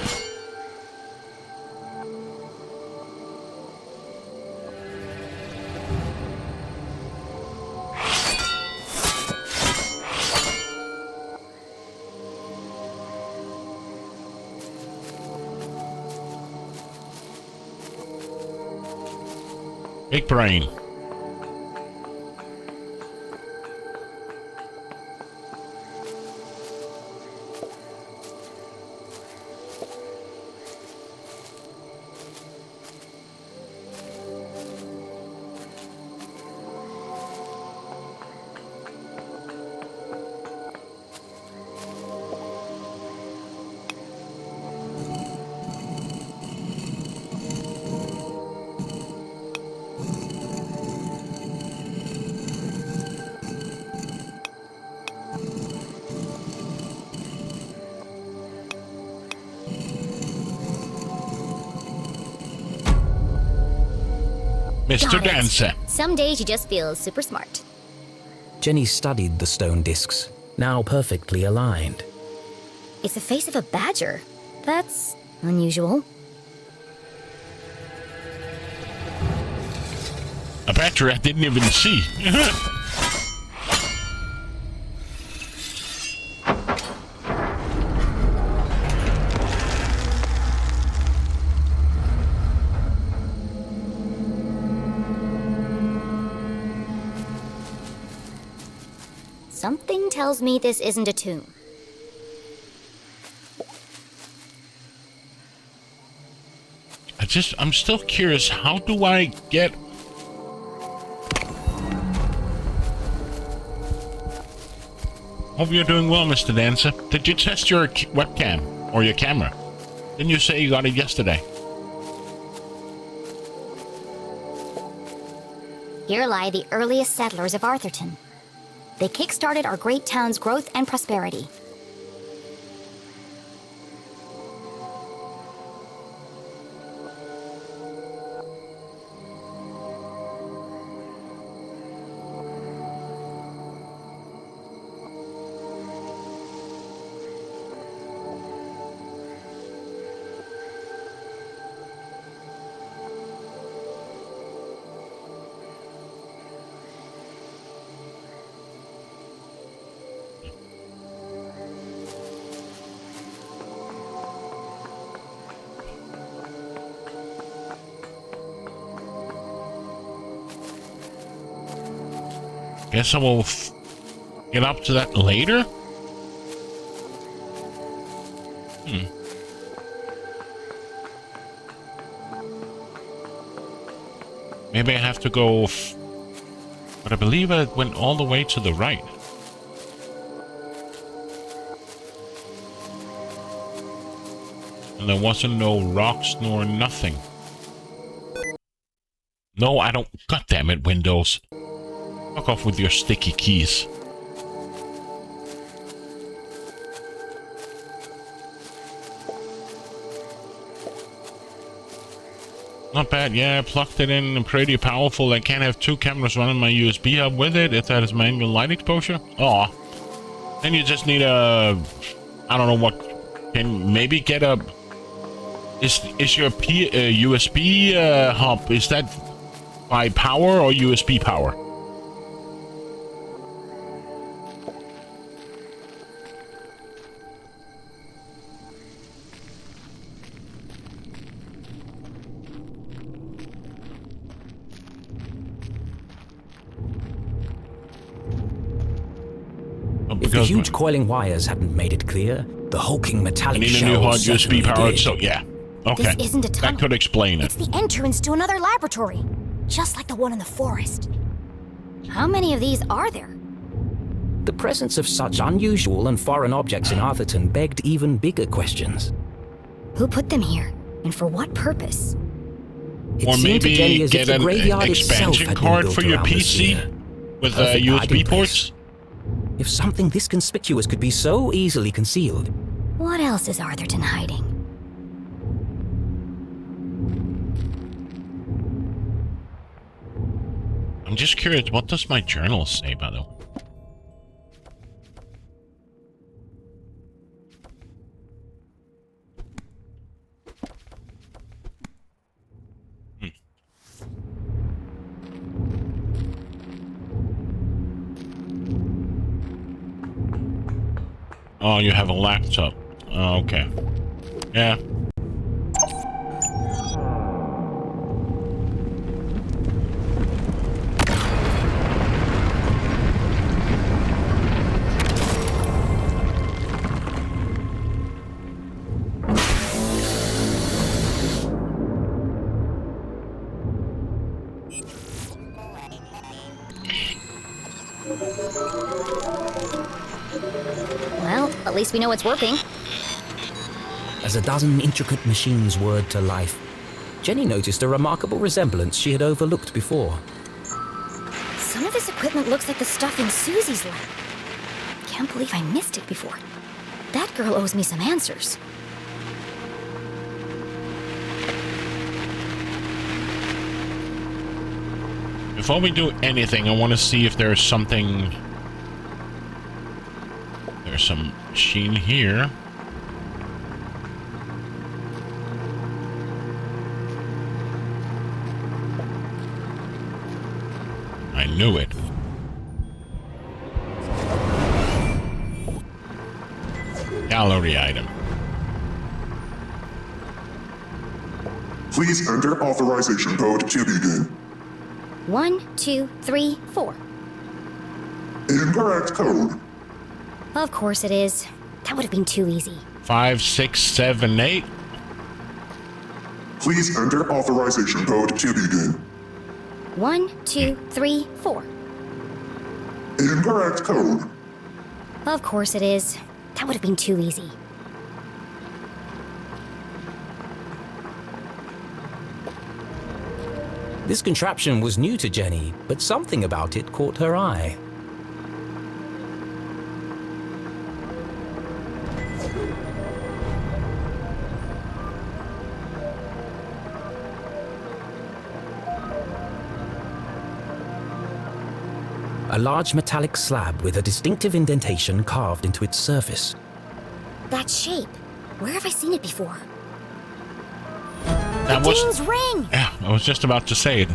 Big brain. Mr. Got it. Dancer. Some days you just feel super smart. Jenny studied the stone discs, now perfectly aligned. It's the face of a badger. That's unusual. A badger I didn't even see. Something tells me this isn't a tomb. I'm still curious, how do I get... Hope you're doing well, Mr. Dancer. Did you test your webcam or your camera? Didn't you say you got it yesterday? Here lie the earliest settlers of Arthurton. They kick-started our great town's growth and prosperity. Guess I will get up to that later? Maybe I have to go... But I believe I went all the way to the right. And there wasn't no rocks nor nothing. No, I don't... God damn it, Windows. Fuck off with your sticky keys. Not bad, yeah, I plugged it in and pretty powerful. I can't have 2 cameras running my USB hub with it if that is manual light exposure. Aw. Then you just need a... I don't know what... Can maybe get a... Is your USB hub, is that by power or USB power? If the huge coiling wires hadn't made it clear, the hulking metallic I need a shell new hard certainly USB powered, did. so yeah. Okay. This isn't a tunnel. That could explain it. It's the entrance to another laboratory, just like the one in the forest. How many of these are there? The presence of such unusual and foreign objects in Arthurton begged even bigger questions. Who put them here? And for what purpose? It Or seemed to maybe Jenny as get if the an graveyard itself expansion had been card built for your around the PC sphere. with Perfect hiding USB place. ports. If something this conspicuous could be so easily concealed, What else is Arthurton hiding? I'm just curious, what does my journal say, by the way? Oh, you have a laptop. Oh, okay. Yeah. Well, at least we know it's working. as a dozen intricate machines whirred to life, Jenny noticed a remarkable resemblance she had overlooked before. Some of this equipment looks like the stuff in Susie's lab. Can't believe I missed it before. That girl owes me some answers. Before we do anything, I want to see if there's something... There's some machine here. I knew it. Gallery item. Please enter authorization code to begin. 1, 2, 3, 4. Incorrect code. Of course it is. That would have been too easy. 5, 6, 7, 8. Please enter authorization code to begin. 1, 2, 3, 4. Incorrect code. Of course it is. That would have been too easy. This contraption was new to Jenny, but something about it caught her eye. A large metallic slab with a distinctive indentation carved into its surface. That shape. Where have I seen it before? That was... Dean's ring! Yeah, I was just about to say it.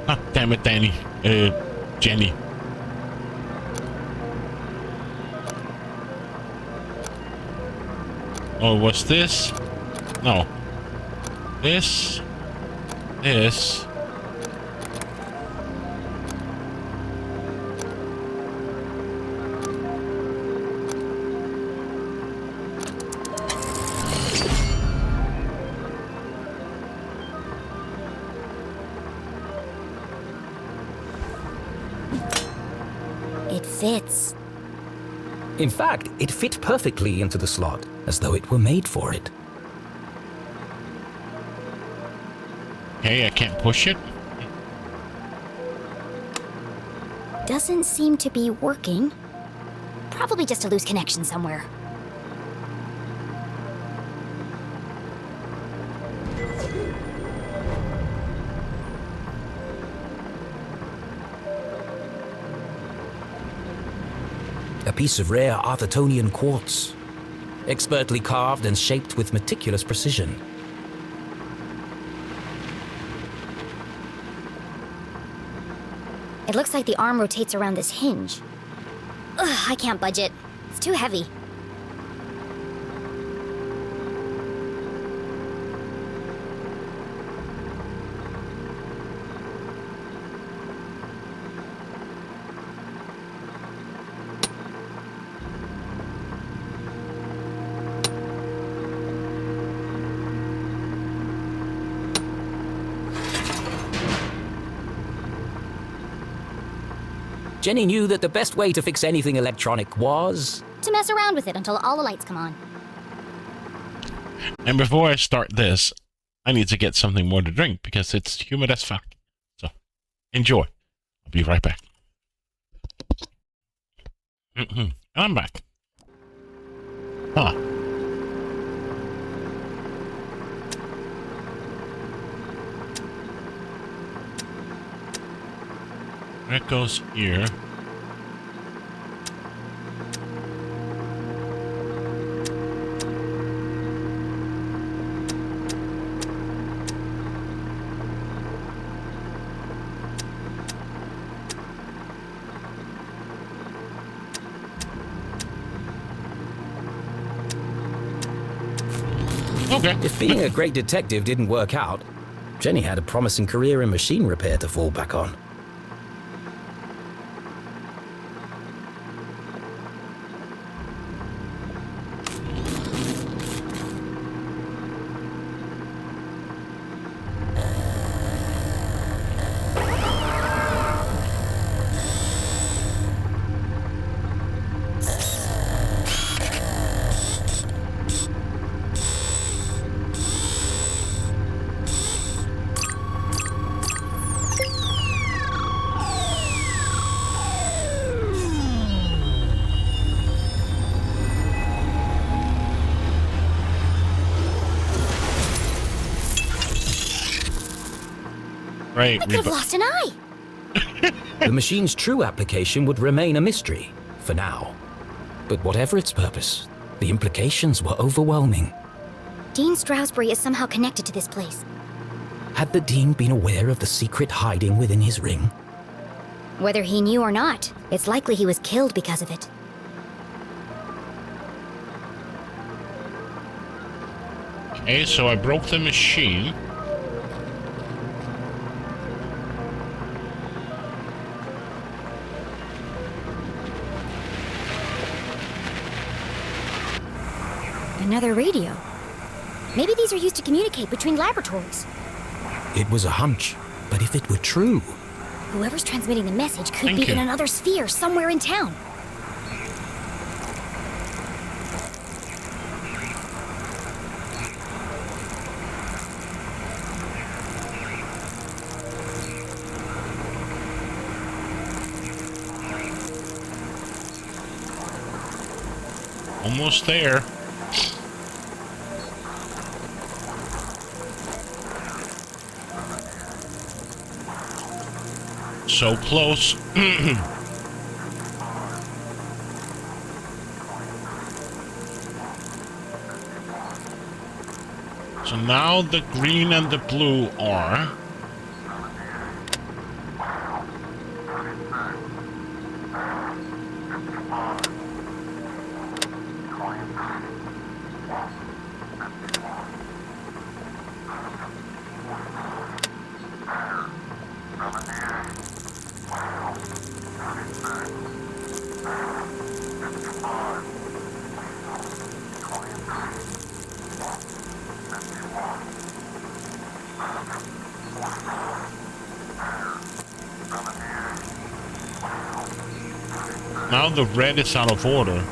Ah, damn it, Danny. Jenny. Oh, what's this? No. This. This. It fits. In fact, it fit perfectly into the slot, as though it were made for it. Okay, I can't push it. Doesn't seem to be working. Probably just a loose connection somewhere. A piece of rare Arthurtonian quartz, expertly carved and shaped with meticulous precision. It looks like the arm rotates around this hinge. Ugh, I can't budge it. It's too heavy. Jenny knew that the best way to fix anything electronic was... to mess around with it until all the lights come on. And before I start this, I need to get something more to drink because it's humid as fuck. So, enjoy. I'll be right back. And I'm back. Huh. That goes here. Okay. If being a great detective didn't work out, Jenny had a promising career in machine repair to fall back on. I could have lost an eye. The machine's true application would remain a mystery, for now. But whatever its purpose, the implications were overwhelming. Dean Stroudsbury is somehow connected to this place. Had the Dean been aware of the secret hiding within his ring? Whether he knew or not, it's likely he was killed because of it. Okay, so I broke the machine. Another radio. Maybe these are used to communicate between laboratories. It was a hunch, but if it were true... Whoever's transmitting the message could be in another sphere somewhere in town. Almost there. So close. So now the green and the blue are. Now the red is out of order.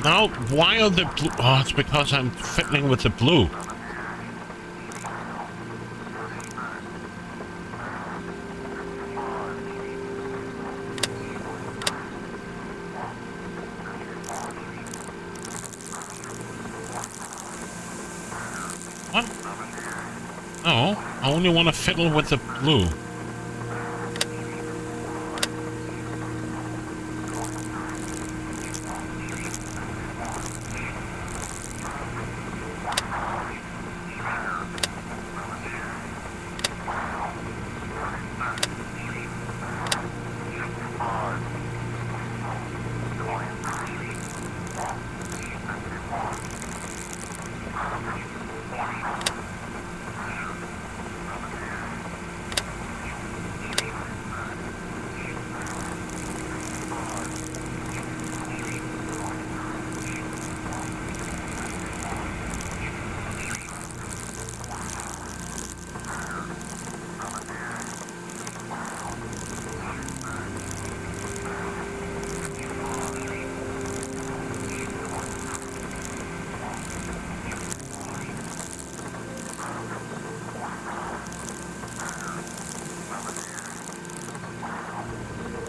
Now, why are the blue? Oh, it's because I'm fiddling with the blue. What? No, I only want to fiddle with the blue.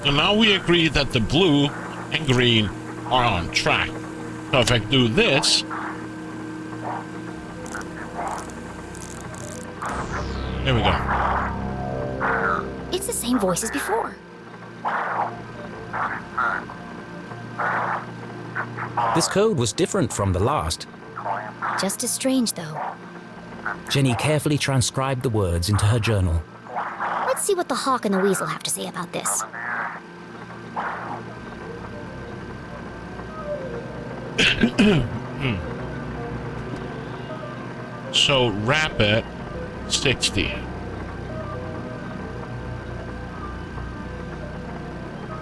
So now we agree that the blue and green are on track. So if I do this, there we go. It's the same voice as before. This code was different from the last. Just as strange, though. Jenny carefully transcribed the words into her journal. Let's see what the hawk and the weasel have to say about this. So rapid 60.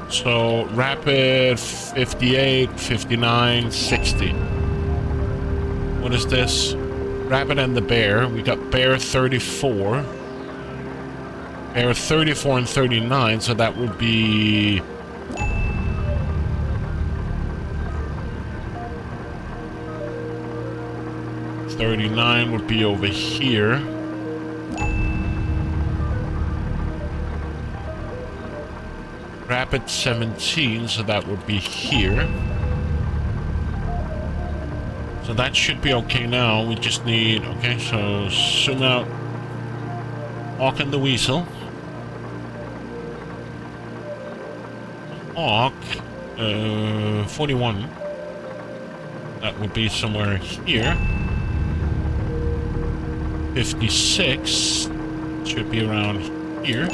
So rapid 58, 59, 60. What is this? Rabbit and the bear. We got bear 34. Bear 34 and 39, so that would be 39 would be over here. Rapid 17, so that would be here. So that should be okay now. We just need, okay, so zoom out. Hawk and the weasel. Hawk, 41. That would be somewhere here. 56 should be around here.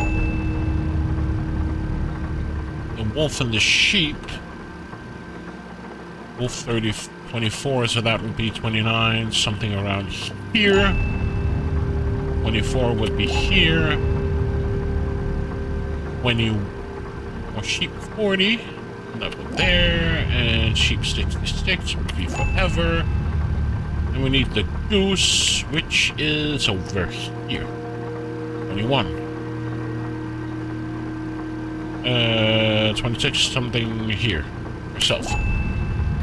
The wolf and the sheep. Wolf 30. 24, so that would be 29, something around here. 24 would be here. 20 more sheep 40. Level there. And sheep 66 would be forever. And we need the goose, which is over here. 21. 26, something here. Herself.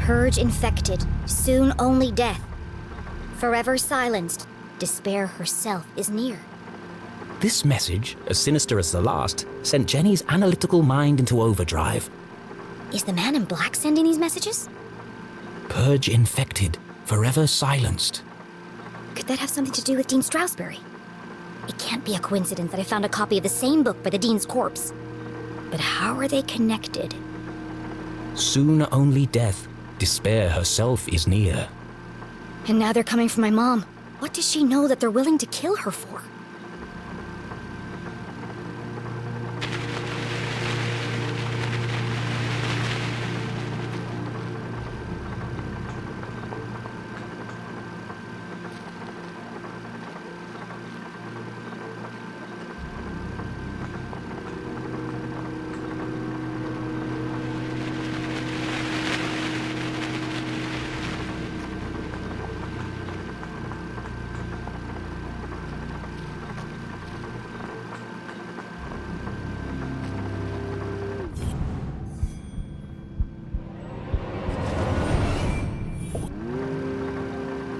Purge infected, soon only death. Forever silenced, despair herself is near. This message, as sinister as the last, sent Jenny's analytical mind into overdrive. Is the man in black sending these messages? Purge infected, forever silenced. Could that have something to do with Dean Strasberry? It can't be a coincidence that I found a copy of the same book by the Dean's corpse. But how are they connected? Soon only death, despair herself is near. And now they're coming for my mom. What does she know that they're willing to kill her for?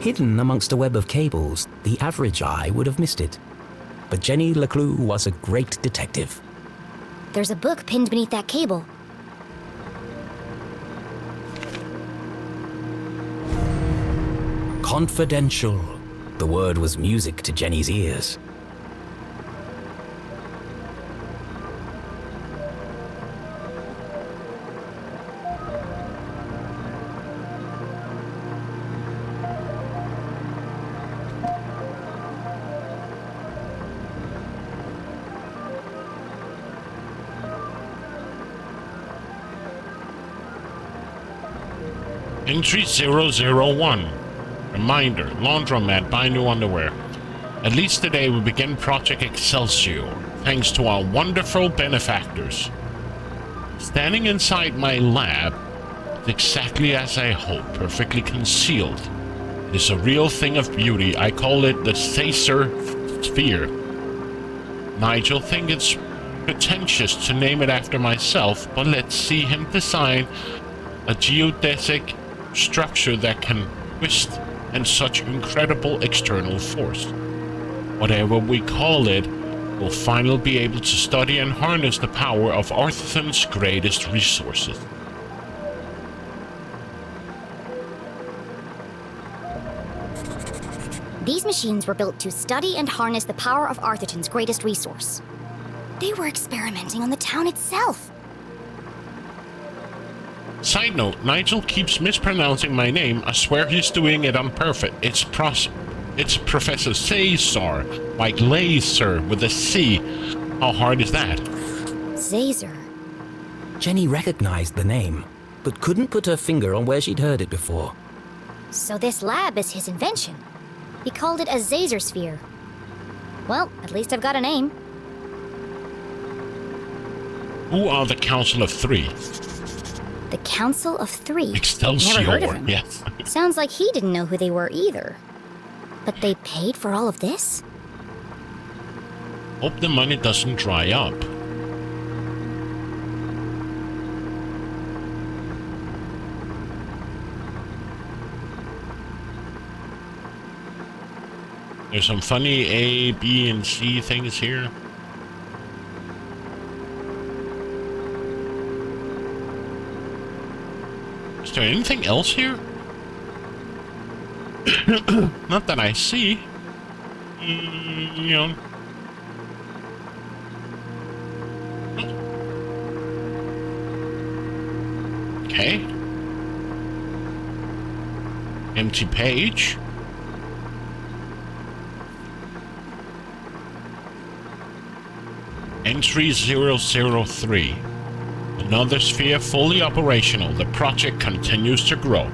Hidden amongst a web of cables, the average eye would have missed it. But Jenny LeClue was a great detective. There's a book pinned beneath that cable. Confidential. The word was music to Jenny's ears. Entry 001. Reminder, laundromat, buy new underwear. At least today we begin Project Excelsior, thanks to our wonderful benefactors. Standing inside my lab, it's exactly as I hoped, perfectly concealed. It is a real thing of beauty. I call it the Caesar Sphere. Nigel thinks it's pretentious to name it after myself, but let's see him design a geodesic structure that can twist and such incredible external force. Whatever we call it, we'll finally be able to study and harness the power of Arthurton's greatest resources. These machines were built to study and harness the power of Arthurton's greatest resource. They were experimenting on the town itself. Side note, Nigel keeps mispronouncing my name. I swear he's doing it on purpose. It's Professor Caesar, like laser with a C. How hard is that? Caesar. Jenny recognized the name, but couldn't put her finger on where she'd heard it before. So this lab is his invention. He called it a Caesar sphere. Well, at least I've got a name. Who are the Council of Three? The Council of Three? Excelsior, never heard of them. Yes. Sounds like he didn't know who they were either. But they paid for all of this? Hope the money doesn't dry up. There's some funny A, B, and C things here. Is there anything else here? Not that I see. You know. Okay. Empty page. Entry 003. Another sphere fully operational. The project continues to grow.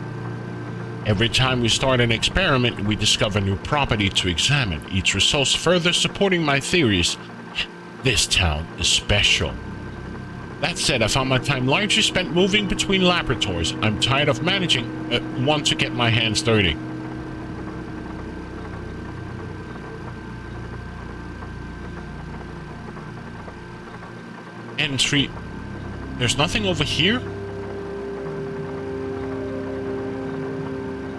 Every time we start an experiment, we discover new property to examine, each resource further supporting my theories. This town is special. That said, I found my time largely spent moving between laboratories. I'm tired of managing, want to get my hands dirty. Entry. There's nothing over here?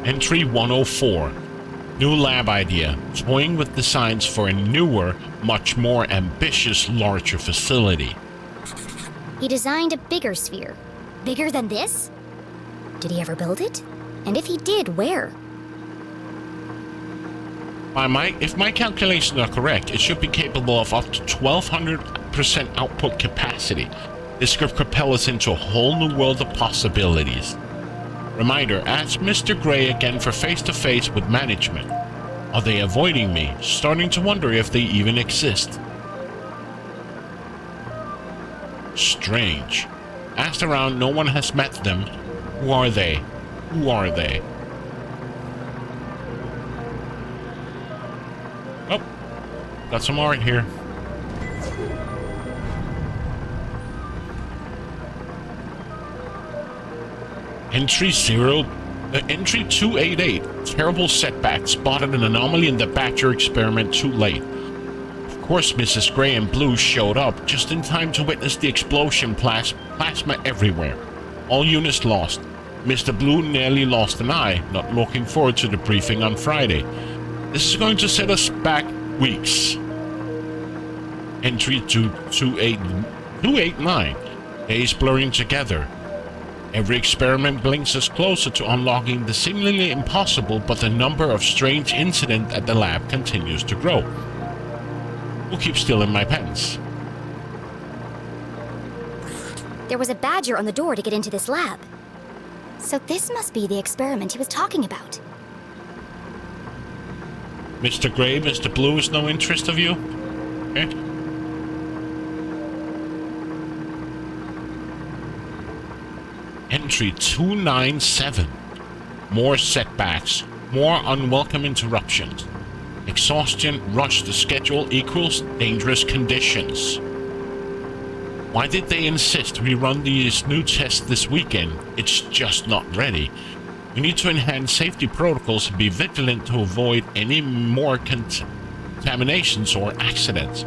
Entry 104. New lab idea. Toying with designs for a newer, much more ambitious, larger facility. He designed a bigger sphere. Bigger than this? Did he ever build it? And if he did, where? If my calculations are correct, it should be capable of up to 1200% output capacity. This could propel us into a whole new world of possibilities. Reminder, ask Mr. Gray again for face-to-face with management. Are they avoiding me? Starting to wonder if they even exist. Strange. Asked around, no one has met them. Who are they? Who are they? Oh, got some art here. Entry 288. Terrible setback. Spotted an anomaly in the Badger experiment too late. Of course, Mrs. Gray and Blue showed up just in time to witness the explosion. Plasma everywhere. All units lost. Mr. Blue nearly lost an eye. Not looking forward to the briefing on Friday. This is going to set us back weeks. Entry 289. Days blurring together. Every experiment blinks us closer to unlocking the seemingly impossible, but the number of strange incidents at the lab continues to grow. Who keeps stealing my pens? There was a badger on the door to get into this lab. So this must be the experiment he was talking about. Mr. Gray, Mr. Blue is no interest of you? Okay. Entry 297. More setbacks. More unwelcome interruptions. Exhaustion, rush to schedule equals dangerous conditions. Why did they insist we run these new tests this weekend? It's just not ready. We need to enhance safety protocols and be vigilant to avoid any more contaminations or accidents.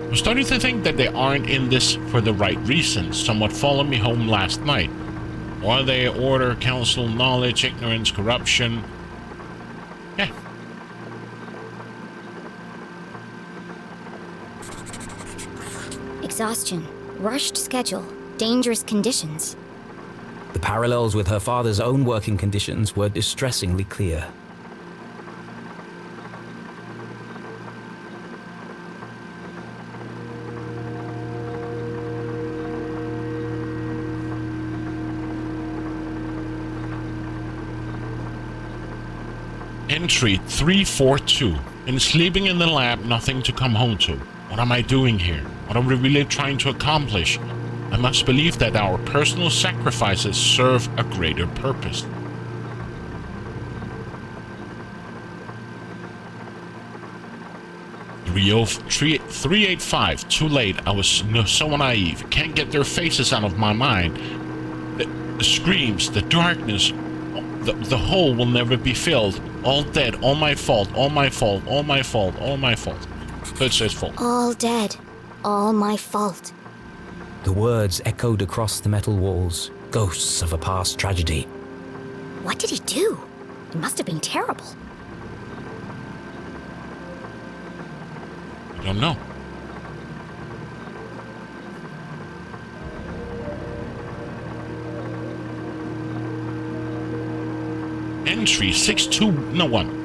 I'm starting to think that they aren't in this for the right reasons. Someone followed me home last night. Or they order, counsel, knowledge, ignorance, corruption. Yeah. Exhaustion, rushed schedule, dangerous conditions. The parallels with her father's own working conditions were distressingly clear. Entry 342. Been sleeping in the lab, nothing to come home to. What am I doing here? What are we really trying to accomplish? I must believe that our personal sacrifices serve a greater purpose. Rio 385. Too late. I was so naive. Can't get their faces out of my mind. The screams, the darkness, the hole will never be filled. All dead. All my fault. All my fault. All my fault. All my fault. So it says fault. All dead. All my fault. The words echoed across the metal walls, ghosts of a past tragedy. What did he do? It must have been terrible. I don't know. Entry 6201.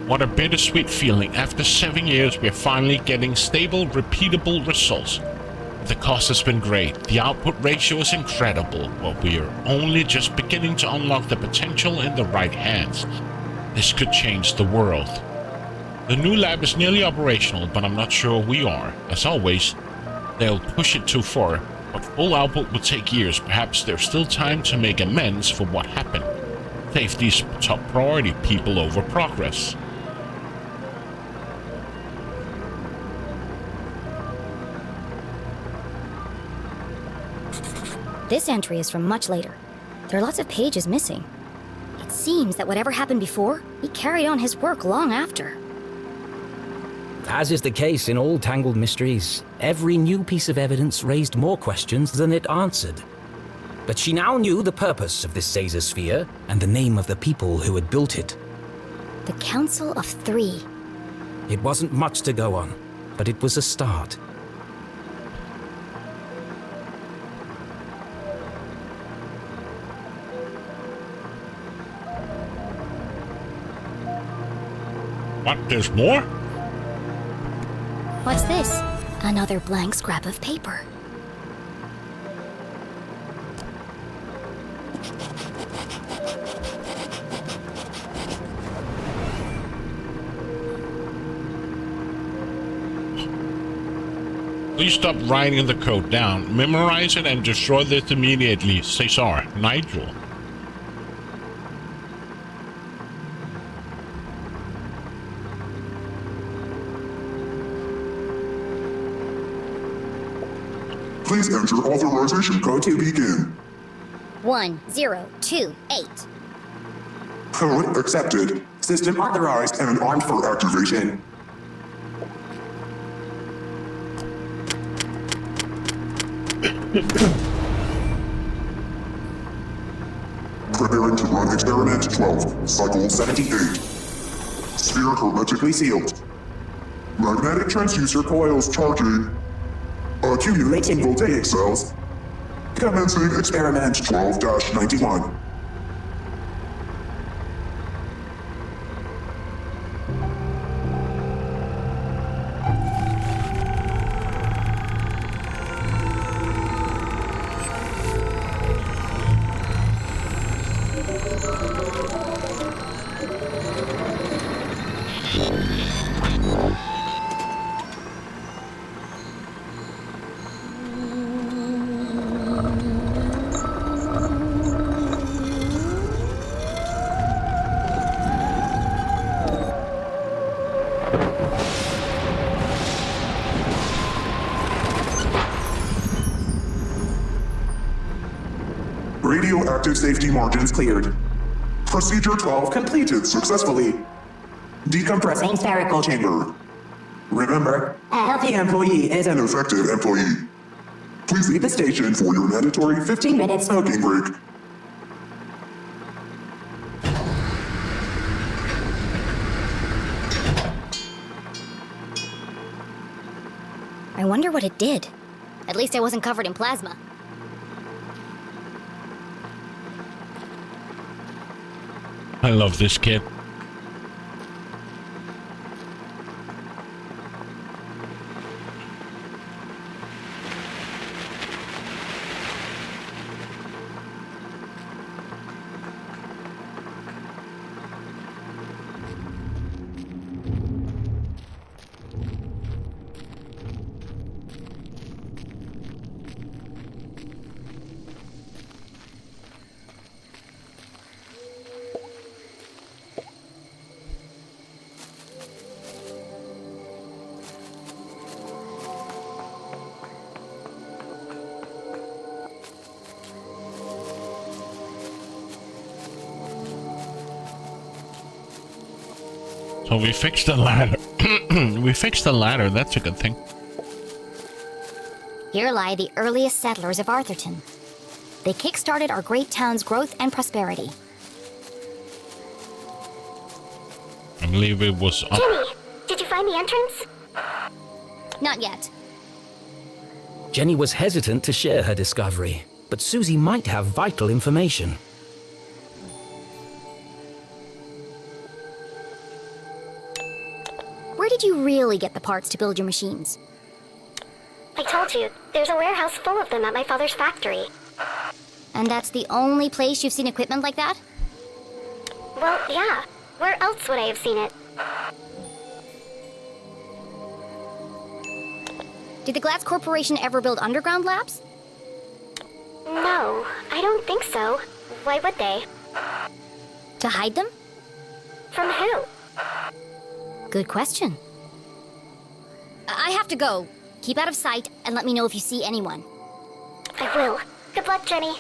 What a bittersweet feeling. After 7 years, we're finally getting stable, repeatable results. The cost has been great. The output ratio is incredible, but we are only just beginning to unlock the potential in the right hands. This could change the world. The new lab is nearly operational, but I'm not sure we are. As always, they'll push it too far, but full output will take years. Perhaps there's still time to make amends for what happened. Safety's top priority, people over progress. This entry is from much later. There are lots of pages missing. It seems that whatever happened before, he carried on his work long after. As is the case in all tangled mysteries, every new piece of evidence raised more questions than it answered. But she now knew the purpose of this Caesar sphere and the name of the people who had built it. The Council of Three. It wasn't much to go on, but it was a start. What, there's more? What's this? Another blank scrap of paper. Please stop writing the code down. Memorize it and destroy this immediately. Cesar, Nigel. Please enter authorization code to begin. 1028. Code accepted. System authorized and armed for activation. Preparing to run experiment 12, cycle 78. Sphere hermetically sealed. Magnetic transducer coils charging. Accumulating voltaic cells. Commencing experiment 12-91. Radioactive safety margins cleared. Procedure 12 completed successfully. Decompressing spherical chamber. Remember, a healthy employee is an effective employee. Please leave the station for your mandatory 15-minute smoking break. I wonder what it did. At least I wasn't covered in plasma. I love this kid. So we fixed the ladder. We fixed the ladder, that's a good thing. Here lie the earliest settlers of Arthurton. They kick-started our great town's growth and prosperity. I believe it was up. Jenny, did you find the entrance? Not yet. Jenny was hesitant to share her discovery, but Susie might have vital information. Where did you really get the parts to build your machines? I told you, there's a warehouse full of them at my father's factory. And that's the only place you've seen equipment like that? Well, yeah. Where else would I have seen it? Did the Glatz Corporation ever build underground labs? No, I don't think so. Why would they? To hide them? From who? Good question. I have to go. Keep out of sight and let me know if you see anyone. I will. Good luck, Jenny.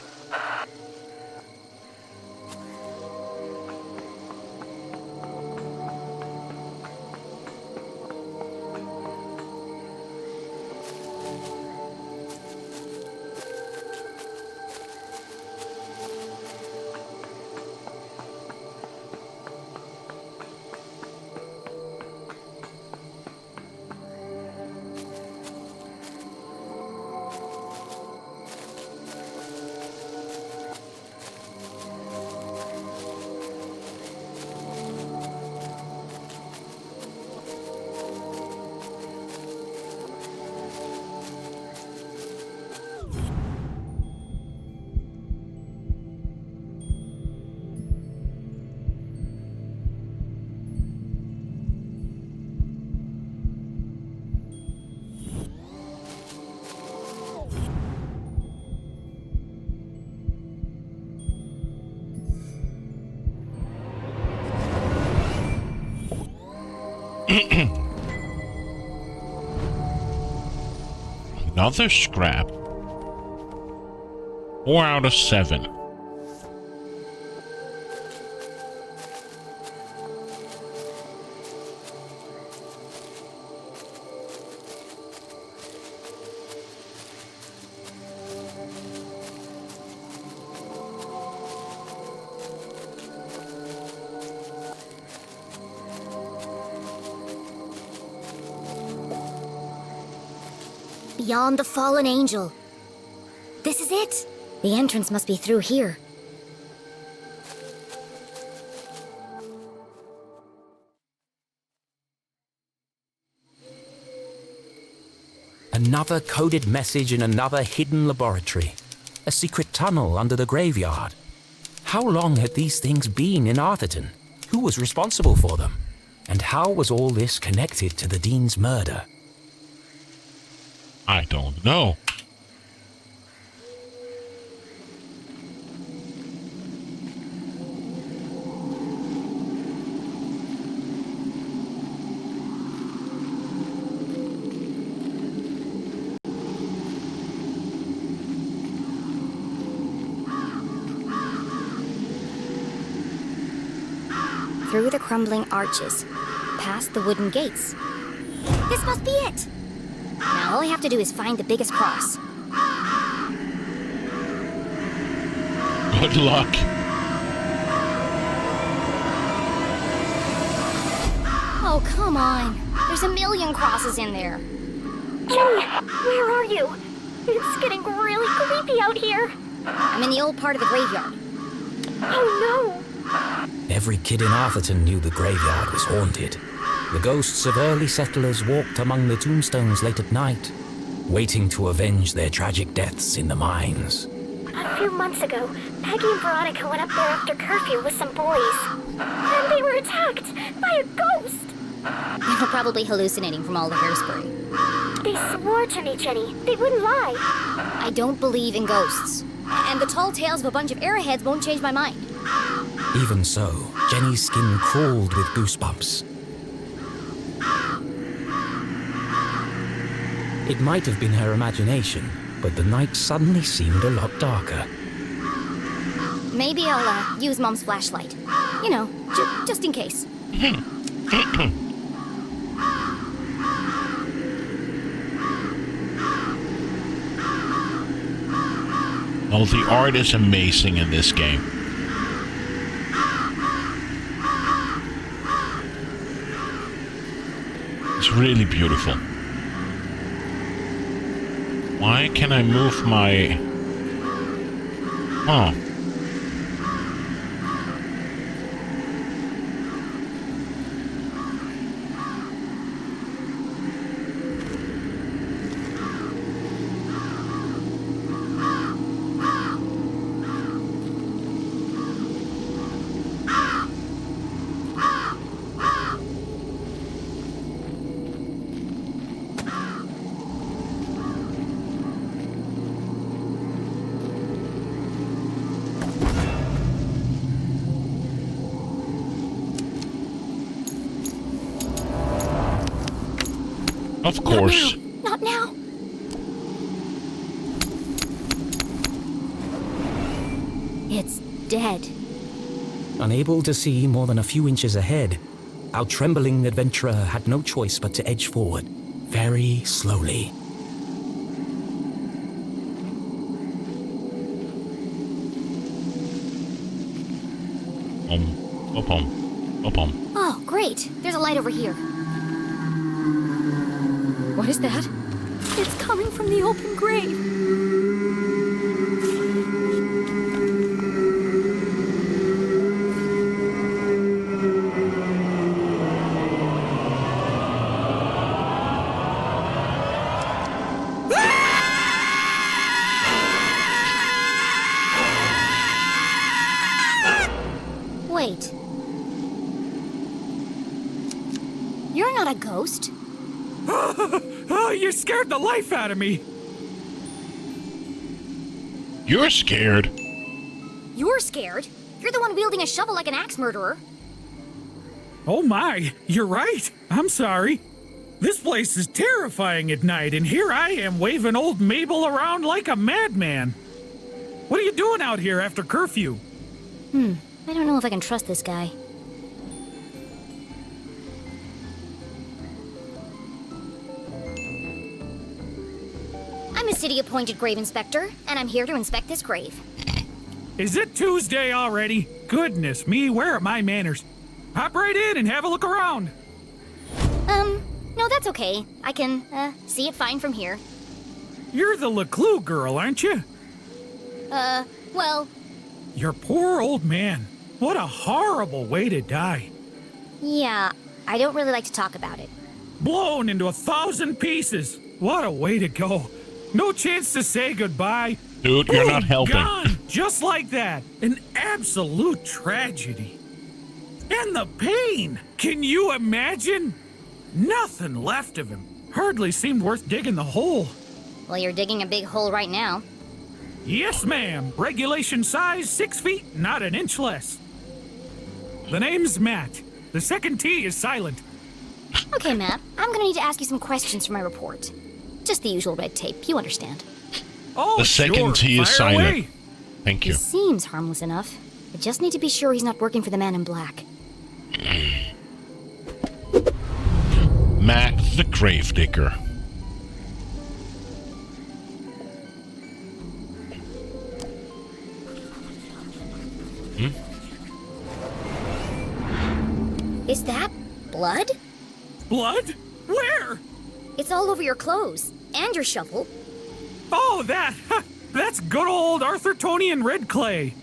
Another scrap. 4 out of 7. Beyond the fallen angel. This is it. The entrance must be through here. Another coded message in another hidden laboratory. A secret tunnel under the graveyard. How long had these things been in Arthurton? Who was responsible for them? And how was all this connected to the Dean's murder? I don't know. Through the crumbling arches, past the wooden gates. This must be it! Now all I have to do is find the biggest cross. Good luck. Oh, come on. There's a million crosses in there. Jenny, where are you? It's getting really creepy out here. I'm in the old part of the graveyard. Oh no! Every kid in Arthurton knew the graveyard was haunted. The ghosts of early settlers walked among the tombstones late at night, waiting to avenge their tragic deaths in the mines. A few months ago, Peggy and Veronica went up there after curfew with some boys. And they were attacked by a ghost! They were probably hallucinating from all the hairspray. They swore to me, Jenny. They wouldn't lie. I don't believe in ghosts. And the tall tales of a bunch of airheads won't change my mind. Even so, Jenny's skin crawled with goosebumps. It might have been her imagination, but the night suddenly seemed a lot darker. Maybe I'll use Mom's flashlight. You know, just in case. Oh, the art is amazing in this game. It's really beautiful. Why can I move my... Oh. Of course. Not now. It's dead. Unable to see more than a few inches ahead, our trembling adventurer had no choice but to edge forward, very slowly. Oh, great. There's a light over here. What is that? It's coming from the open grave. Wait. You're not a ghost. Oh, you scared the life out of me. You're scared. You're scared? You're the one wielding a shovel like an axe murderer. Oh my, you're right. I'm sorry. This place is terrifying at night, and here I am waving old Mabel around like a madman. What are you doing out here after curfew? I don't know if I can trust this guy. I'm a city-appointed grave inspector, and I'm here to inspect this grave. Is it Tuesday already? Goodness me, where are my manners? Hop right in and have a look around. No, that's okay. I can, see it fine from here. You're the LeClue girl, aren't you? Well, Your poor old man. What a horrible way to die. yeah, I don't really like to talk about it. Blown into 1,000 pieces. What a way to go. No chance to say goodbye. Dude, you're not Boom, helping. Gone, just like that. An absolute tragedy. And the pain. Can you imagine? Nothing left of him. Hardly seemed worth digging the hole. Well, you're digging a big hole right now. Yes, ma'am. Regulation size 6 feet, not an inch less. The name's Matt. The second T is silent. Okay, Matt, I'm gonna need to ask you some questions for my report. Just the usual red tape, you understand. Oh, The second sure. T is Fire silent. away. Thank He you. seems harmless enough. I just need to be sure he's not working for the man in black. Matt the Gravedigger. Is that blood? Blood? Where? It's all over your clothes and your shovel. Oh, that. That's good old Arthurtonian red clay.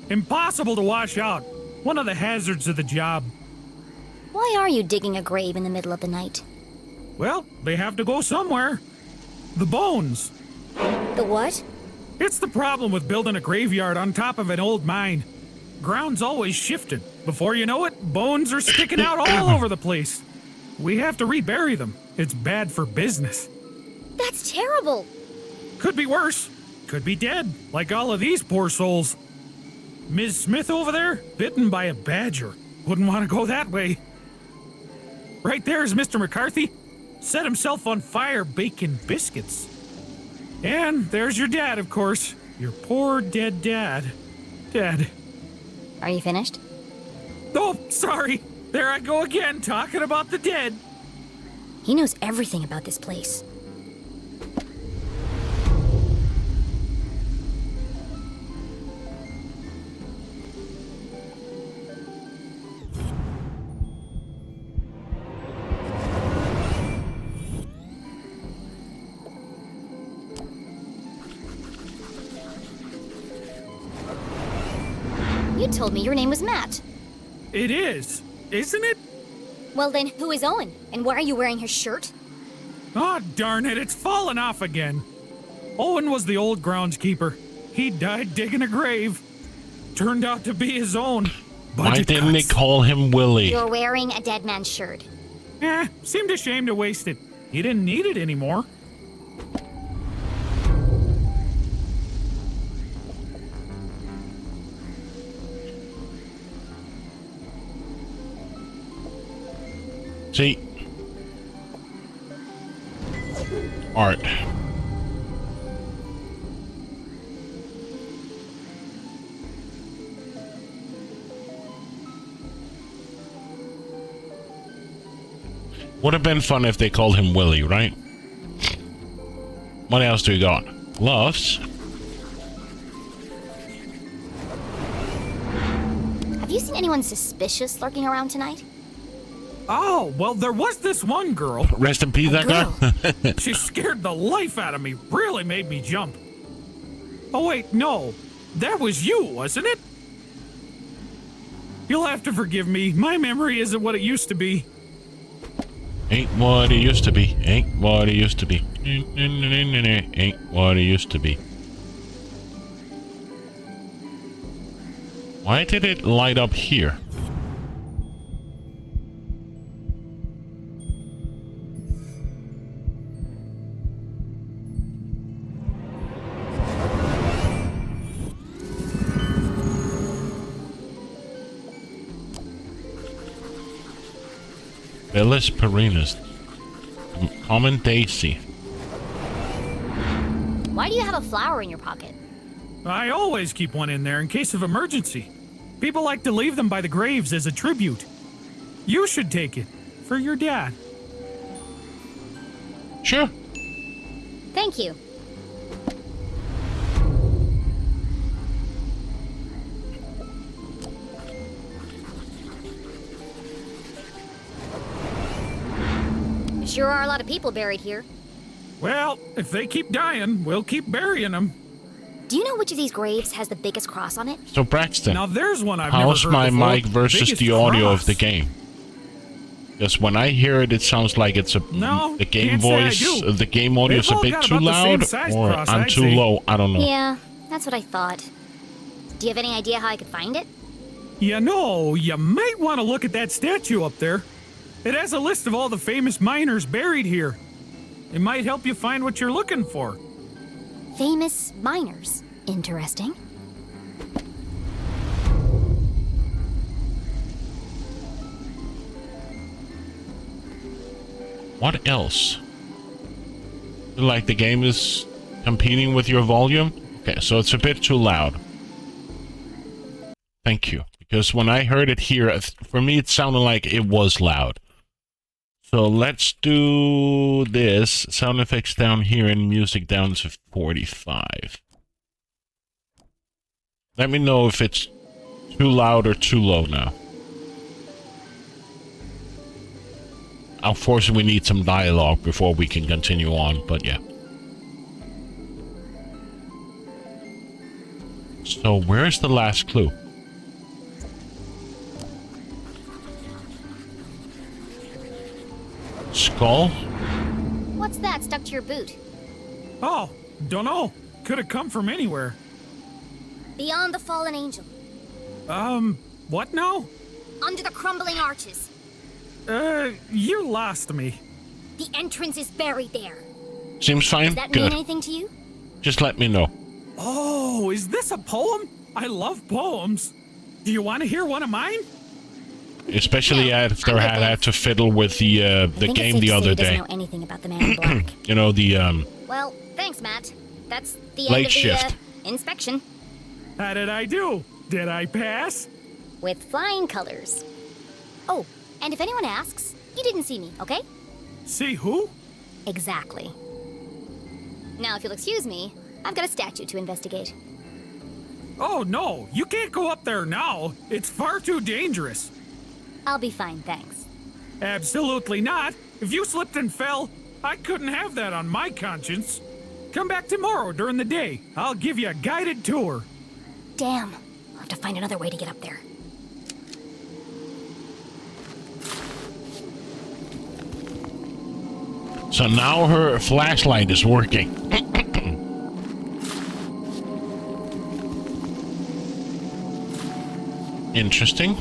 Impossible to wash out. One of the hazards of the job. Why are you digging a grave in the middle of the night? Well, they have to go somewhere. The bones. The what? It's the problem with building a graveyard on top of an old mine. Ground's always shifted. Before you know it, bones are sticking out all over the place. We have to rebury them. It's bad for business. That's terrible. Could be worse. Could be dead, like all of these poor souls. Ms. Smith over there, bitten by a badger. Wouldn't want to go that way. Right there is Mr. McCarthy. Set himself on fire baking biscuits. And there's your dad, of course. Your poor dead dad. Dead. Are you finished? Oh, sorry. There I go again, talking about the dead. He knows everything about this place. You told me your name was Matt. It is, isn't it? Well then, who is Owen? And why are you wearing his shirt? Oh, darn it, it's fallen off again. Owen was the old groundskeeper. He died digging a grave. Turned out to be his own. Why Budget didn't they cuts. call him Willie? You're wearing a dead man's shirt. Seemed ashamed to waste it. He didn't need it anymore. See, art. Would have been fun if they called him Willie, right? What else do we got? Gloves. Have you seen anyone suspicious lurking around tonight? Oh, well, there was this one girl. Rest in peace, that guy. She scared the life out of me. Really made me jump. Oh, wait, no. That was you, wasn't it? You'll have to forgive me. My memory isn't what it used to be. Ain't what it used to be. Ain't what it used to be. Ain't what it used to be. Why did it light up here? Phyllis Perennis. Common Daisy. Why do you have a flower in your pocket? I always keep one in there in case of emergency. People like to leave them by the graves as a tribute. You should take it. For your dad. Sure. Thank you. Sure are a lot of people buried here. Well, if they keep dying, we'll keep burying them. Do you know which of these graves has the biggest cross on it? So Braxton, now there's one I've how's never heard my before. mic versus Biggest the audio cross. of the game? Because when I hear it, it sounds like it's the game can't say I voice, do. the game audio is They've a all bit got too about the same loud, size or cross, I'm I'd too say. low. I don't know. Yeah, that's what I thought. Do you have any idea how I could find it? You know, you might want to look at that statue up there. It has a list of all the famous miners buried here. It might help you find what you're looking for. Famous miners. Interesting. What else? Like the game is competing with your volume? Okay, so it's a bit too loud. Thank you. Because when I heard it here, for me it sounded like it was loud. So let's do this. Sound effects down here and music down to 45. Let me know if it's too loud or too low now. Unfortunately, we need some dialogue before we can continue on, but yeah. So where's the last clue? Skull? What's that stuck to your boot? Oh, dunno. Could have come from anywhere. Beyond the fallen angel. What now? Under the crumbling arches. You lost me. The entrance is buried there. Seems fine. Does that Good. mean anything to you? Just let me know. Oh, is this a poem? I love poems. Do you want to hear one of mine? Especially after I had to fiddle with the game the other day. Doesn't know anything about the man in black. You know, the Well, thanks, Matt. That's the Late end of shift. the inspection. How did I do? Did I pass? With flying colors. Oh, and if anyone asks, you didn't see me, okay? See who? Exactly. Now, if you'll excuse me, I've got a statue to investigate. Oh no, you can't go up there now. It's far too dangerous. I'll be fine, thanks. Absolutely not. If you slipped and fell, I couldn't have that on my conscience. Come back tomorrow during the day. I'll give you a guided tour. Damn, I'll have to find another way to get up there. so now her flashlight is working. Interesting.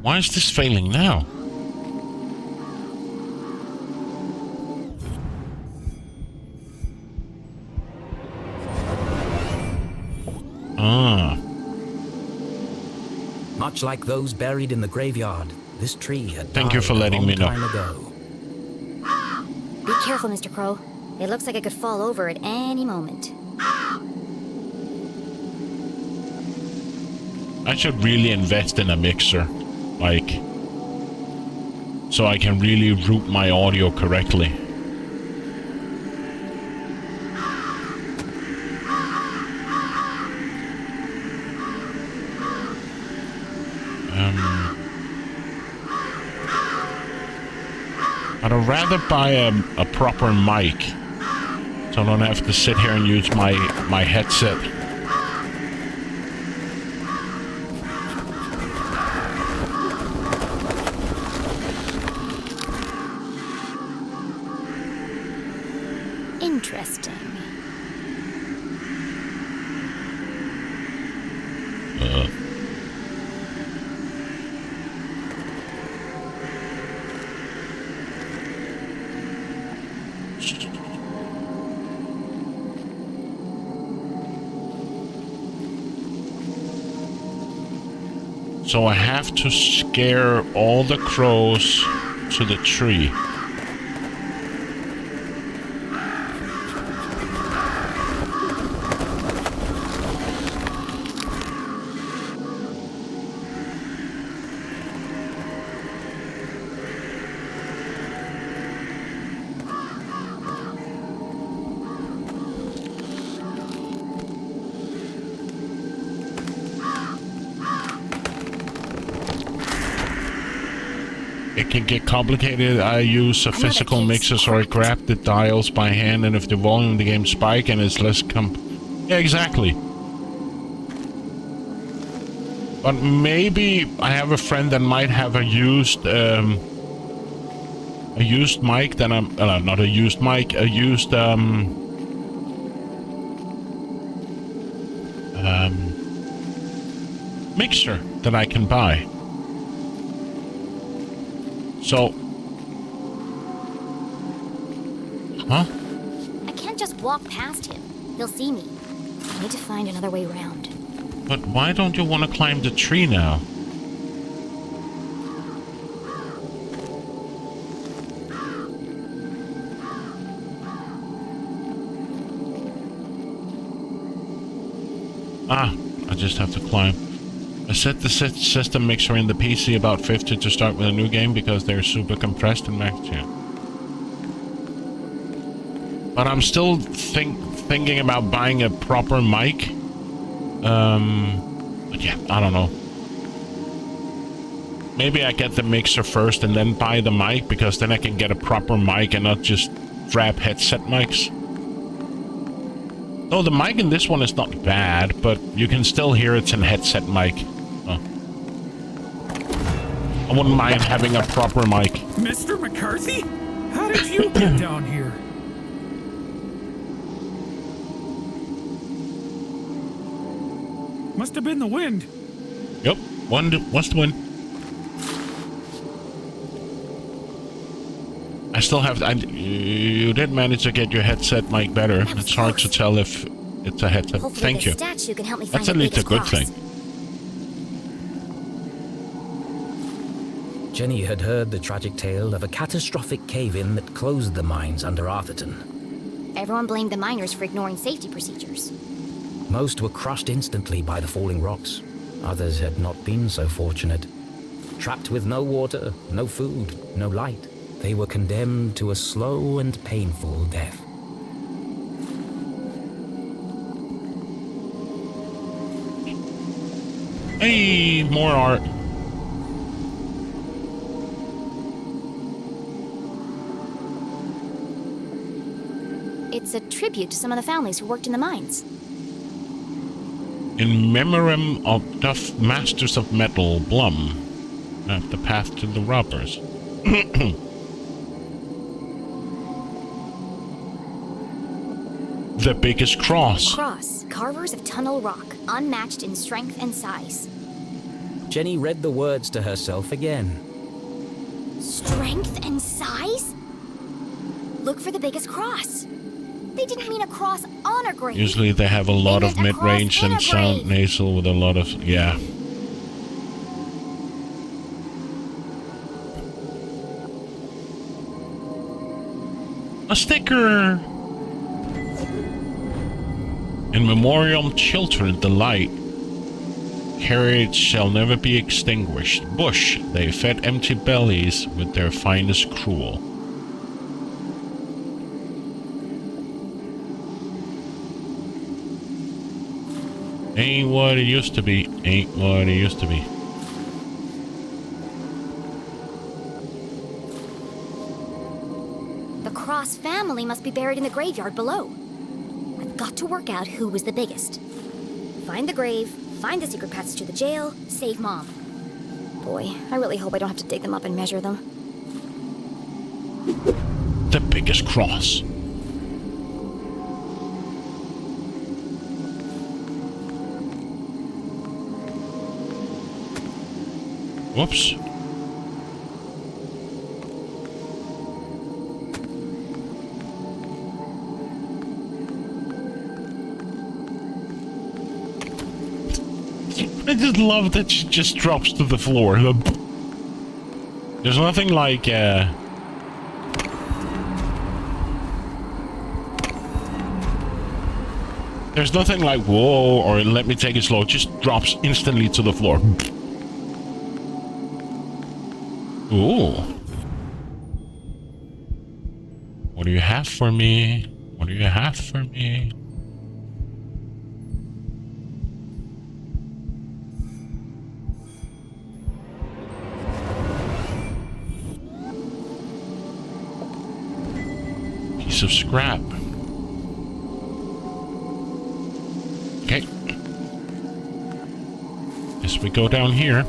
Why is this failing now? Ah. Much like those buried in the graveyard, this tree had Thank you for letting me know. time ago. Be careful, Mr. Crow. It looks like it could fall over at any moment. I should really invest in a mixer, like, so I can really route my audio correctly. I'd rather buy a proper mic, so I don't have to sit here and use my headset. Interesting. So I have to scare all the crows to the tree. It can get complicated. I use a physical mixer, so I grab the dials by hand, and if the volume of the game spike and it's less yeah, exactly. But maybe I have a friend that might have a used mic that I'm not a used mic, a used mixer that I can buy. So, huh? I can't just walk past him. He'll see me. I need to find another way around. But why don't you want to climb the tree now? Ah, I just have to climb. I set the system mixer in the PC about 50 to start with a new game because they're super compressed and max. Yeah. But I'm still thinking about buying a proper mic. But yeah, I don't know. Maybe I get the mixer first and then buy the mic, because then I can get a proper mic and not just grab headset mics. Oh, the mic in this one is not bad, but you can still hear it's a headset mic. Oh. I wouldn't mind having a proper mic. Mr. McCarthy? How did you get down here? Must have been the wind. Yep, what's the wind? I still have... you did manage to get your headset mic better. It's hard to tell if it's a headset. Hopefully Thank you. Statue can help me find That's at least a good thing. Jenny had heard the tragic tale of a catastrophic cave-in that closed the mines under Arthurton. Everyone blamed the miners for ignoring safety procedures. Most were crushed instantly by the falling rocks. Others had not been so fortunate. Trapped with no water, no food, no light, they were condemned to a slow and painful death. Hey, more art. It's a tribute to some of the families who worked in the mines. In memoriam of Duff Masters of Metal, Blum. The path to the robbers. The biggest cross. Cross, carvers of Tunnel Rock, unmatched in strength and size. Jenny read the words to herself again. Strength and size? Look for the biggest cross. They didn't mean a cross on a grave. Usually they have a lot of meant a cross mid-range in and a sound grave. nasal with a lot of... yeah. A sticker! In memoriam children delight. Carriage shall never be extinguished. Bush, they fed empty bellies with their finest cruel. Ain't what it used to be. Ain't what it used to be. The Cross family must be buried in the graveyard below. I've got to work out who was the biggest. Find the grave, find the secret paths to the jail, save Mom. Boy, I really hope I don't have to dig them up and measure them. The biggest cross. Whoops. I just love that she just drops to the floor. There's nothing like, there's nothing like, whoa, or let me take it slow. It just drops instantly to the floor. Ooh. What do you have for me? What do you have for me? Piece of scrap. Okay. Guess we go down here.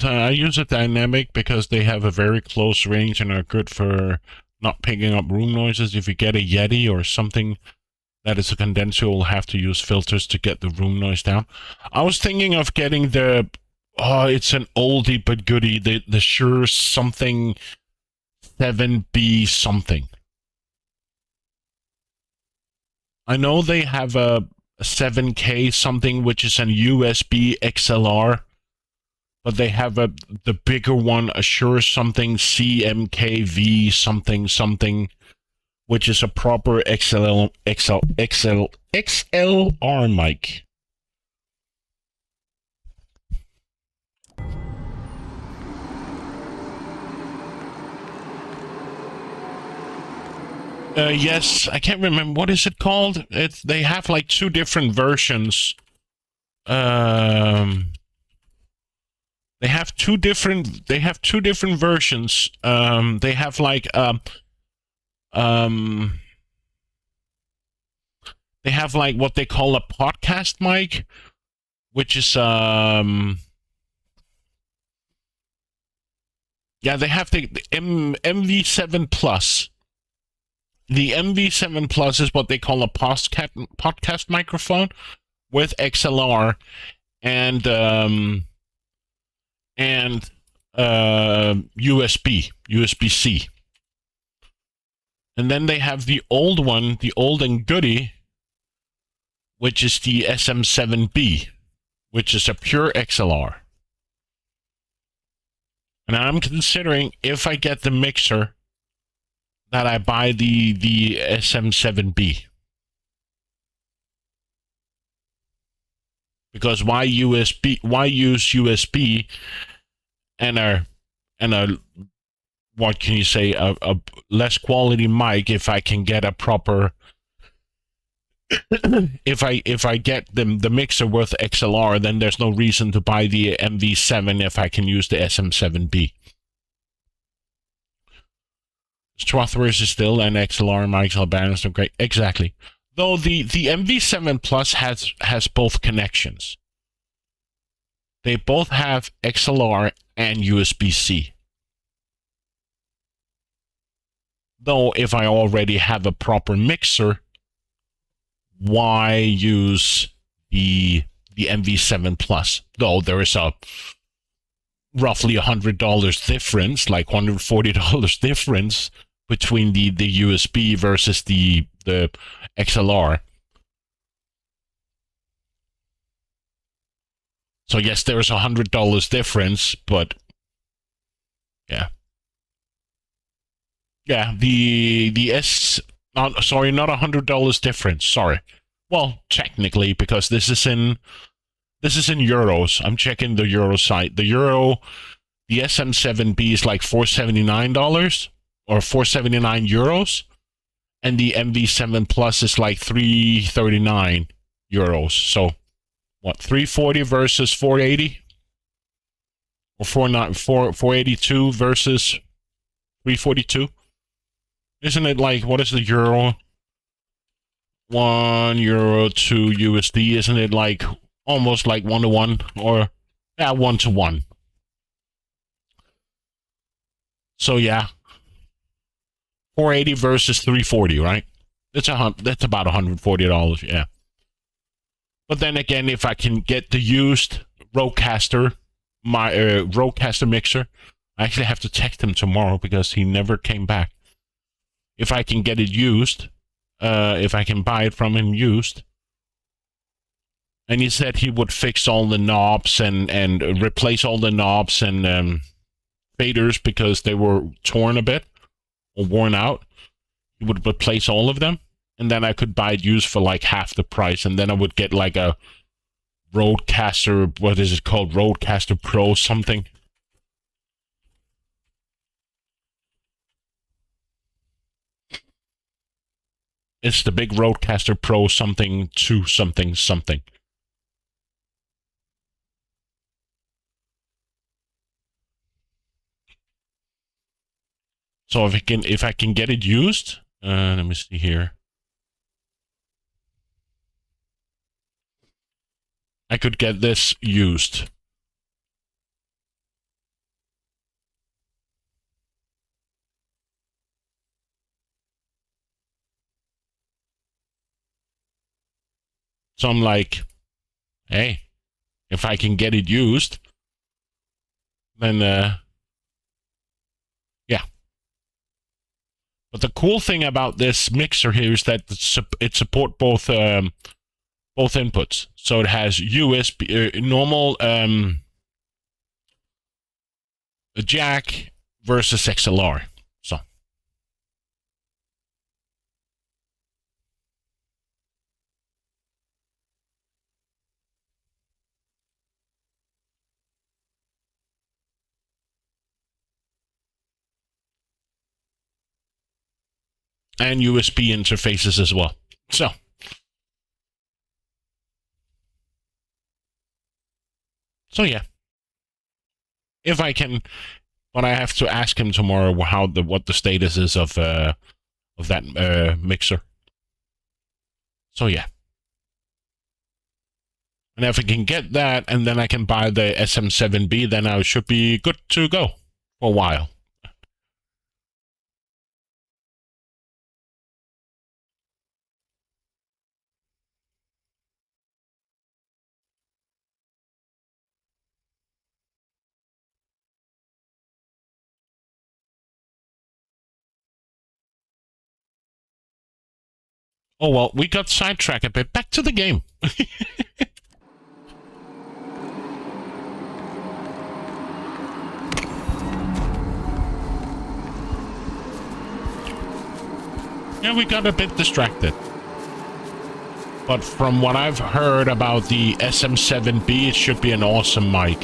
I use a dynamic because they have a very close range and are good for not picking up room noises. If you get a Yeti or something that is a condenser, you'll have to use filters to get the room noise down. I was thinking of getting the, oh, it's an oldie but goodie, the Shure something 7B something. I know they have a 7K something, which is an USB XLR. But they have the bigger one, a Shure something CMKV something something, which is a proper XLR mic. Yes, I can't remember, what is it called? They have like two different versions. They have two different versions. They have like they have like what they call a podcast mic, which is yeah, they have the MV7 Plus. The MV7 Plus is what they call a podcast microphone with XLR and USB-C. And then they have the old one, the old and goodie, which is the SM7B, which is a pure XLR. And I'm considering, if I get the mixer, that I buy the SM7B. Because why use USB and a what can you say, a less quality mic if I can get a proper if I get the mixer with XLR, then there's no reason to buy the MV7 if I can use the SM7B. Strathworth is still an XLR, Michael Bannister, great. Exactly. Though the MV7 Plus has both connections. They both have XLR and USB-C. Though if I already have a proper mixer, why use the MV7 Plus? Though there is a roughly $100 difference, like $140 difference between the USB versus the XLR. So yes, there is $100 difference, but yeah. Yeah, sorry, not $100 difference, sorry. Well, technically, because this is in euros. I'm checking the euro site. The SM7B is like $479 or 479 euros, and the MV7 Plus is like 339 euros. So, what, 340 versus 480? Or 482 versus 342? Isn't it like, what is the euro? €1 to USD, isn't it like almost like 1-to-1? Or, yeah, 1-to-1. So, yeah. 480 versus 340, right? That's about $140, yeah. But then again, if I can get the used Rodecaster, my Rodecaster mixer, I actually have to text him tomorrow because he never came back. If I can get it used, if I can buy it from him used, and he said he would fix all the knobs and replace all the knobs and faders because they were torn a bit or worn out. He would replace all of them, and then I could buy it used for like half the price, and then I would get like a Rodecaster, what is it called? Rodecaster Pro something. It's the big Rodecaster Pro something to something something. So if I can get it used, let me see here. I could get this used. So I'm like, hey, if I can get it used, then yeah. But the cool thing about this mixer here is that it supports both inputs. So it has USB, normal jack versus XLR. So. And USB interfaces as well. So yeah. If I can, but I have to ask him tomorrow what the status is of that mixer. So yeah. And if I can get that, and then I can buy the SM7B, then I should be good to go for a while. Oh, well, we got sidetracked a bit. Back to the game. Yeah, we got a bit distracted. But from what I've heard about the SM7B, it should be an awesome mic.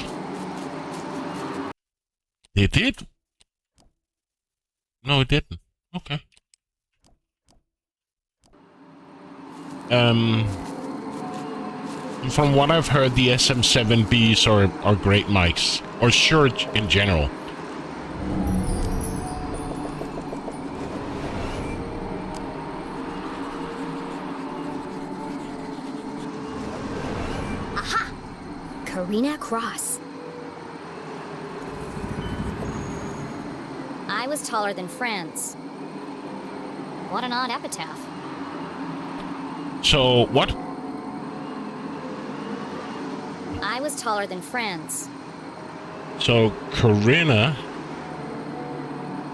It did? No, it didn't. Okay. From what I've heard, the SM7Bs are great mics, or Shure in general. Karina Cross. I was taller than France. What an odd epitaph. So, what? I was taller than France. So, Karina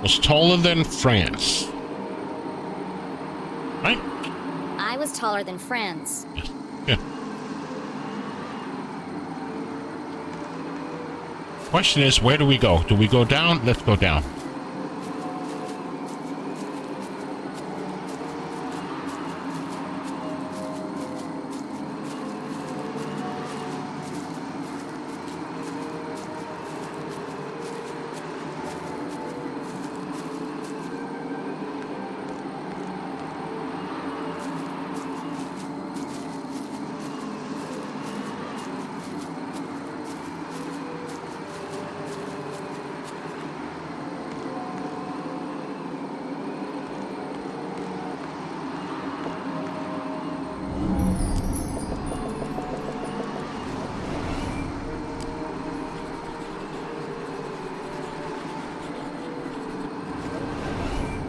was taller than France. Right? I was taller than France. Yeah. Question is, where do we go? Do we go down? Let's go down.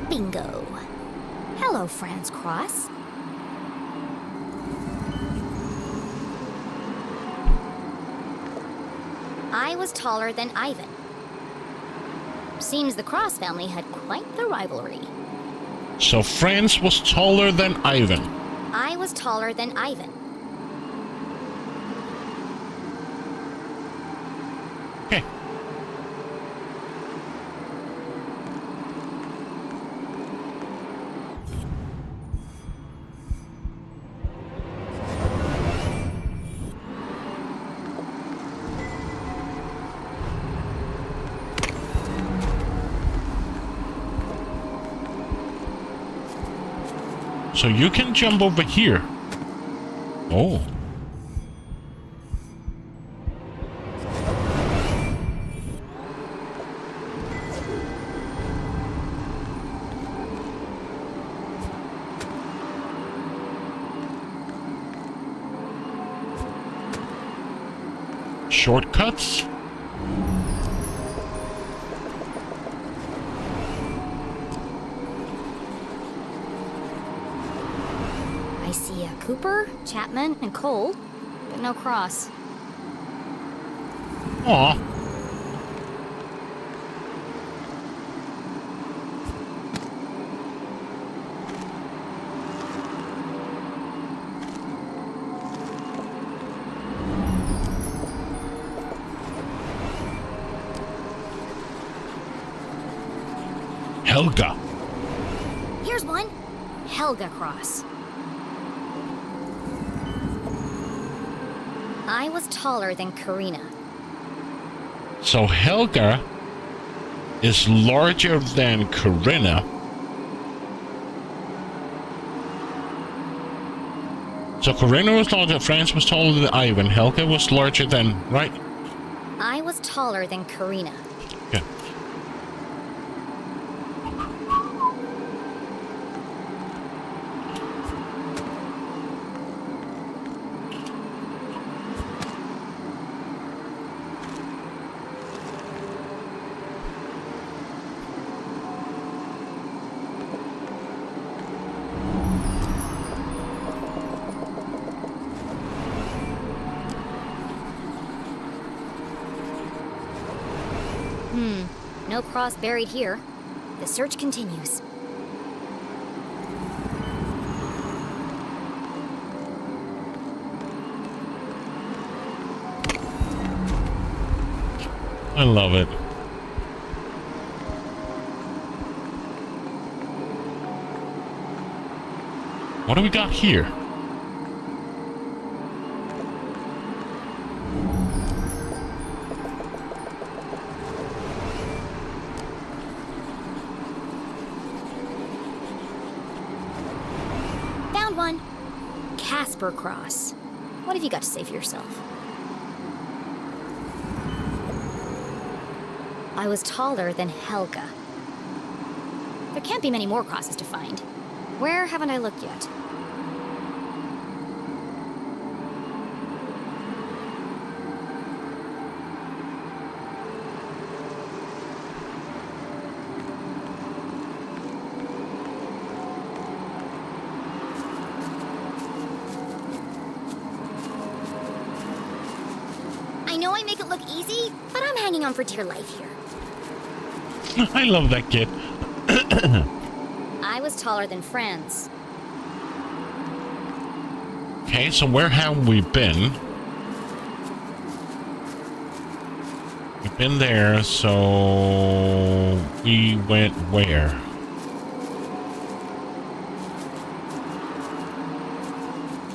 Bingo. Hello, Franz Cross. I was taller than Ivan. Seems the Cross family had quite the rivalry. So France was taller than Ivan. I was taller than Ivan. Okay. So you can jump over here. Oh. Shortcuts? I see Cooper, Chapman, and Cole, but no Cross. Aw. Helga. Here's one. Helga Cross. I was taller than Karina. So Helga is larger than Karina. So Karina was larger, France was taller than Ivan, Helga was larger than, right? I was taller than Karina. Yeah. No Cross buried here. The search continues. I love it. What do we got here? Found one. Casper Cross. What have you got to say for yourself? I was taller than Helga. There can't be many more crosses to find. Where haven't I looked yet? I know I make it look easy, but I'm hanging on for dear life here. I love that kid. I was taller than Franz. Okay, so where have we been? We've been there, so we went where?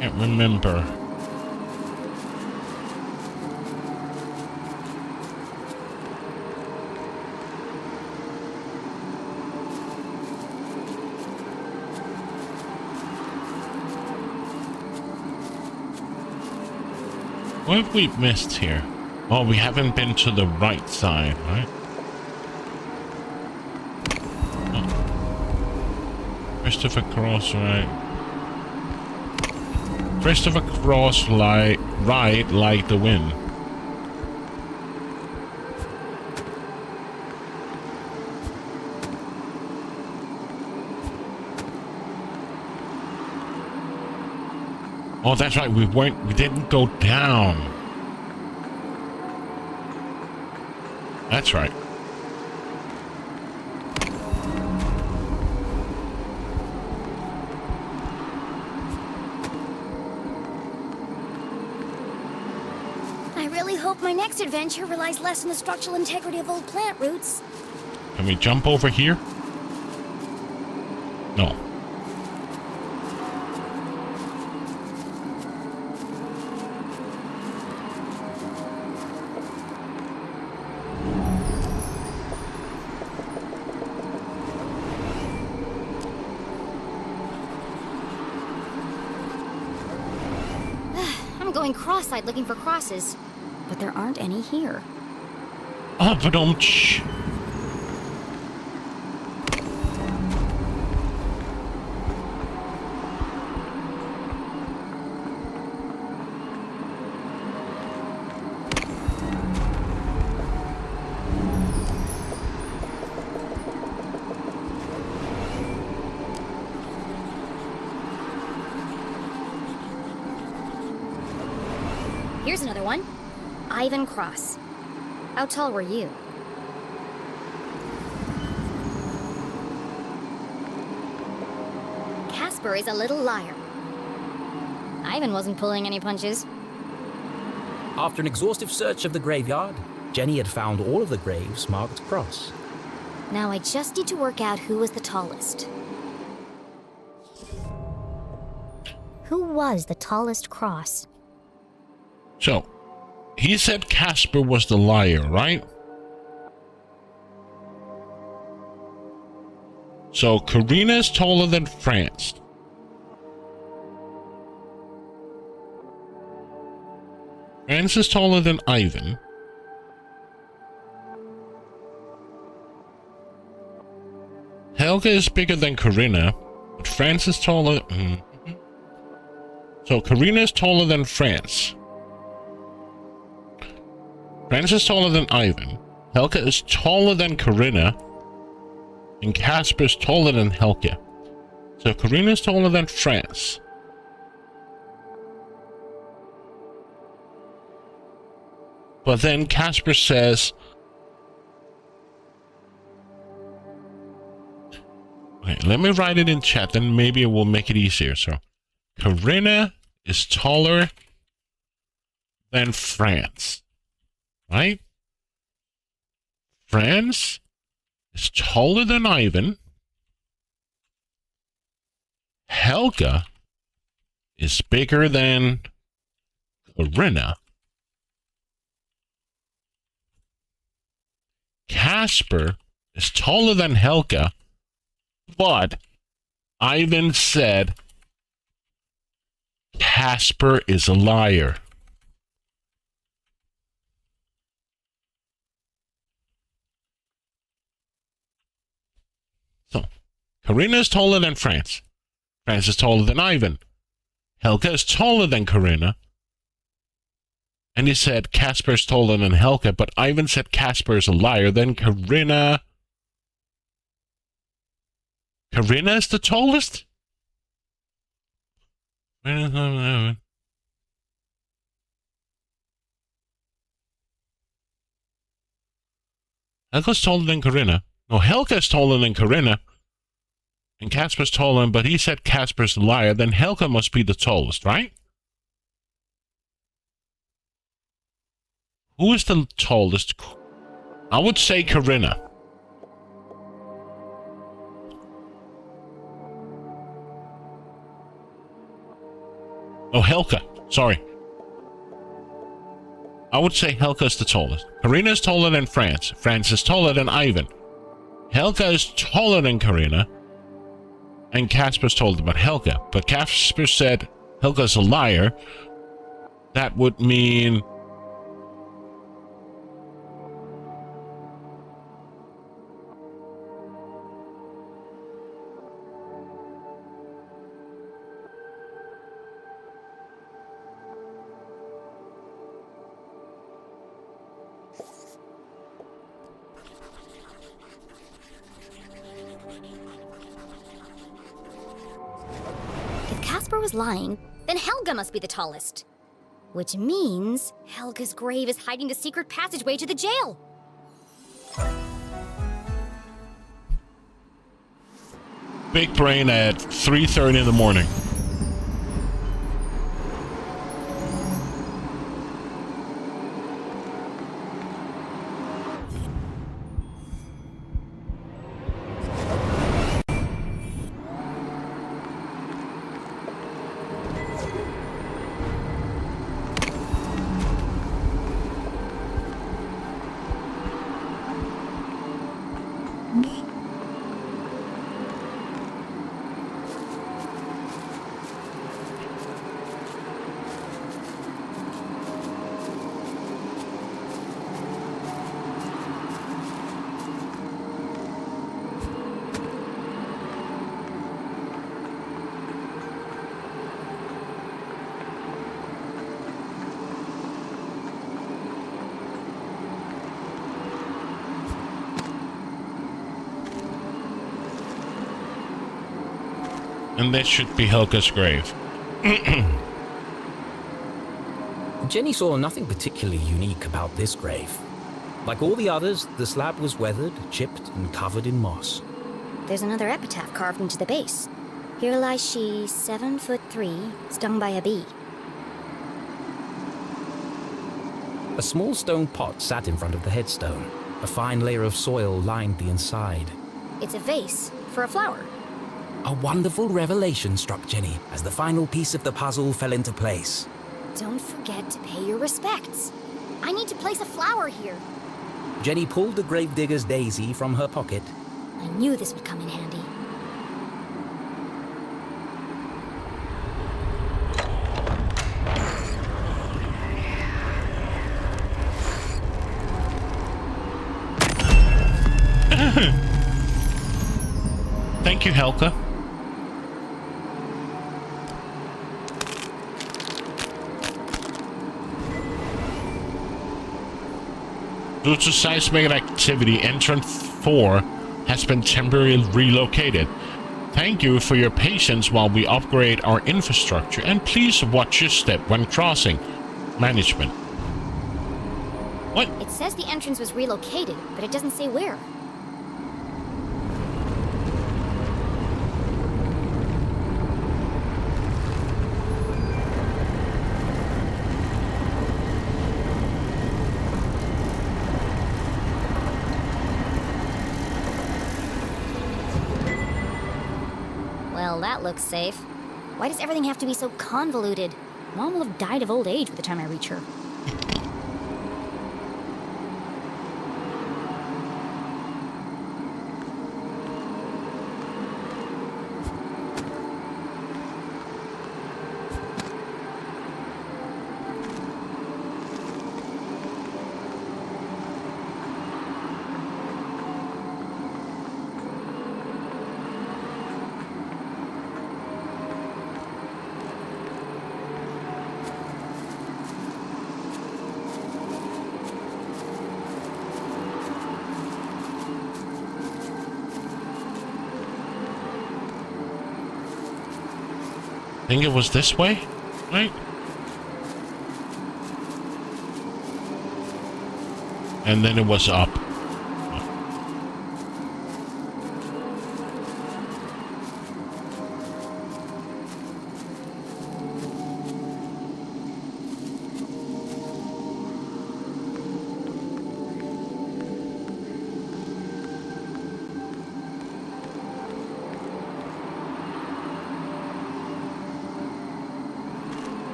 Can't remember. What have we missed here? Oh, we haven't been to the right side, right? Oh. Christopher Cross, right? Christopher Cross, right, like the wind. Oh, that's right. We didn't go down. That's right. I really hope my next adventure relies less on the structural integrity of old plant roots. Can we jump over here? No. Going cross-eyed looking for crosses, but there aren't any here. Ah, but Here's another one. Ivan Cross. How tall were you? Casper is a little liar. Ivan wasn't pulling any punches. After an exhaustive search of the graveyard, Jenny had found all of the graves marked cross. Now I just need to work out who was the tallest. Who was the tallest cross? So, he said Casper was the liar, right? So, Karina is taller than Franz. Franz is taller than Ivan. Helga is bigger than Karina, but Franz is taller. So, Karina is taller than Franz. Franz is taller than Ivan. Helga is taller than Karina. And Casper is taller than Helga. So Karina is taller than Franz. But then Casper says... Okay, let me write it in chat, then maybe it will make it easier. So, Karina is taller than Franz. Right? Franz is taller than Ivan. Helga is bigger than Karina. Casper is taller than Helga, but Ivan said Casper is a liar. So, Karina is taller than Franz. Franz is taller than Ivan. Helga is taller than Karina. And he said Casper is taller than Helga, but Ivan said Casper is a liar. Then Karina is the tallest? Helga's taller than Corinna. No, Helga's taller than Corinna. And Casper's taller, but he said Casper's a liar. Then Helga must be the tallest, right? Who is the tallest? I would say Corinna. Oh, Helga. Sorry. I would say Helga is the tallest. Corinna is taller than France. France is taller than Ivan. Helga is taller than Corinna. And Casper's taller than Helga. But Casper said Helga's a liar. That would mean... was lying, then Helga must be the tallest. Which means Helga's grave is hiding the secret passageway to the jail. Big brain at 3:30 in the morning. And this should be Helga's grave. Jenny saw nothing particularly unique about this grave. Like all the others, the slab was weathered, chipped, and covered in moss. There's another epitaph carved into the base. Here lies she, 7'3", stung by a bee. A small stone pot sat in front of the headstone. A fine layer of soil lined the inside. It's a vase for a flower. A wonderful revelation struck Jenny as the final piece of the puzzle fell into place. Don't forget to pay your respects. I need to place a flower here. Jenny pulled the gravedigger's daisy from her pocket. I knew this would come in handy. Thank you, Helga. Due to seismic activity, entrance 4 has been temporarily relocated. Thank you for your patience while we upgrade our infrastructure, and please watch your step when crossing. Management. What? It says the entrance was relocated, but it doesn't say where. Well, that looks safe. Why does everything have to be so convoluted? Mom will have died of old age by the time I reach her. I think it was this way, right? And then it was up.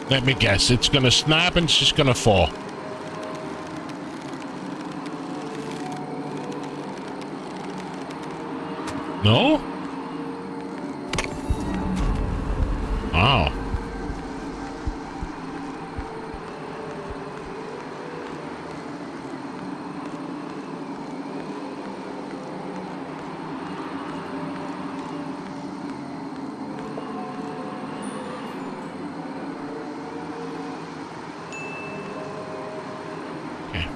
Let me guess. It's gonna snap and she's gonna fall. No? Wow. Okay.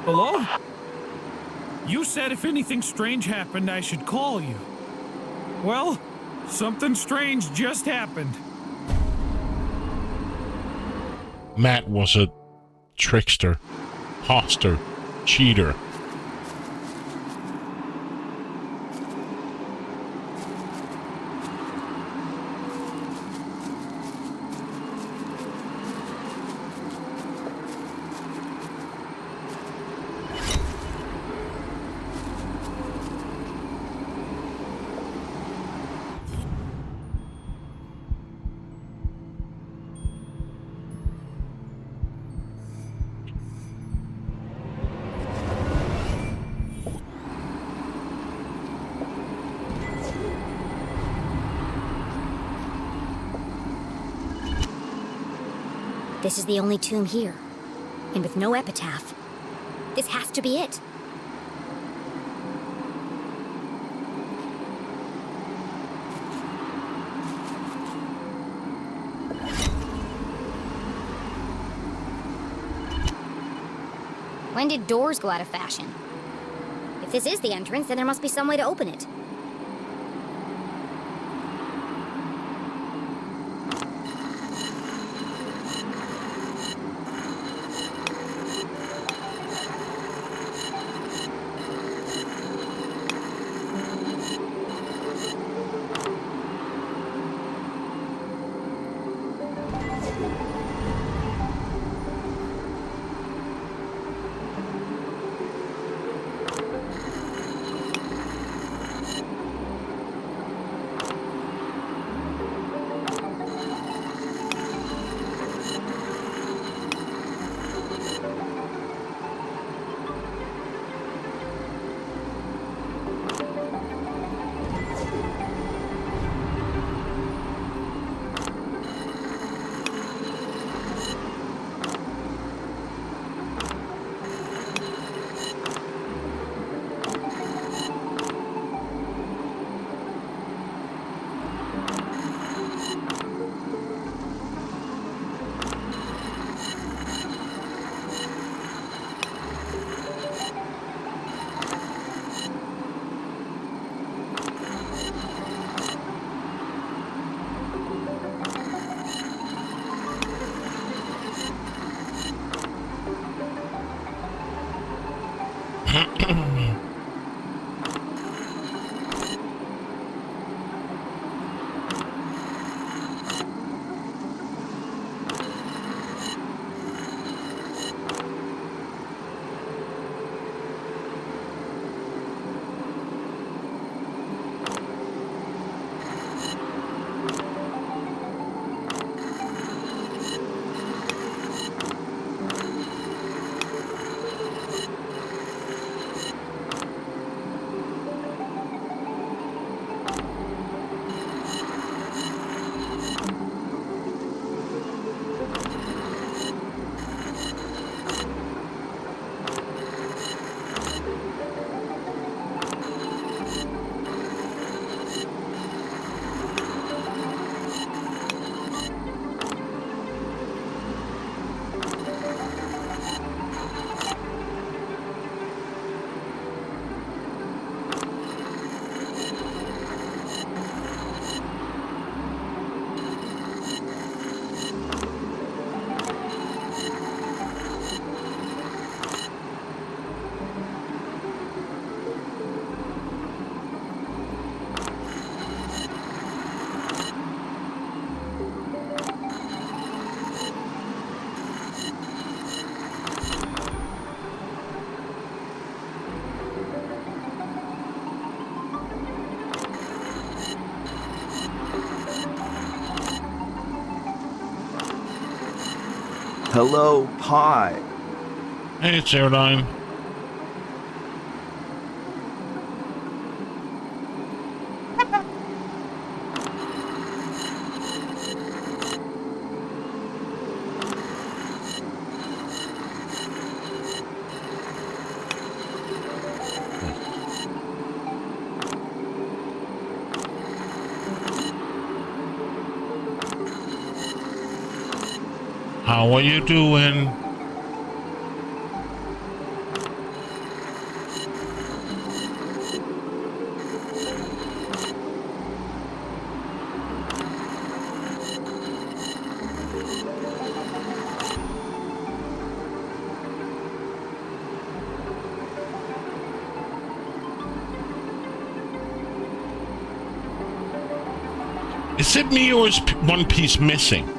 Hello? You said if anything strange happened, I should call you. Well, something strange just happened. Matt was a trickster, hoster, cheater. This is the only tomb here, and with no epitaph. This has to be it. When did doors go out of fashion? If this is the entrance, then there must be some way to open it. Hello, Pi. Hey, Caroline. How are you doing? Is it me or is one piece missing?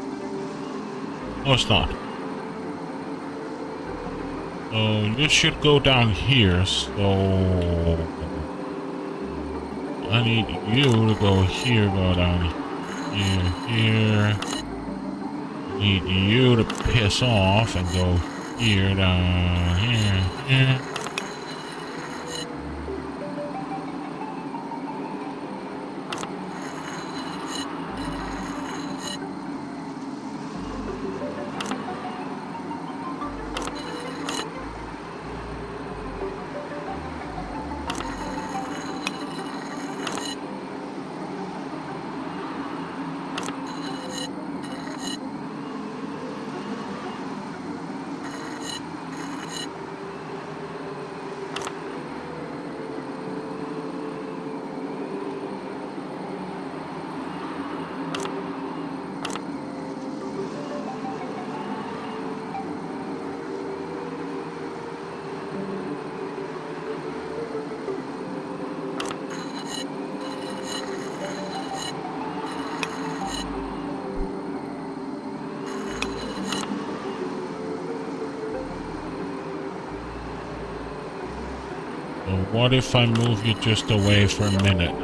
No, it's not. So you should go down here. So I need you to go here, go down here. I need you to piss off and go here, down here. What if I move you just away for a minute?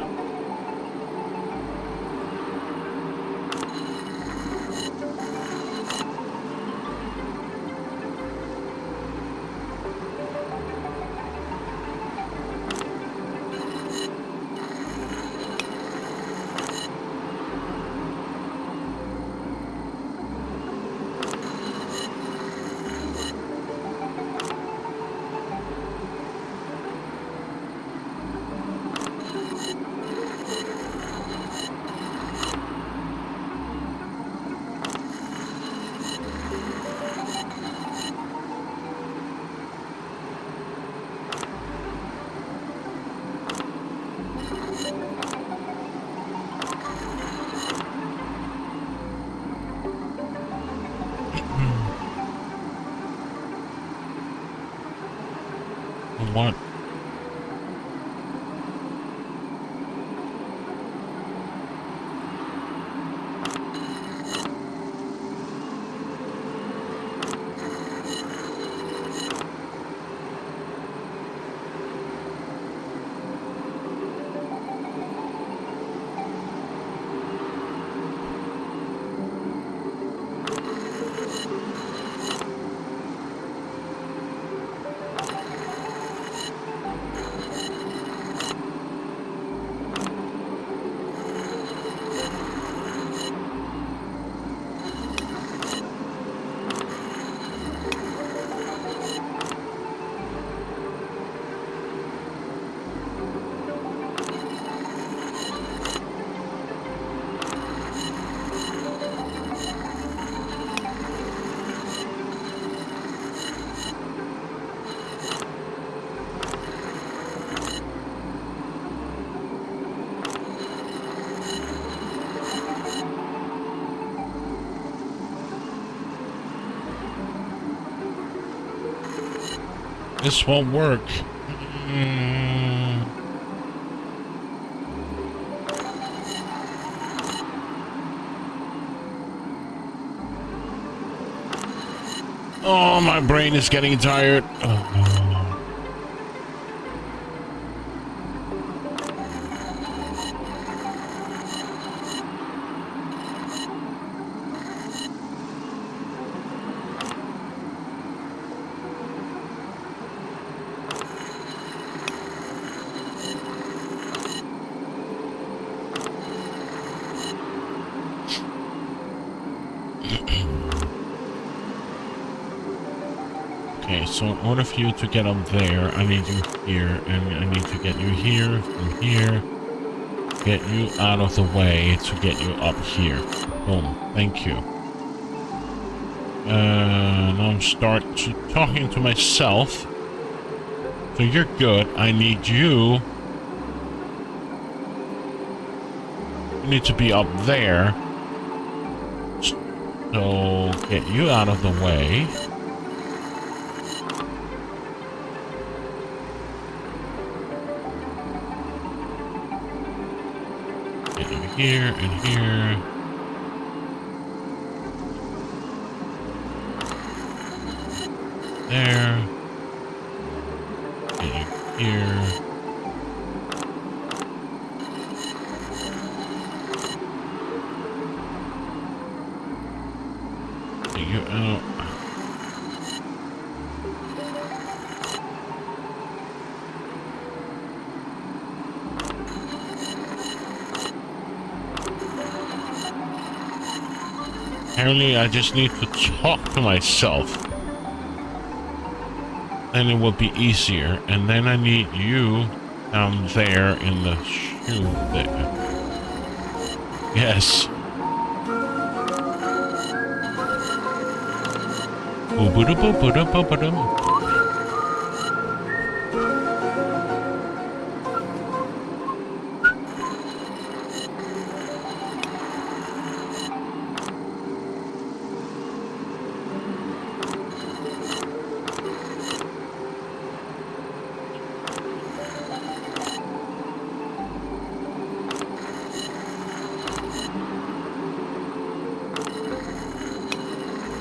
What? This won't work. Oh, my brain is getting tired. Okay, so in order for you to get up there, I need you here, and I need to get you here, from here, get you out of the way to get you up here. Boom. Thank you. Now I'm talking to myself. So you're good. I need you. You need to be up there. So get you out of the way. Get you here and here. There. Get you here. Get you out. Apparently, I just need to talk to myself. Then it will be easier. And then I need you down there in the shoe there. Yes.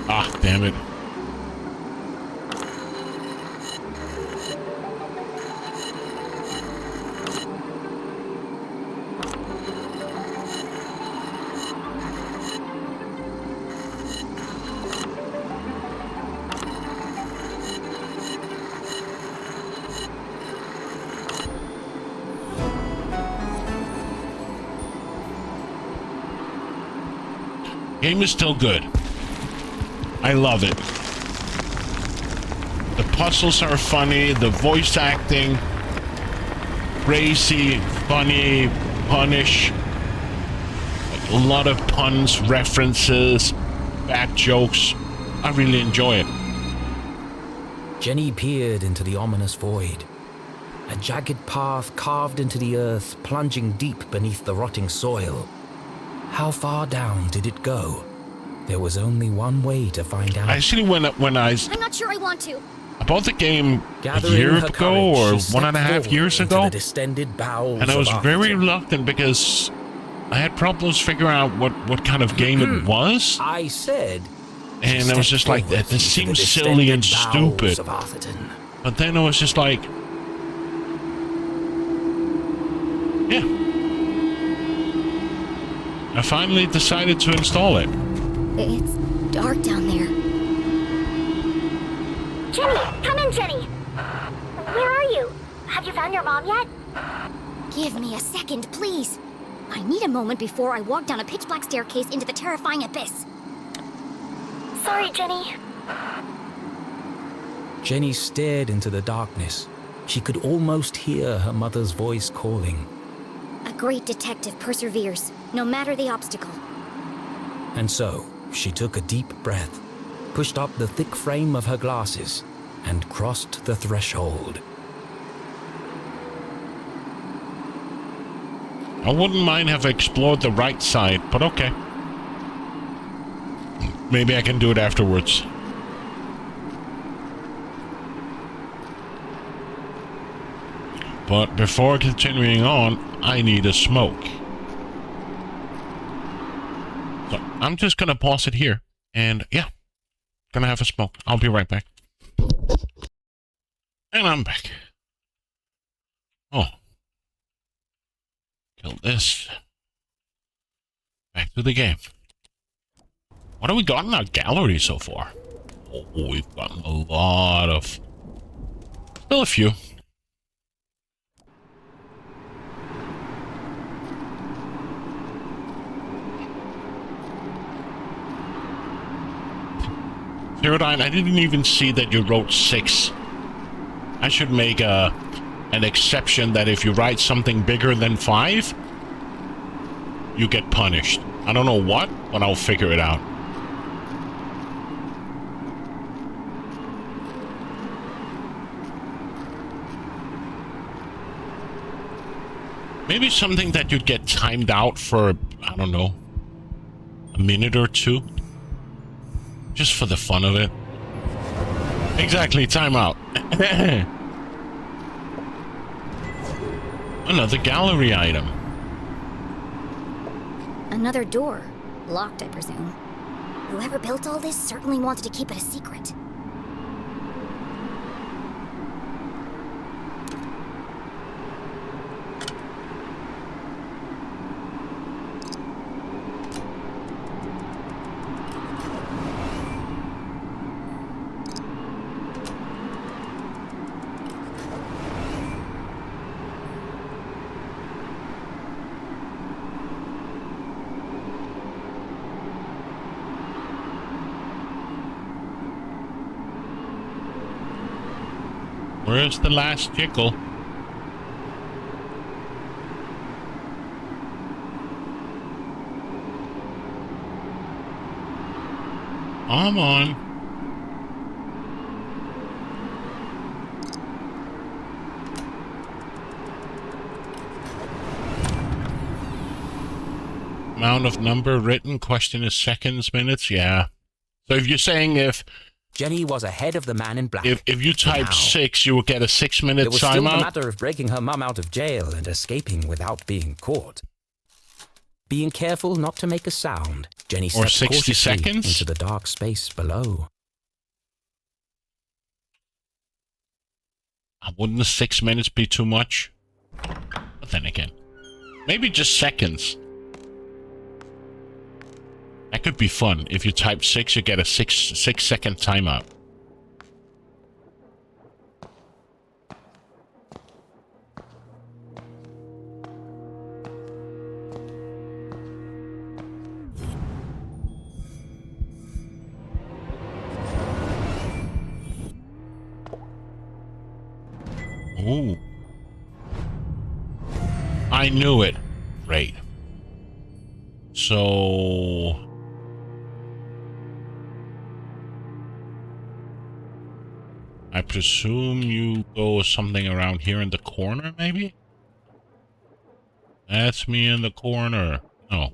Ah, damn it. Game is still good. I love it. The puzzles are funny, the voice acting, crazy, funny, punish. Like a lot of puns, references, bad jokes. I really enjoy it. Jenny peered into the ominous void. A jagged path carved into the earth, plunging deep beneath the rotting soil. How far down did it go? There was only one way to find out. Actually, when I I'm not sure I want to. I bought the game Gathering a year her ago courage, or she 1.5 stepped years forward ago, into the distended bowels and I was of very Arthur. reluctant because I had problems figuring out what kind of game it was. I said, and I was just like, this seems silly and stupid. But then I was just like, yeah. I finally decided to install it. It's dark down there. Jenny, come in, Jenny. Where are you? Have you found your mom yet? Give me a second, please. I need a moment before I walk down a pitch-black staircase into the terrifying abyss. Sorry, Jenny. Jenny stared into the darkness. She could almost hear her mother's voice calling. A great detective perseveres, no matter the obstacle. And so, she took a deep breath, pushed up the thick frame of her glasses, and crossed the threshold. I wouldn't mind have explored the right side, but okay. Maybe I can do it afterwards. But before continuing on, I need a smoke. So I'm just gonna pause it here, and yeah, gonna have a smoke. I'll be right back. And I'm back. Oh. Kill this. Back to the game. What have we got in our gallery so far? Oh, we've gotten a lot of... Still a few. Third eye, I didn't even see that you wrote 6. I should make an exception that if you write something bigger than 5, you get punished. I don't know what, but I'll figure it out. Maybe something that you'd get timed out for, I don't know, a minute or 2. Just for the fun of it. Exactly, time out. Another gallery item. Another door. Locked, I presume. Whoever built all this certainly wanted to keep it a secret. Where's the last jickle? Come on. Amount of number written, question is seconds, minutes, yeah. So if you're saying if Jenny was ahead of the man in black. If you type 6, you will get a 6-minute timeout. It was still the matter of breaking her mum out of jail and escaping without being caught. Being careful not to make a sound, Jenny stepped 60 cautiously seconds? into the dark space below. Wouldn't the 6 minutes be too much? But then again, maybe just seconds. That could be fun. If you type 6, you get a 6-second timeout. Ooh. I knew it. Great. So I presume you go something around here in the corner, maybe? That's me in the corner. No.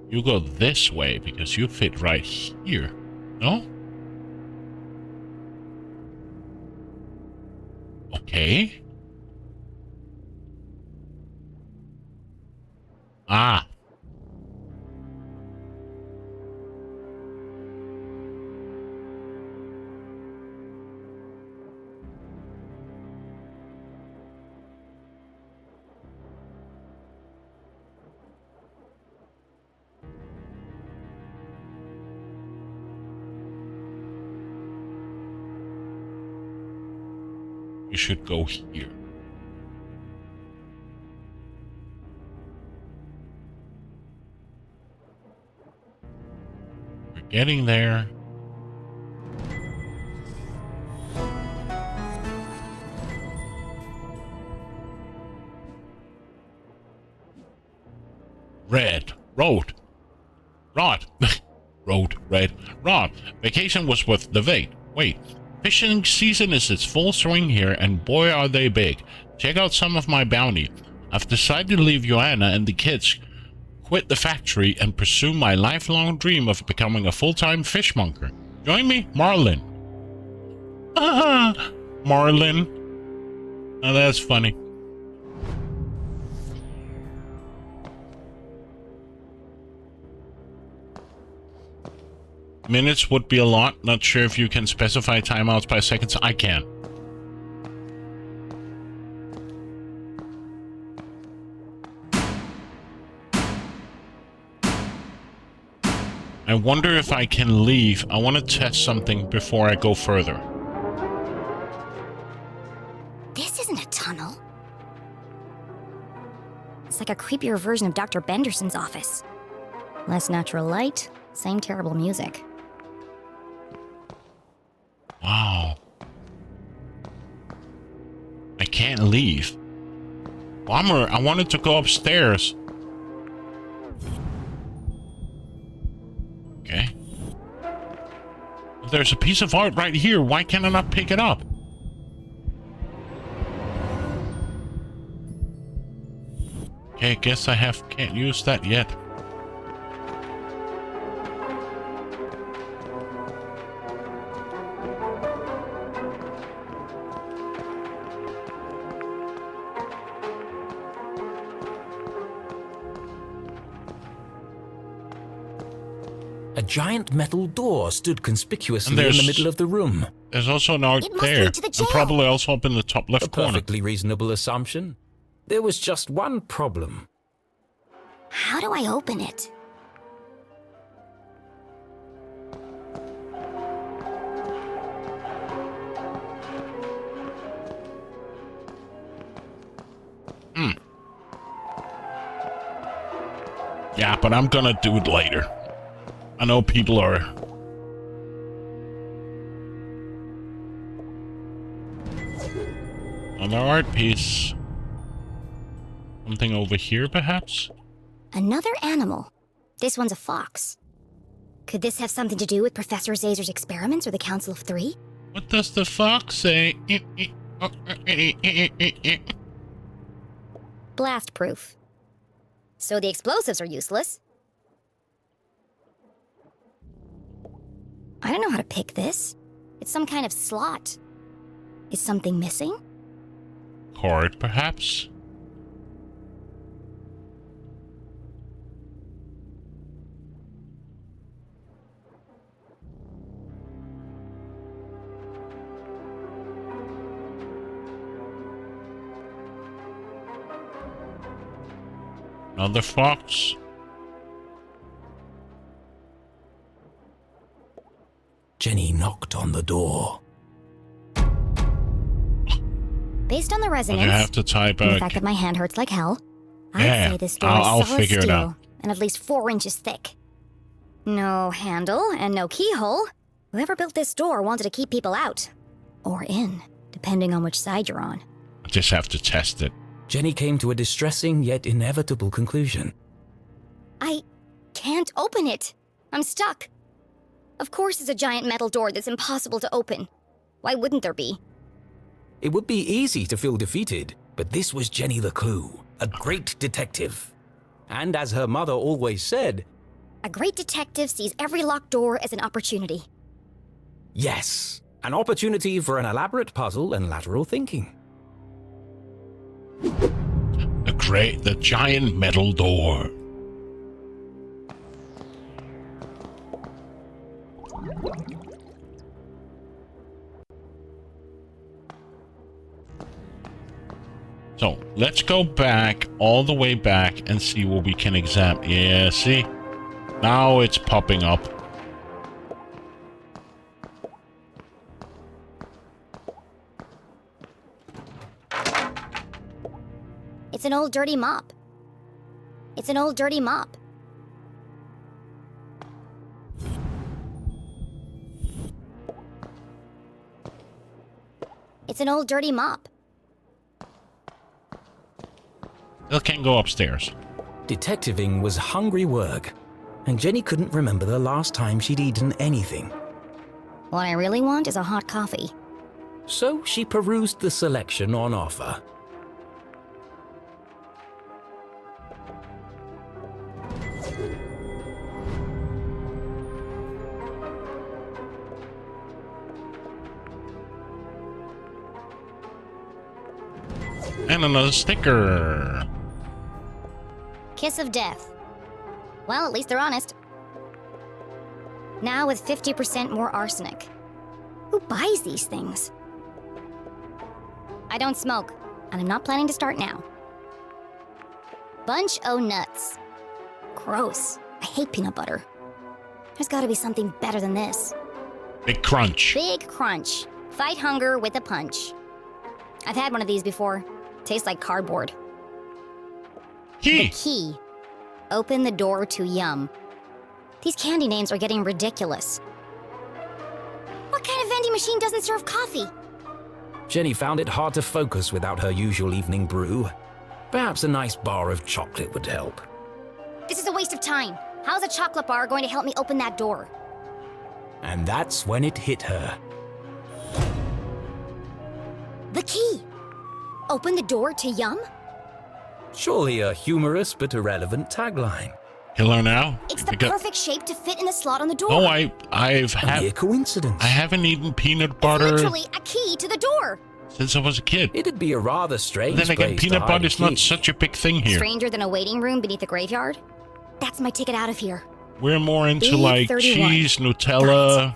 You go this way because you fit right here. No? Okay. Ah. You should go here. We're getting there. Red. Road. Rod. Road. Red. Rod. Vacation was with the Vate. Wait. Fishing season is its full swing here, and boy are they big. Check out some of my bounty. I've decided to leave Joanna and the kids, quit the factory, and pursue my lifelong dream of becoming a full-time fishmonger. Join me, Marlin. Marlin. Oh, that's funny. Minutes would be a lot. Not sure if you can specify timeouts by seconds. I can. I wonder if I can leave. I want to test something before I go further. This isn't a tunnel. It's like a creepier version of Dr. Benderson's office. Less natural light, same terrible music. Wow. I can't leave. Bummer, I wanted to go upstairs. Okay. If there's a piece of art right here, why can I not pick it up? Okay, I guess I can't use that yet. A giant metal door stood conspicuously in the middle of the room. There's also an art there. And probably also up in the top left corner. A perfectly reasonable assumption. There was just one problem. How do I open it? Yeah, but I'm gonna do it later. I know people are... Another art piece. Something over here, perhaps? Another animal. This one's a fox. Could this have something to do with Professor Zazer's experiments or the Council of Three? What does the fox say? Blast proof. So the explosives are useless. I don't know how to pick this. It's some kind of slot. Is something missing? Card, perhaps? Another fox. Jenny knocked on the door. Based on the resonance, you have to type and the fact that my hand hurts like hell, I'd say this door I'll is solid figure it steel out. and at least 4 inches thick. No handle and no keyhole. Whoever built this door wanted to keep people out. Or in, depending on which side you're on. I just have to test it. Jenny came to a distressing yet inevitable conclusion. I can't open it. I'm stuck. Of course it's a giant metal door that's impossible to open. Why wouldn't there be? It would be easy to feel defeated, but this was Jenny LeClue, a great detective. And as her mother always said, a great detective sees every locked door as an opportunity. Yes, an opportunity for an elaborate puzzle and lateral thinking. The giant metal door. So, let's go back, all the way back, and see what we can examine. Yeah, see? Now it's popping up. It's an old dirty mop. It's an old dirty mop. It's an old dirty mop. Still can't go upstairs. Detectiving was hungry work, and Jenny couldn't remember the last time she'd eaten anything. What I really want is a hot coffee. So she perused the selection on offer. And another sticker. Kiss of death. Well, at least they're honest. Now with 50% more arsenic. Who buys these things? I don't smoke, and I'm not planning to start now. Bunch o' nuts. Gross. I hate peanut butter. There's gotta be something better than this. Big crunch. Big crunch. Fight hunger with a punch. I've had one of these before. Tastes like cardboard. Key. The key. Open the door to yum. These candy names are getting ridiculous. What kind of vending machine doesn't serve coffee? Jenny found it hard to focus without her usual evening brew. Perhaps a nice bar of chocolate would help. This is a waste of time. How's a chocolate bar going to help me open that door? And that's when it hit her. The key! Open the door to Yum? Surely a humorous but irrelevant tagline. Kill her now? It's the perfect shape to fit in the slot on the door. No, I've Only a coincidence. I haven't eaten peanut butter Literally a key to the door. since I was a kid. It'd be a rather strange Then again, place peanut to hide butter's a not key. such a big thing here. Stranger than a waiting room beneath a graveyard? That's my ticket out of here. We're more into like B31. cheese, Nutella.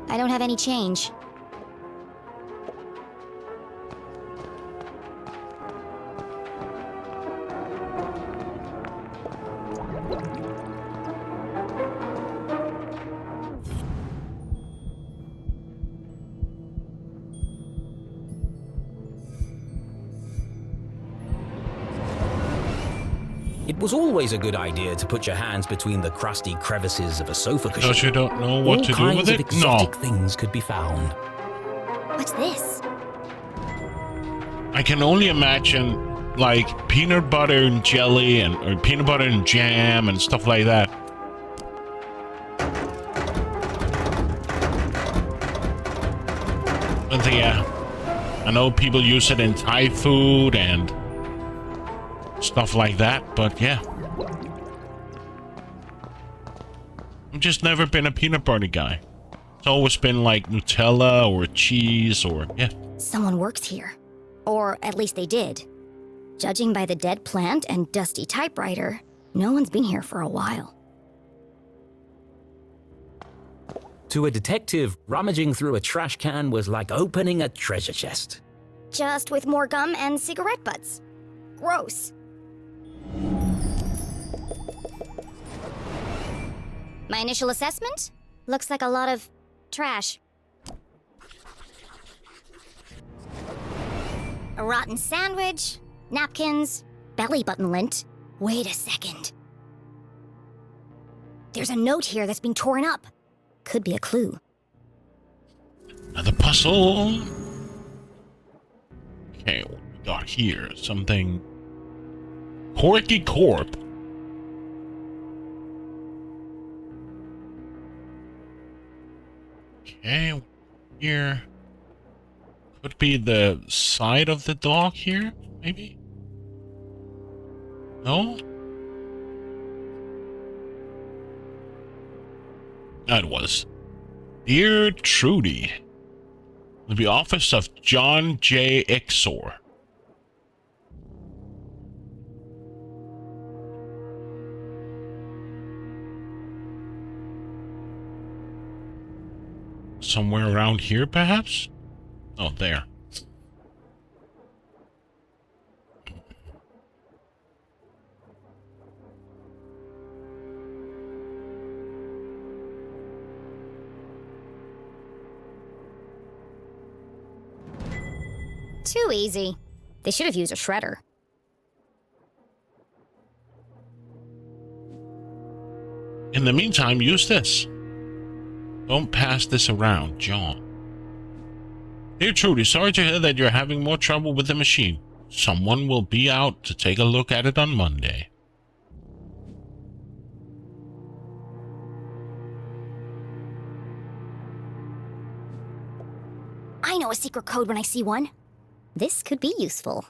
I don't have any change. It was always a good idea to put your hands between the crusty crevices of a sofa cushion. Because you don't know what All to do kinds with of it? exotic No. things could be found. What's this? I can only imagine like peanut butter and jelly or peanut butter and jam and stuff like that. But yeah, I know people use it in Thai food and stuff like that, but yeah. I've just never been a peanut butter guy. It's always been like Nutella or cheese or, yeah. Someone works here. Or at least they did. Judging by the dead plant and dusty typewriter, no one's been here for a while. To a detective, rummaging through a trash can was like opening a treasure chest. Just with more gum and cigarette butts. Gross. My initial assessment? Looks like a lot of trash. A rotten sandwich, napkins, belly button lint. Wait a second. There's a note here that's been torn up. Could be a clue. Another puzzle. Okay, what we got here? Something. Corky Corp. Okay, here. Could be the side of the dog here, maybe? No? That was. Dear Trudy. The office of John J. Exor. Somewhere around here, perhaps? Oh, there. Too easy. They should have used a shredder. In the meantime, use this. Don't pass this around, John. Dear Trudy, sorry to hear that you're having more trouble with the machine. Someone will be out to take a look at it on Monday. I know a secret code when I see one. This could be useful.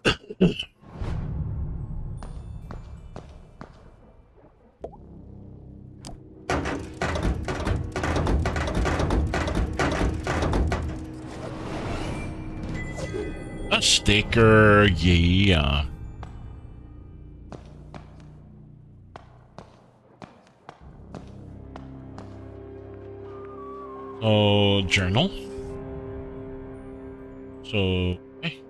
A sticker, yeah. Oh, journal. So, hey.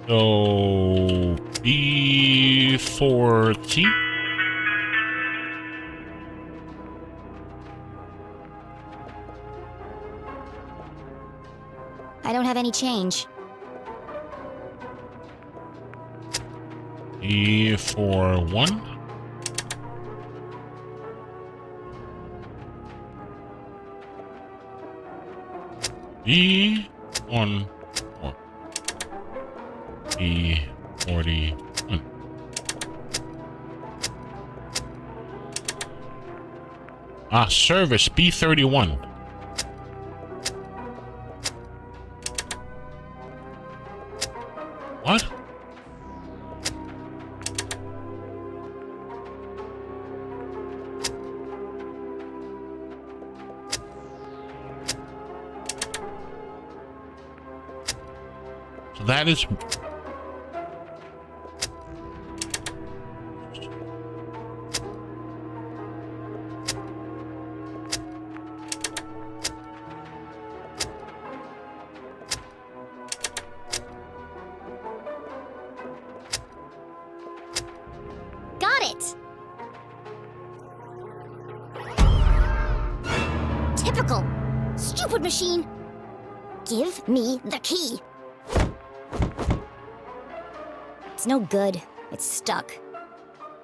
So, B4T. I don't have any change. E41. E14. E41. Service B31. What? So that is... Got it! Typical! Stupid machine! Give me the key! It's no good. It's stuck.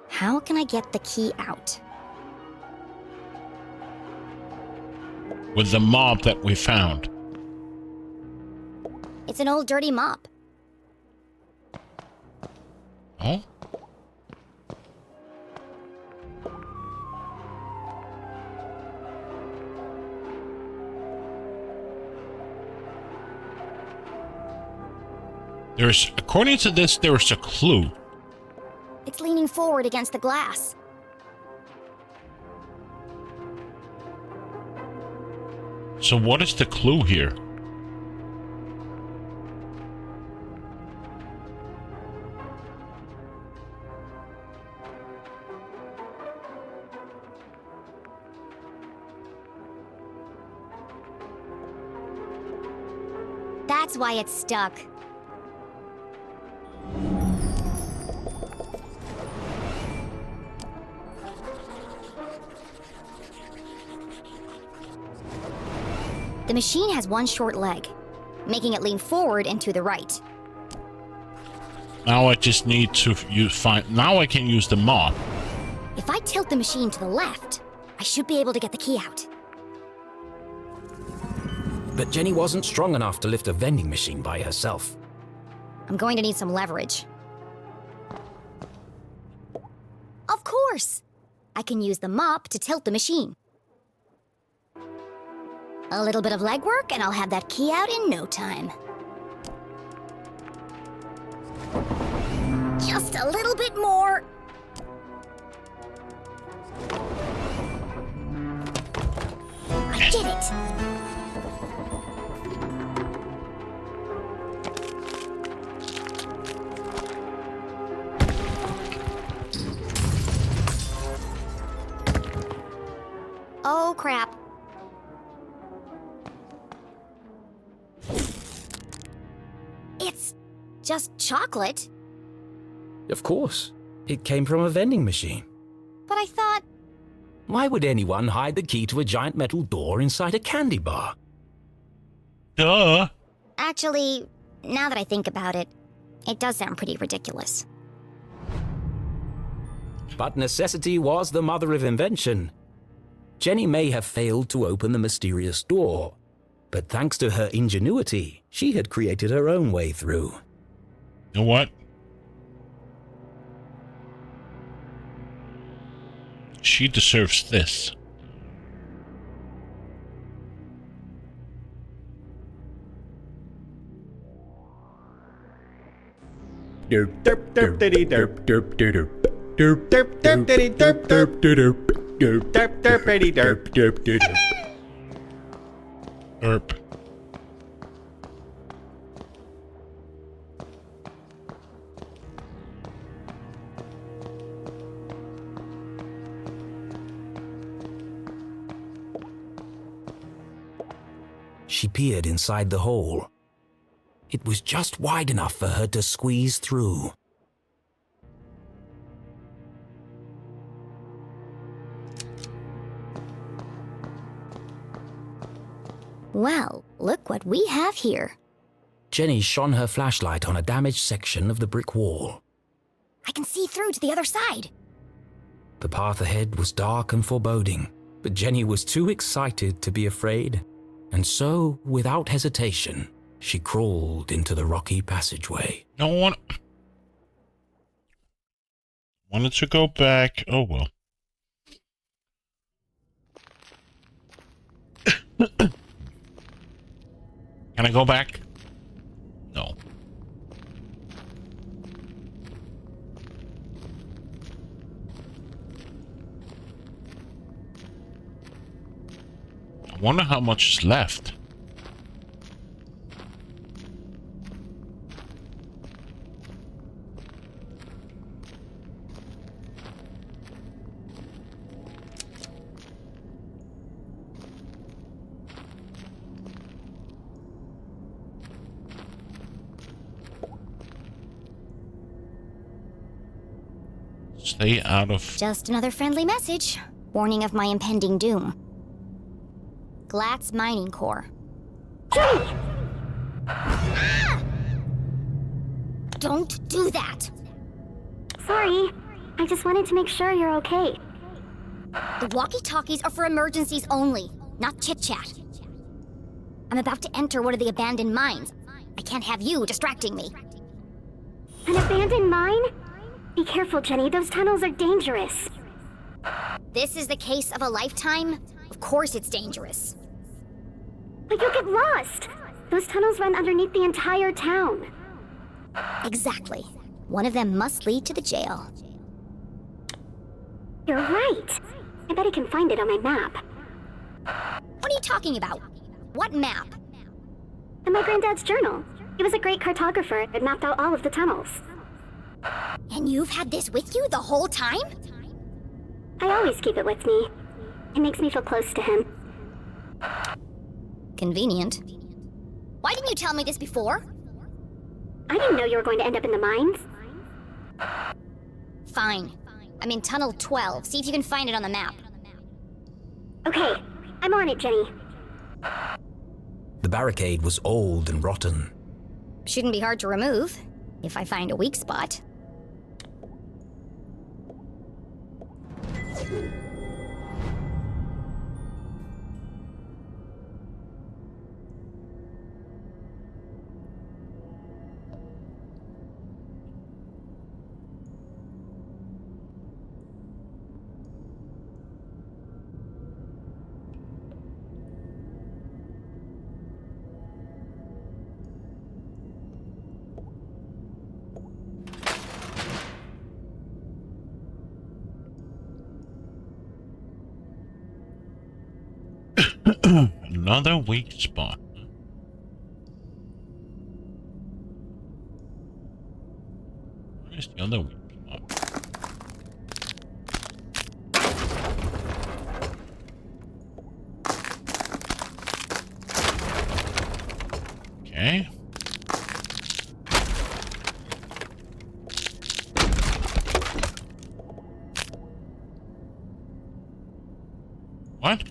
How can I get the key out? With the mob that we found. It's an old dirty mop. Oh? According to this, there's a clue. It's leaning forward against the glass. So what is the clue here? That's why it's stuck. The machine has one short leg, making it lean forward and to the right. Now I just need to now I can use the mop. If I tilt the machine to the left, I should be able to get the key out. But Jenny wasn't strong enough to lift a vending machine by herself. I'm going to need some leverage. Of course! I can use the mop to tilt the machine. A little bit of legwork and I'll have that key out in no time. Just a little bit more. I did it! Oh, crap. It's just chocolate. Of course. It came from a vending machine. But I thought... Why would anyone hide the key to a giant metal door inside a candy bar? Duh. Actually, now that I think about it, it does sound pretty ridiculous. But necessity was the mother of invention. Jenny may have failed to open the mysterious door, but thanks to her ingenuity, she had created her own way through. You know what? She deserves this. Derp derp derp diddy derp derp derp derp derp derp diddy derp derp derp derp derp derp diddy derp derp derp derp. She peered inside the hole. It was just wide enough for her to squeeze through. Well, look what we have here. Jenny shone her flashlight on a damaged section of the brick wall. I can see through to the other side. The path ahead was dark and foreboding, but Jenny was too excited to be afraid, and so, without hesitation, she crawled into the rocky passageway. No one wanted to go back. Oh well. Can I go back? No. I wonder how much is left. Stay out of... Just another friendly message. Warning of my impending doom. Glatz Mining Core. Ah! Don't do that! Sorry. I just wanted to make sure you're okay. The walkie-talkies are for emergencies only, not chit-chat. I'm about to enter one of the abandoned mines. I can't have you distracting me. An abandoned mine? Be careful, Jenny. Those tunnels are dangerous. This is the case of a lifetime? Of course it's dangerous. But you'll get lost. Those tunnels run underneath the entire town. Exactly. One of them must lead to the jail. You're right. I bet I can find it on my map. What are you talking about? What map? In my granddad's journal. He was a great cartographer that mapped out all of the tunnels. And you've had this with you the whole time? I always keep it with me. It makes me feel close to him. Convenient. Why didn't you tell me this before? I didn't know you were going to end up in the mines. Fine. I'm in Tunnel 12. See if you can find it on the map. Okay, I'm on it, Jenny. The barricade was old and rotten. Shouldn't be hard to remove, if I find a weak spot. Another weak spot. Where's the other weak spot? Okay. What?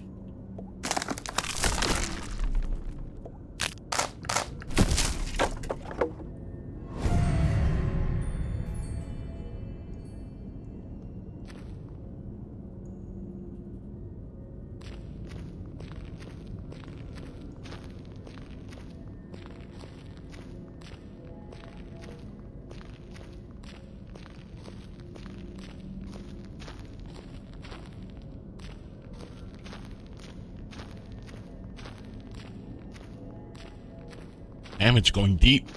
Damn, it's going deep.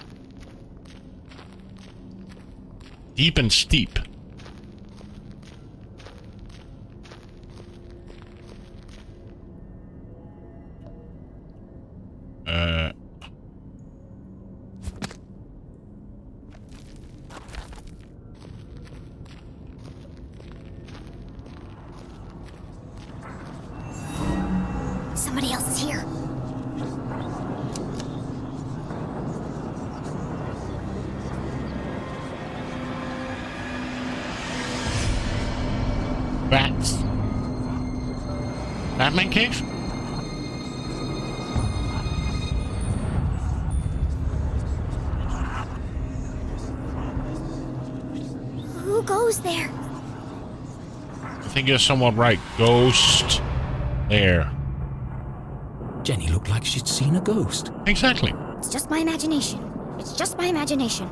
Deep and steep. Somebody else is here. Rats. Batman cave? Who's there? I think you're somewhat right. Ghost. There. Jenny looked like she'd seen a ghost. Exactly. It's just my imagination. It's just my imagination.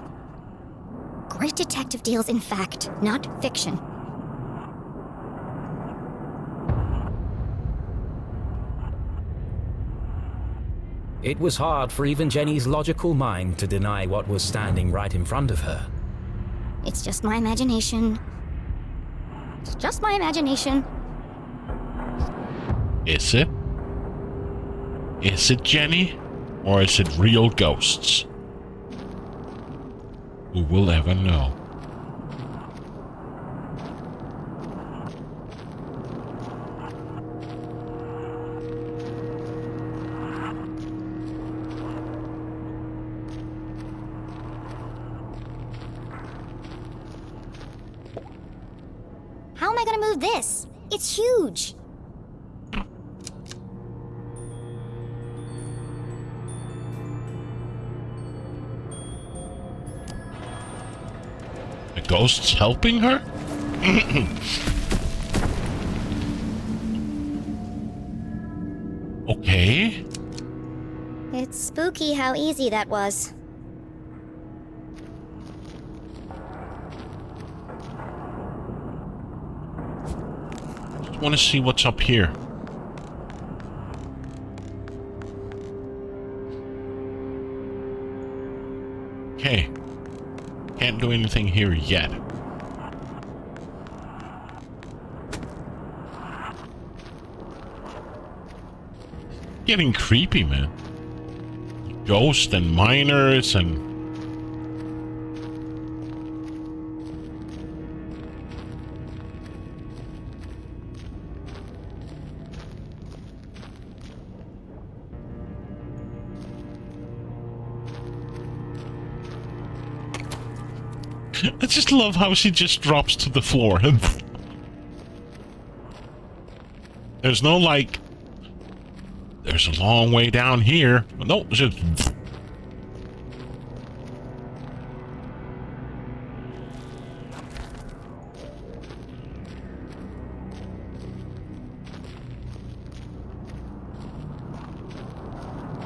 Great detective deals in fact, not fiction. It was hard for even Jenny's logical mind to deny what was standing right in front of her. It's just my imagination. It's just my imagination. Is it? Is it Jenny? Or is it real ghosts? Who will ever know? How am I gonna move this? It's huge. The ghost's helping her? Okay. It's spooky how easy that was. Just want to see what's up here. Okay. Can't do anything here yet. Getting creepy, man. Ghosts and miners and... I just love how she just drops to the floor. There's no, like... There's a long way down here. No, it's just...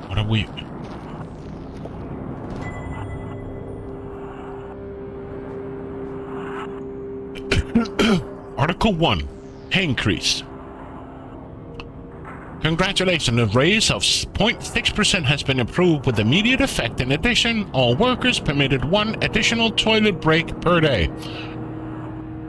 What are we... Article 1. Pay increase. Congratulations, a raise of 0.6% has been approved with immediate effect. In addition, all workers permitted 1 additional toilet break per day.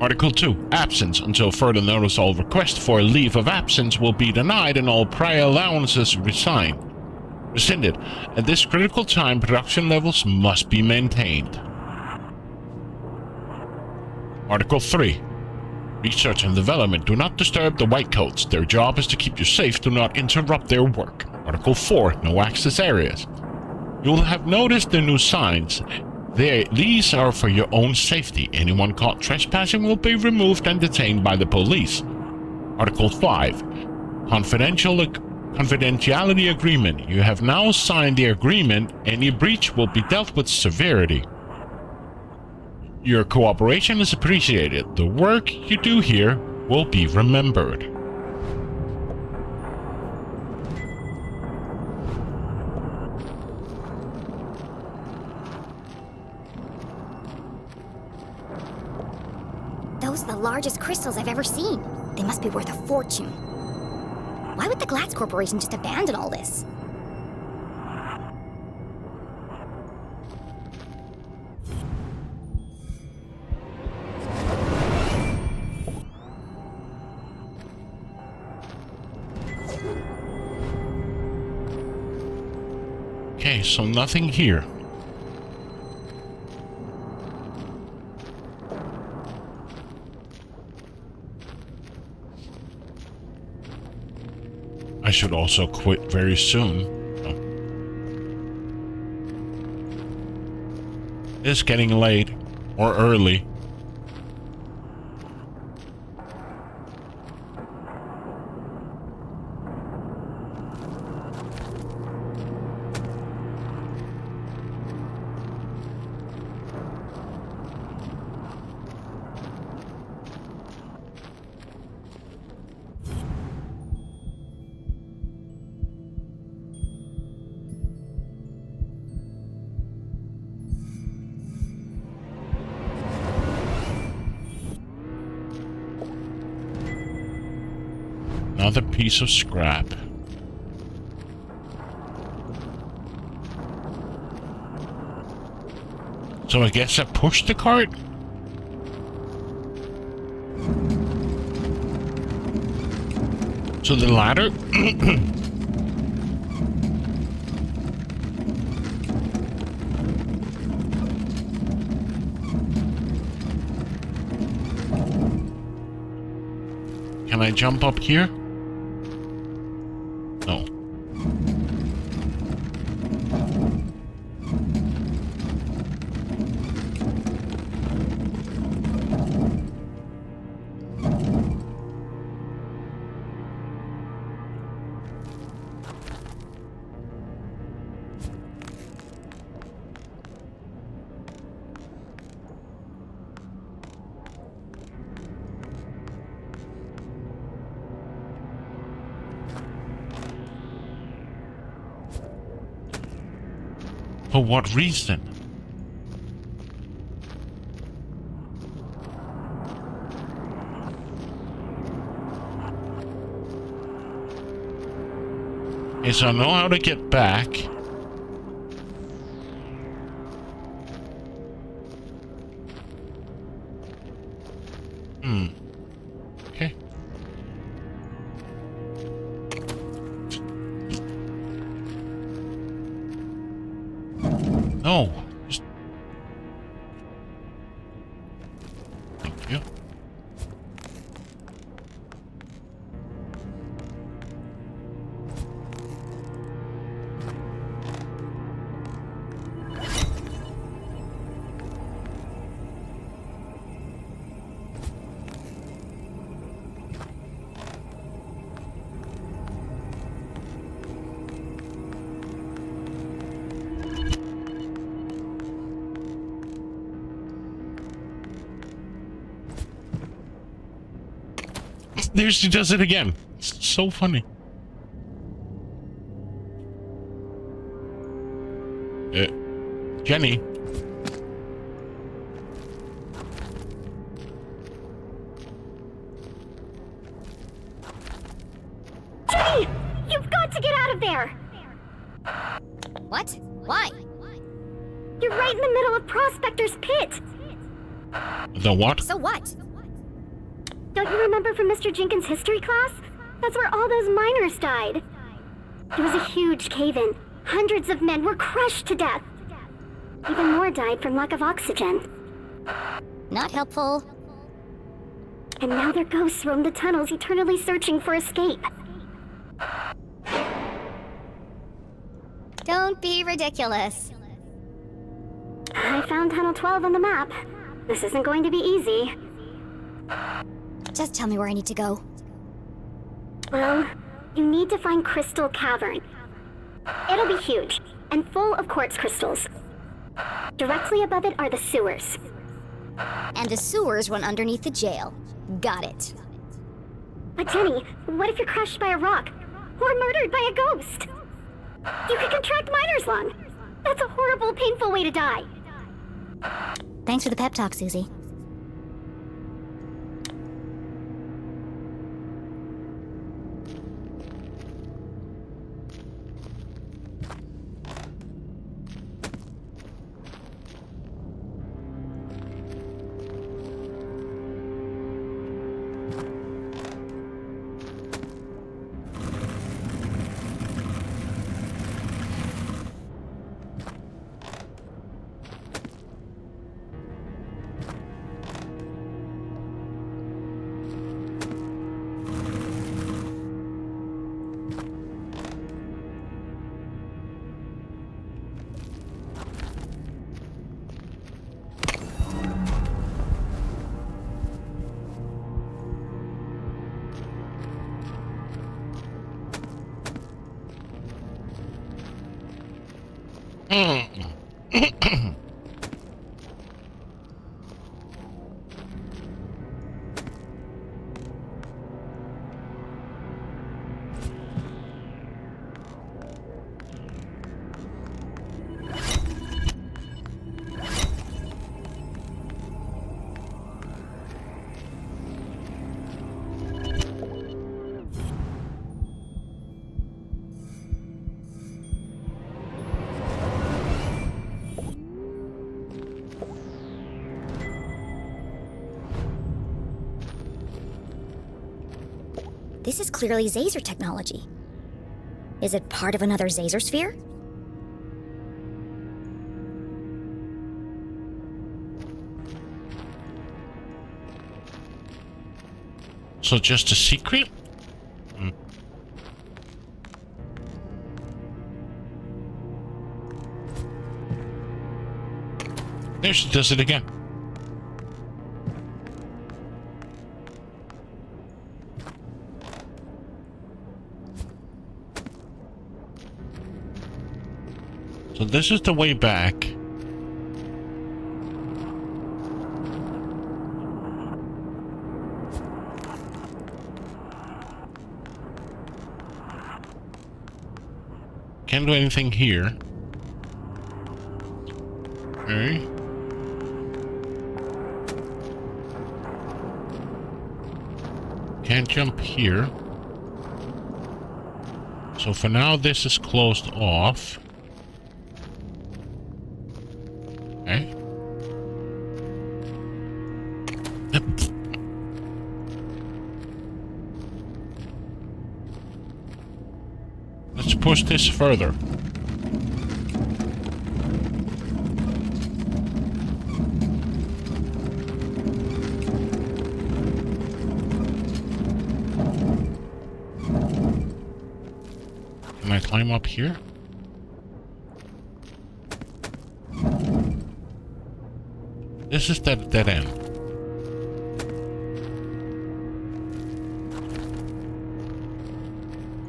Article 2. Absence. Until further notice, all requests for a leave of absence will be denied and all prior allowances rescinded. At this critical time, production levels must be maintained. Article 3. Research and development. Do not disturb the whitecoats. Their job is to keep you safe. Do not interrupt their work. Article 4. No access areas. You will have noticed the new signs. These are for your own safety. Anyone caught trespassing will be removed and detained by the police. Article 5. Confidentiality agreement. You have now signed the agreement. Any breach will be dealt with severity. Your cooperation is appreciated. The work you do here will be remembered. Those are the largest crystals I've ever seen. They must be worth a fortune. Why would the Glatz Corporation just abandon all this? Okay, so nothing here. I should also quit very soon. Oh. It's getting late or early. Another piece of scrap. So I guess I pushed the cart? So the ladder? Can I jump up here? No. For what reason? Okay, so I know how to get back. Okay. No. Just... Thank you. There she does it again. It's so funny. Jenny. Jenny! You've got to get out of there! What? Why? You're right in the middle of Prospector's Pit! The what? So what? Don't you remember from Mr. Jenkins' history class? That's where all those miners died. It was a huge cave-in. Hundreds of men were crushed to death. Even more died from lack of oxygen. Not helpful. And now their ghosts roam the tunnels, eternally searching for escape. Don't be ridiculous. I found Tunnel 12 on the map. This isn't going to be easy. Just tell me where I need to go. Well, you need to find Crystal Cavern. It'll be huge, and full of quartz crystals. Directly above it are the sewers. And the sewers run underneath the jail. Got it. But Jenny, what if you're crushed by a rock? Or murdered by a ghost? You could contract miner's lung. That's a horrible, painful way to die. Thanks for the pep talk, Susie. This is clearly Zazer technology. Is it part of another Zazer sphere? So just a secret? There she does it again. So this is the way back. Can't do anything here. Okay. Can't jump here. So for now this is closed off. Okay. Let's push this further. Can I climb up here? This is that dead end.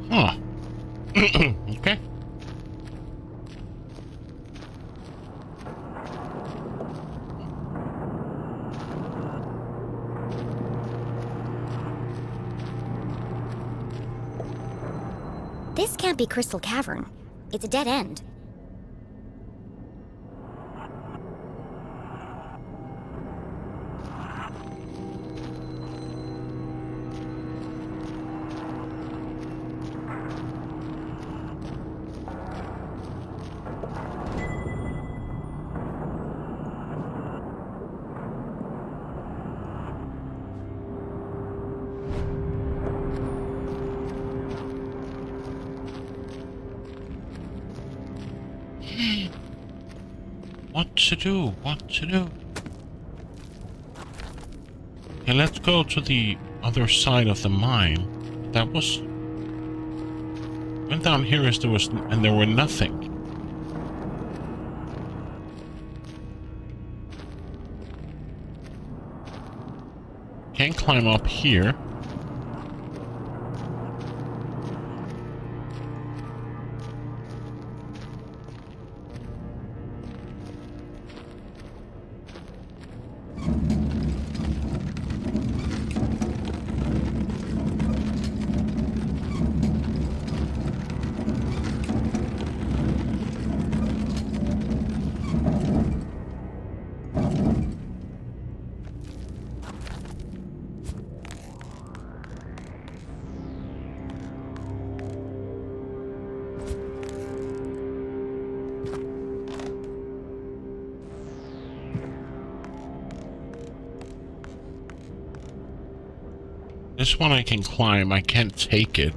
Huh. Okay. This can't be Crystal Cavern. It's a dead end. What to do? What to do? Okay, let's go to the other side of the mine. That was... Went down here as there was... and there were nothing. Can't climb up here. This one I can climb, I can't take it.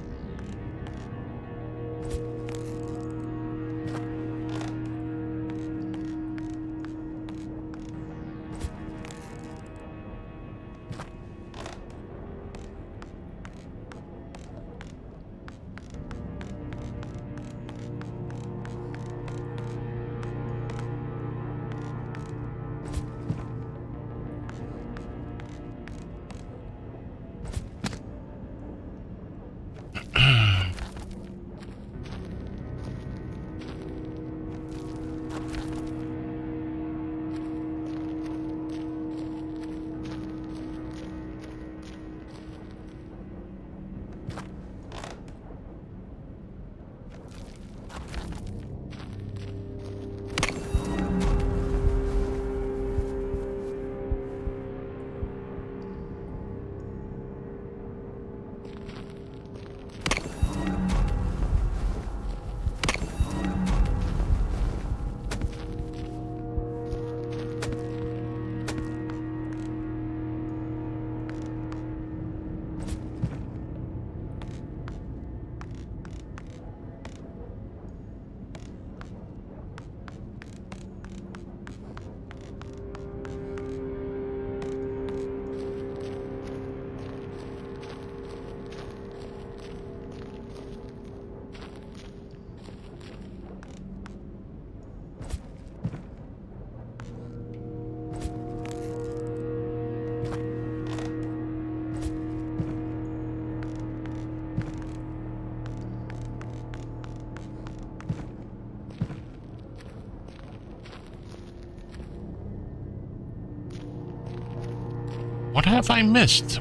What have I missed?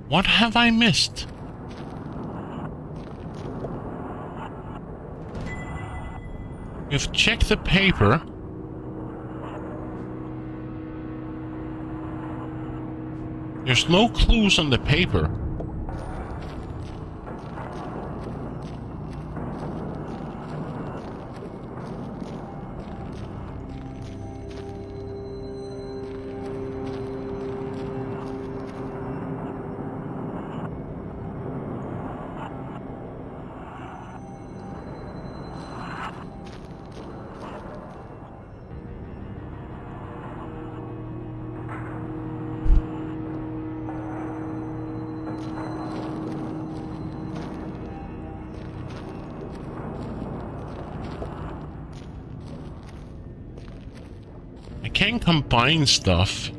What have I missed? We've checked the paper. There's no clues on the paper. Can combine stuff.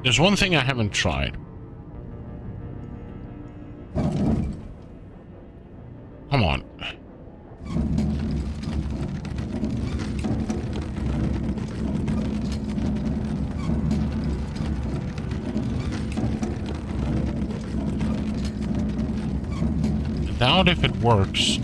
There's one thing I haven't tried. Come on. I doubt if it works.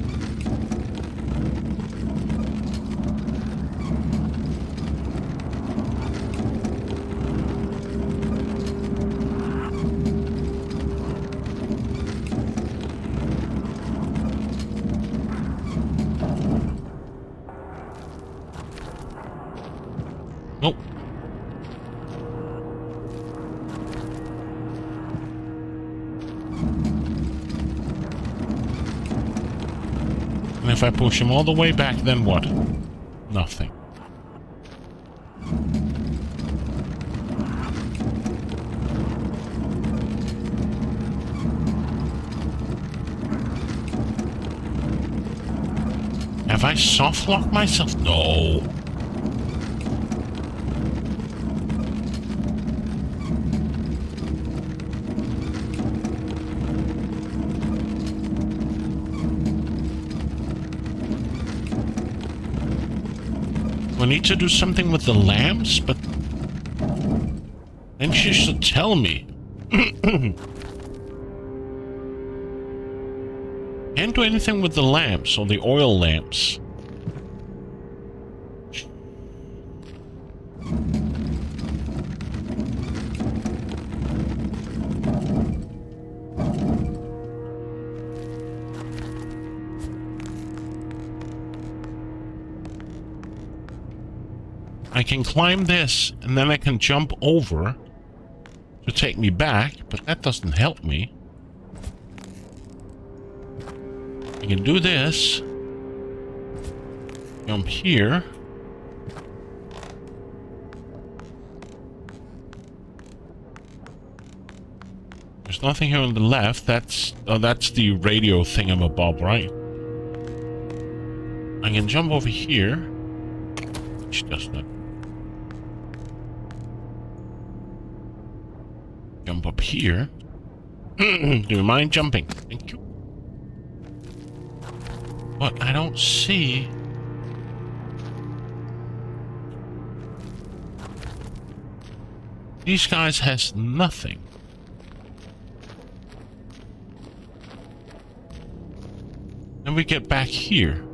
Nope. And if I push him all the way back, then what? Nothing. Have I soft-locked myself? No. We need to do something with the lamps, but then she should tell me. Can't do anything with the lamps or the oil lamps. I can climb this, and then I can jump over to take me back, but that doesn't help me. I can do this. Jump here. There's nothing here on the left. That's the radio thingamabob, right? I can jump over here, which does not. Jump up here. Do you mind jumping? Thank you. But I don't see. These guys has nothing. And we get back here.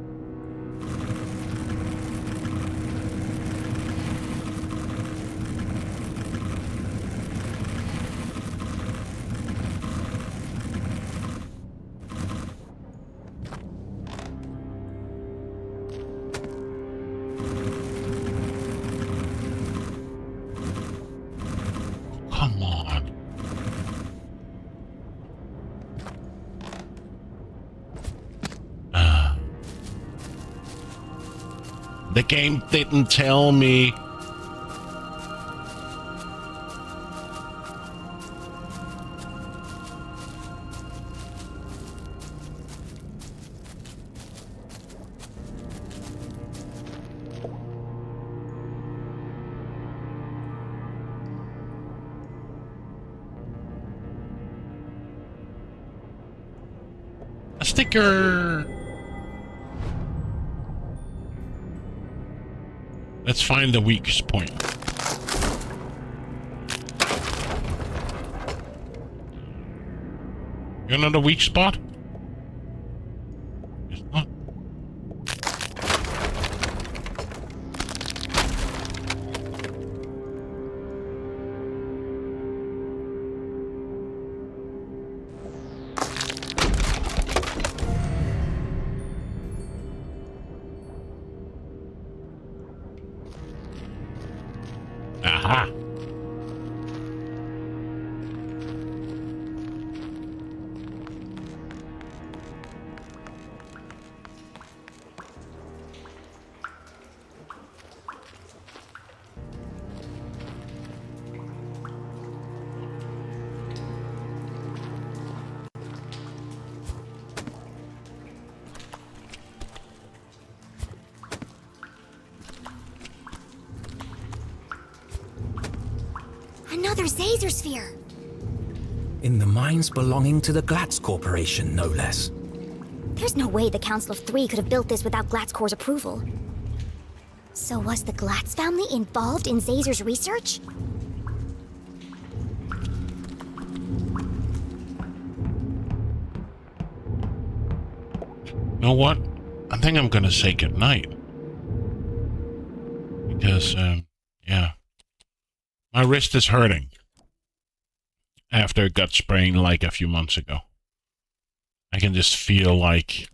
The game didn't tell me. A sticker. Let's find the weakest point. You're not a weak spot? It's not. Aha. Another Zazer sphere. In the mines belonging to the Glatz Corporation, no less. There's no way the Council of Three could have built this without Glatzcor's approval. So was the Glatz family involved in Zazer's research? You know what? I think I'm gonna say goodnight. Because, yeah. My wrist is hurting. After it got sprained like a few months ago. I can just feel like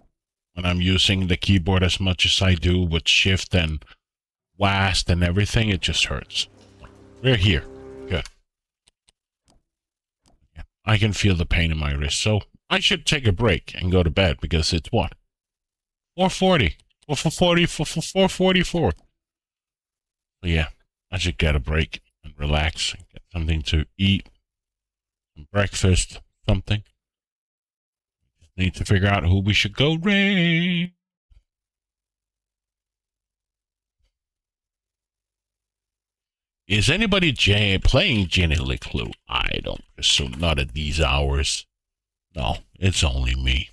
when I'm using the keyboard as much as I do with shift and WASD and everything, it just hurts. We're here. Good. Yeah, I can feel the pain in my wrist, so I should take a break and go to bed because it's what? 4:40. 4:44. So yeah, I should get a break and relax and get something to eat. Some breakfast, something. Just need to figure out who we should go raid. Is anybody playing Jenny LeClue? I don't assume, not at these hours. No, it's only me.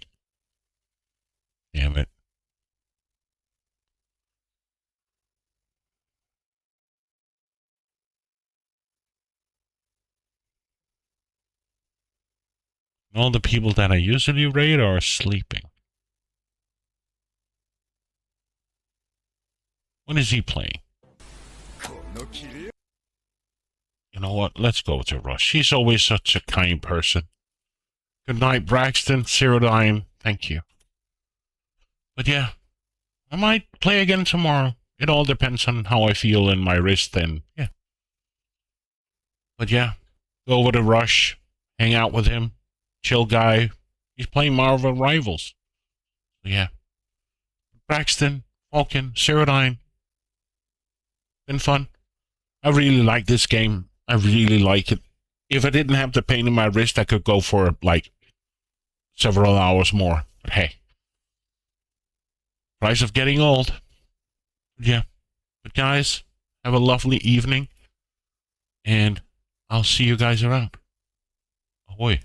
Damn it. All the people that I usually raid are sleeping. What is he playing? You know what? Let's go to Rush. She's always such a kind person. Good night, Braxton. Cyrodian. Thank you. But yeah, I might play again tomorrow. It all depends on how I feel in my wrist and yeah. But yeah, go over to Rush. Hang out with him. Chill guy. He's playing Marvel Rivals. So yeah. Braxton, Falcon, Cyrodian. Been fun. I really like this game. I really like it. If I didn't have the pain in my wrist, I could go for like several hours more. But hey. Price of getting old. Yeah. But guys, have a lovely evening. And I'll see you guys around. Ahoy.